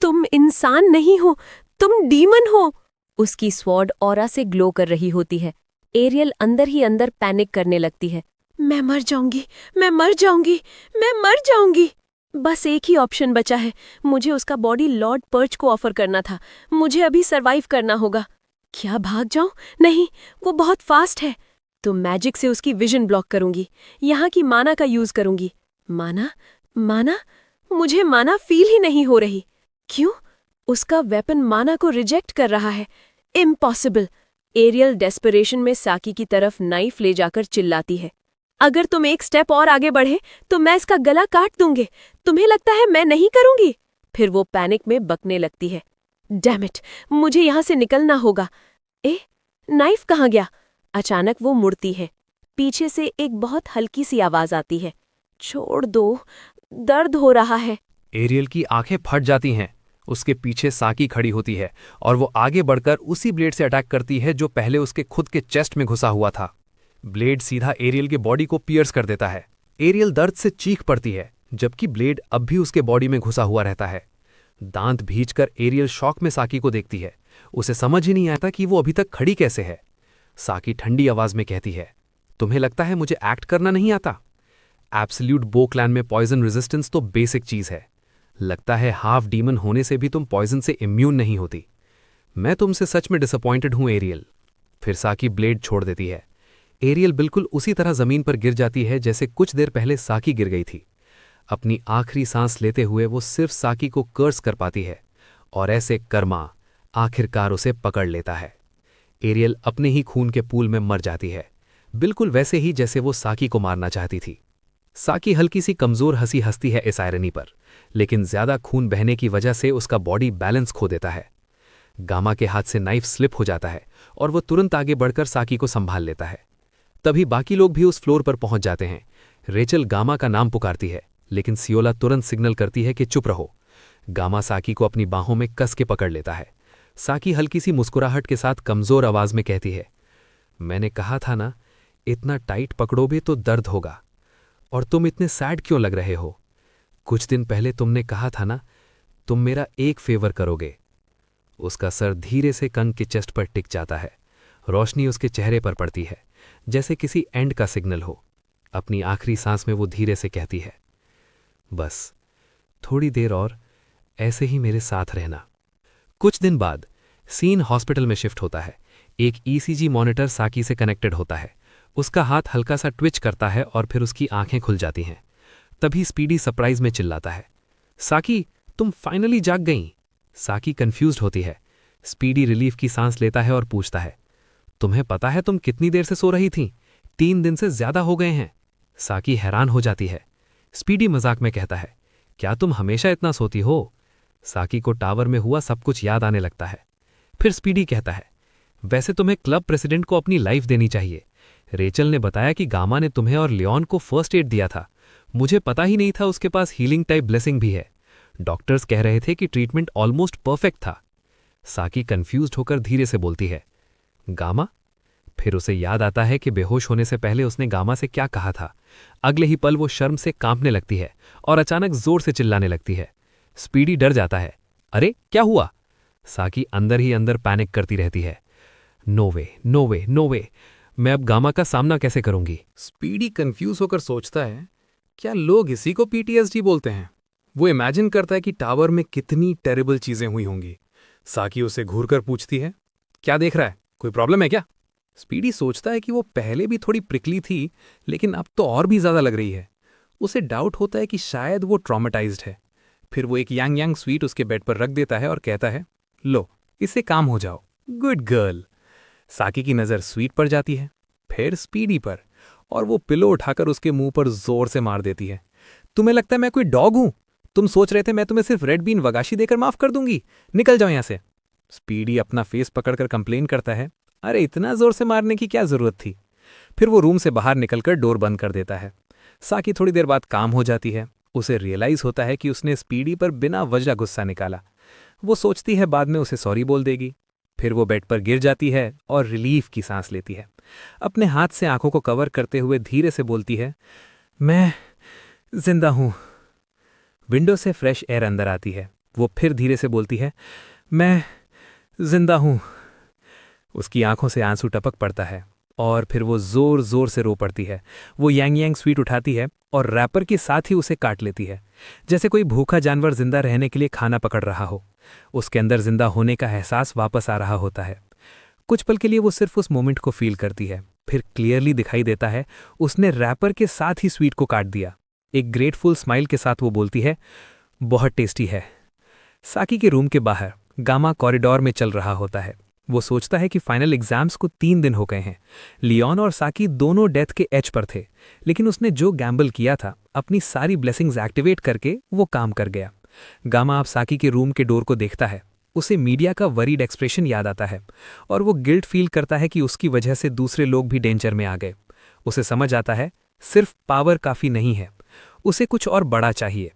तुम इंसान नहीं हो, तुम डीमन हो। उसकी स्वॉर्ड ऑरा से ग्लो कर रही होती है। एरियल अंदर ही अंदर पैनिक करने लगती है। मैं मर जाऊंगी, मैं मर जाऊंगी, मैं मर जाऊंगी। बस एक ही ऑप्शन बचा है। मुझे उसका बॉडी लॉर्ड पर्च को ऑफर करना था। मुझे अभी सरवाइव करना होगा। क्या भाग जाऊं? नहीं, वो बहुत फास्ट है। तो मैजिक से उसकी विजन ब्लॉक करूंगी। यहाँ की माना का यूज करूंगी। माना? माना? मुझे माना फील ही नहीं हो रही। क्यों? उसका वेपन माना को रिजेक्ट कर रहा है। इम्पॉसिबल। एरियल डेस्परेशन में साकी की तरफ नाइफ ले जाकर चिल्लाती है, अगर तुम एक स्टेप और आगे बढ़े तो मैं इसका गला काट दूंगी। तुम्हें लगता है मैं नहीं करूंगी? फिर वो पैनिक में बकने लगती है। डैम इट, मुझे यहां से निकलना होगा। नाइफ कहाँ गया? अचानक वो मुड़ती है। पीछे से एक बहुत हल्की सी आवाज आती है, छोड़ दो, दर्द हो रहा है। एरियल की आंखें फट जाती हैं। उसके पीछे साकी खड़ी होती है और वो आगे बढ़कर उसी ब्लेड से अटैक करती है जो पहले उसके खुद के चेस्ट में घुसा हुआ था। ब्लेड सीधा एरियल के बॉडी को पियर्स कर देता है। एरियल दर्द से चीख पड़ती है, जबकि ब्लेड अब भी उसके बॉडी में घुसा हुआ रहता है। दांत भींचकर एरियल शॉक में साकी को देखती है। उसे समझ ही नहीं आता कि वो अभी तक खड़ी कैसे है। साकी ठंडी आवाज में कहती है, तुम्हें लगता है मुझे एक्ट करना नहीं आता? एब्सोल्यूट बो क्लैन में पॉइजन रेजिस्टेंस तो बेसिक चीज है। लगता है हाफ डीमन होने से भी तुम पॉइजन से इम्यून नहीं होती। मैं तुमसे सच में डिसअपॉइंटेड हूं एरियल। फिर साकी ब्लेड छोड़ देती है। एरियल बिल्कुल उसी तरह जमीन पर गिर जाती है जैसे कुछ देर पहले साकी गिर गई थी। अपनी आखिरी सांस लेते हुए वो सिर्फ साकी को कर्स कर पाती है और ऐसे कर्मा आखिरकार उसे पकड़ लेता है। एरियल अपने ही खून के पूल में मर जाती है, बिल्कुल वैसे ही जैसे वो साकी को मारना चाहती थी। साकी हल्की सी कमजोर हंसी हंसती है इस आयरनी पर, लेकिन ज्यादा खून बहने की वजह से उसका बॉडी बैलेंस खो देता है। गामा के हाथ से नाइफ स्लिप हो जाता है और वो तुरंत आगे बढ़कर साकी को संभाल लेता है। तभी बाकी लोग भी उस फ्लोर पर पहुंच जाते हैं। रेचल गामा का नाम पुकारती है, लेकिन सियोला तुरंत सिग्नल करती है कि चुप रहो। गामा साकी को अपनी बाहों में कस के पकड़ लेता है। साकी हल्की सी मुस्कुराहट के साथ कमजोर आवाज में कहती है, मैंने कहा था ना, इतना टाइट पकड़ोगे तो दर्द होगा। और तुम इतने सैड क्यों लग रहे हो? कुछ दिन पहले तुमने कहा था ना, तुम मेरा एक फेवर करोगे। उसका सर धीरे से कंग के चेस्ट पर टिक जाता है। रोशनी उसके चेहरे पर पड़ती है, जैसे किसी एंड का सिग्नल हो। अपनी आखिरी सांस में वो धीरे से कहती है, बस थोड़ी देर और ऐसे ही मेरे साथ रहना। कुछ दिन बाद सीन हॉस्पिटल में शिफ्ट होता है। एक ईसीजी मॉनिटर साकी से कनेक्टेड होता है। उसका हाथ हल्का सा ट्विच करता है और फिर उसकी आंखें खुल जाती हैं। तभी स्पीडी सरप्राइज में चिल्लाता है, साकी, तुम फाइनली जाग गईं। साकी कंफ्यूज्ड होती है। स्पीडी रिलीफ की सांस लेता है और पूछता है, तुम्हें पता है तुम कितनी देर से सो रही थीं? 3 दिन से ज्यादा हो गए हैं। साकी हैरान हो जाती है। स्पीडी मजाक में कहता है, क्या तुम हमेशा इतना सोती हो? साकी को टावर में हुआ सब कुछ याद आने लगता है। फिर स्पीडी कहता है, वैसे तुम्हें क्लब प्रेसिडेंट को अपनी लाइफ देनी चाहिए। रेचल ने बताया कि गामा ने तुम्हें और लियोन को फर्स्ट एड दिया था। मुझे पता ही नहीं था उसके पास हीलिंग टाइप ब्लेसिंग भी है। डॉक्टर्स कह रहे थे कि ट्रीटमेंट ऑलमोस्ट परफेक्ट था। साकी कंफ्यूज्ड होकर धीरे से बोलती है, गामा? फिर उसे याद आता है कि बेहोश होने से पहले उसने गामा से क्या कहा था। अगले ही पल वो शर्म से कांपने लगती है और अचानक जोर से चिल्लाने लगती है। स्पीडी डर जाता है। अरे क्या हुआ? साकी अंदर ही अंदर पैनिक करती रहती है। नो वे, नो वे, नो वे, मैं अब गामा का सामना कैसे करूंगी? स्पीडी कंफ्यूज होकर सोचता है, क्या लोग इसी को पीटीएसडी बोलते हैं? वो इमेजिन करता है कि टावर में कितनी टेरिबल चीजें हुई होंगी। साकी उसे घूरकर पूछती है, क्या देख रहा है? कोई प्रॉब्लम है क्या? स्पीडी सोचता है कि वो पहले भी थोड़ी प्रिकली थी, लेकिन अब तो और भी ज्यादा लग रही है। उसे डाउट होता है कि शायद वो ट्रॉमेटाइज्ड है। फिर वो एक यांग यांग स्वीट उसके बेड पर रख देता है और कहता है, लो इससे काम हो जाओ, गुड गर्ल। साकी की नज़र स्वीट पर जाती है, फिर स्पीडी पर, और वो पिलो उठाकर उसके मुंह पर जोर से मार देती है। तुम्हें लगता है मैं कोई डॉग हूं? तुम सोच रहे थे मैं तुम्हें सिर्फ रेड बीन वगाशी देकर माफ कर दूंगी? निकल जाओ यहां से। स्पीडी अपना फेस पकड़कर कंप्लेन करता है, अरे इतना जोर से मारने की क्या जरूरत थी? फिर वो रूम से बाहर निकलकर डोर बंद कर देता है। साकी थोड़ी देर बाद काम हो जाती है। उसे रियलाइज होता है कि उसने स्पीडी पर बिना वजह गुस्सा निकाला। वो सोचती है बाद में उसे सॉरी बोल देगी। फिर वो बेड पर गिर जाती है और रिलीफ की सांस लेती है। अपने हाथ से आंखों को कवर करते हुए धीरे से बोलती है, मैं जिंदा हूं। विंडो से फ्रेश एयर अंदर आती है। वो फिर धीरे से बोलती है, मैं जिंदा हूं। उसकी आंखों से आंसू टपक पड़ता है और फिर वो जोर जोर से रो पड़ती है। वो यांग यांग स्वीट उठाती है और रैपर के साथ ही उसे काट लेती है, जैसे कोई भूखा जानवर जिंदा रहने के लिए खाना पकड़ रहा हो। उसके अंदर जिंदा होने का एहसास वापस आ रहा होता है। कुछ पल के लिए वो सिर्फ उस मोमेंट को फील करती है, फिर क्लियरली दिखाई देता है उसने रैपर के साथ ही स्वीट को काट दिया। एक ग्रेटफुल स्माइल के साथ वो बोलती है, बहुत टेस्टी है। साकी के रूम के बाहर गामा कॉरिडोर में चल रहा होता है। वो सोचता है कि फाइनल एग्जाम्स को 3 दिन हो गए हैं। लियोन और साकी दोनों डेथ के एज पर थे, लेकिन उसने जो गैम्बल किया था, अपनी सारी ब्लेसिंग्स एक्टिवेट करके वो काम कर गया। गामा अब साकी के रूम के डोर को देखता है। उसे मीडिया का वरीड एक्सप्रेशन याद आता है और वो गिल्ट फील करता है कि उसकी वजह से दूसरे लोग भी डेंजर में आ गए। उसे समझ आता है सिर्फ पावर काफी नहीं है, उसे कुछ और बड़ा चाहिए।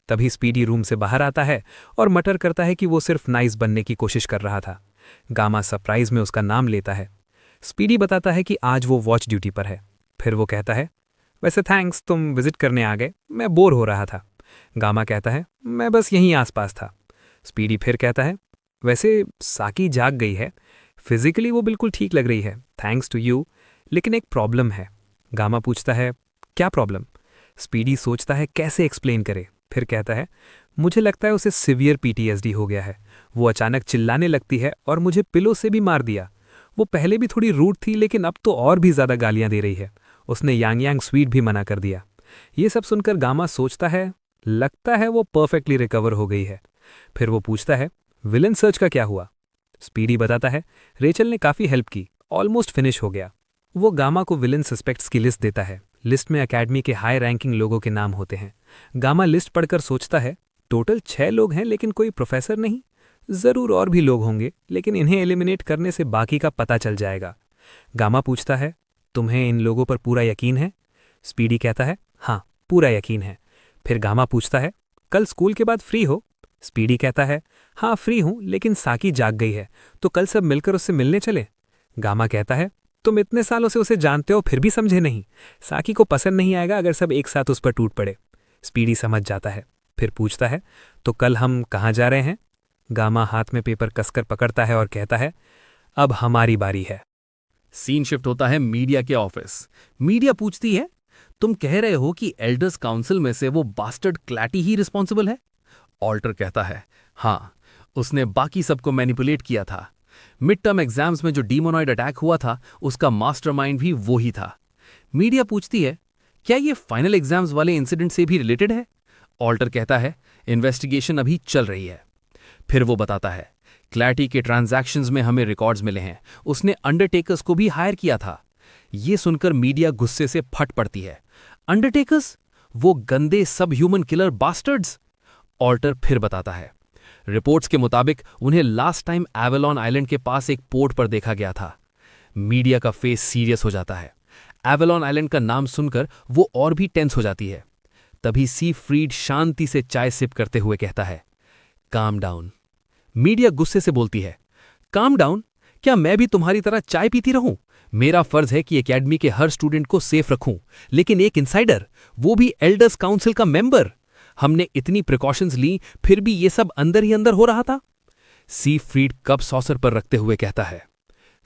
तभी स्पीडी रूम से बाहर आता है और मटर करता है कि वो सिर्फ नाइस बनने की कोशिश कर रहा था। गामा सरप्राइज में उसका नाम लेता है। स्पीडी बताता है कि आज वो वॉच ड्यूटी पर है। फिर वो कहता है, वैसे थैंक्स तुम विजिट करने आ गए, मैं बोर हो रहा था। गामा कहता है, मैं बस यहीं आसपास था। स्पीडी फिर कहता है, वैसे साकी जाग गई है, फिजिकली वो बिल्कुल ठीक लग रही है, थैंक्स टू यू, लेकिन एक प्रॉब्लम है। गामा पूछता है, क्या प्रॉब्लम? स्पीडी सोचता है कैसे एक्सप्लेन करे, फिर कहता है, मुझे लगता है उसे सिवियर पीटीएसडी हो गया है। वो अचानक चिल्लाने लगती है और मुझे पिलो से भी मार दिया। वो पहले भी थोड़ी रूड थी, लेकिन अब तो और भी ज्यादा गालियां दे रही है। उसने यांग यांग स्वीट भी मना कर दिया। ये सब सुनकर गामा सोचता है, लगता है वो परफेक्टली रिकवर हो गई है। फिर वो पूछता है, विलन सर्च का क्या हुआ? स्पीडी बताता है, रेचल ने काफी हेल्प की, ऑलमोस्ट फिनिश हो गया। वो गामा को विलन सस्पेक्ट्स की लिस्ट देता है। लिस्ट में एकेडमी के हाई रैंकिंग लोगों के नाम होते हैं। गामा लिस्ट पढ़कर सोचता है, टोटल 6 लोग हैं, लेकिन कोई प्रोफेसर नहीं। जरूर और भी लोग होंगे, लेकिन इन्हें एलिमिनेट करने से बाकी का पता चल जाएगा। गामा पूछता है, तुम्हें इन लोगों पर पूरा यकीन है? स्पीडी कहता है, हाँ पूरा यकीन है। फिर गामा पूछता है, कल स्कूल के बाद फ्री हो? स्पीडी कहता है, हाँ फ्री हूं, लेकिन साकी जाग गई है, तो कल सब मिलकर उससे मिलने चले? गामा कहता है, तुम इतने सालों से उसे जानते हो फिर भी समझे नहीं। साकी को पसंद नहीं आएगा अगर सब एक साथ उस पर टूट पड़े। स्पीडी समझ जाता है, फिर पूछता है, तो कल हम कहाँ जा रहे हैं? गामा हाथ में पेपर कसकर पकड़ता है और कहता है, अब हमारी बारी है। सीन शिफ्ट होता है मीडिया के ऑफिस। मीडिया पूछती है, तुम कह रहे हो कि एल्डर्स काउंसिल में से वो बास्टर्ड क्लैटी ही रिस्पॉन्सिबल है? ऑल्टर कहता है, हाँ, उसने बाकी सबको मैनिपुलेट किया था। मिड टर्म एग्जाम्स में जो डीमोनॉइड अटैक हुआ था, उसका मास्टरमाइंड भी वो ही था। मीडिया पूछती है, क्या ये फाइनल एग्जाम्स वाले इंसिडेंट से भी रिलेटेड है? ऑल्टर कहता है, इन्वेस्टिगेशन अभी चल रही है। फिर वो बताता है, क्लैटी के ट्रांजैक्शंस में हमें रिकॉर्ड्स मिले हैं, उसने अंडरटेकर्स को भी हायर किया था। ये सुनकर मीडिया गुस्से से फट पड़ती है। अंडरटेकर्स? वो गंदे सब ह्यूमन किलर बास्टर्ड्स? ऑल्टर फिर बताता है, रिपोर्ट्स के मुताबिक उन्हें लास्ट टाइम एवेलॉन आइलैंड के पास एक पोर्ट पर देखा गया था। मीडिया का फेस सीरियस हो जाता है। एवेलॉन आइलैंड का नाम सुनकर वो और भी टेंस हो जाती है। तभी सी फ्रीड शांति से चाय सिप करते हुए कहता है, काम डाउन। मीडिया गुस्से से बोलती है, काम डाउन? क्या मैं भी तुम्हारी तरह चाय पीती रहूं? मेरा फर्ज है कि एकेडमी के हर स्टूडेंट को सेफ रखूं, लेकिन एक इनसाइडर, वो भी एल्डर्स काउंसिल का मेंबर, हमने इतनी प्रिकॉशंस ली, फिर भी ये सब अंदर ही अंदर हो रहा था। सी फ्रीड कप सॉसर पर रखते हुए कहता है,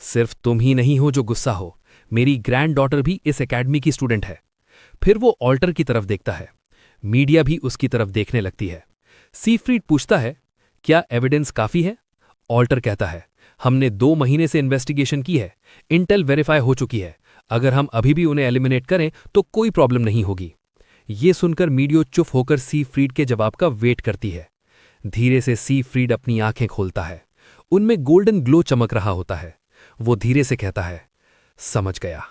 सिर्फ तुम ही नहीं हो जो गुस्सा हो, मेरी ग्रैंड डॉटर भी इस एकेडमी की स्टूडेंट है। फिर वो ऑल्टर की तरफ देखता है। मीडिया भी उसकी तरफ देखने लगती है। सी फ्रीड पूछता है, क्या एविडेंस काफी है? ऑल्टर कहता है, हमने 2 महीने से इन्वेस्टिगेशन की है, इंटेल वेरीफाई हो चुकी है, अगर हम अभी भी उन्हें एलिमिनेट करें तो कोई प्रॉब्लम नहीं होगी। ये सुनकर मीडियो चुप होकर सी फ्रीड के जवाब का वेट करती है। धीरे से सी फ्रीड अपनी आंखें खोलता है। उनमें गोल्डन ग्लो चमक रहा होता है। वो धीरे से कहता है, समझ गया।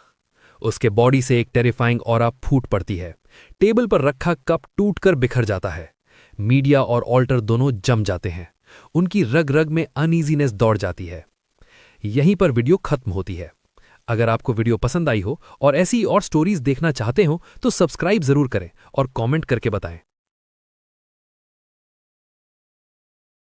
उसके बॉडी से एक टेरिफाइंग ऑरा फूट पड़ती है। टेबल पर रखा कप टूटकर बिखर जाता है। मीडिया और ऑल्टर दोनों जम जाते हैं। उनकी रग रग में अनईजीनेस दौड़ जाती है। यहीं पर वीडियो खत्म होती है। अगर आपको वीडियो पसंद आई हो और ऐसी और स्टोरीज देखना चाहते हो तो सब्सक्राइब जरूर करें और कमेंट करके बताएं।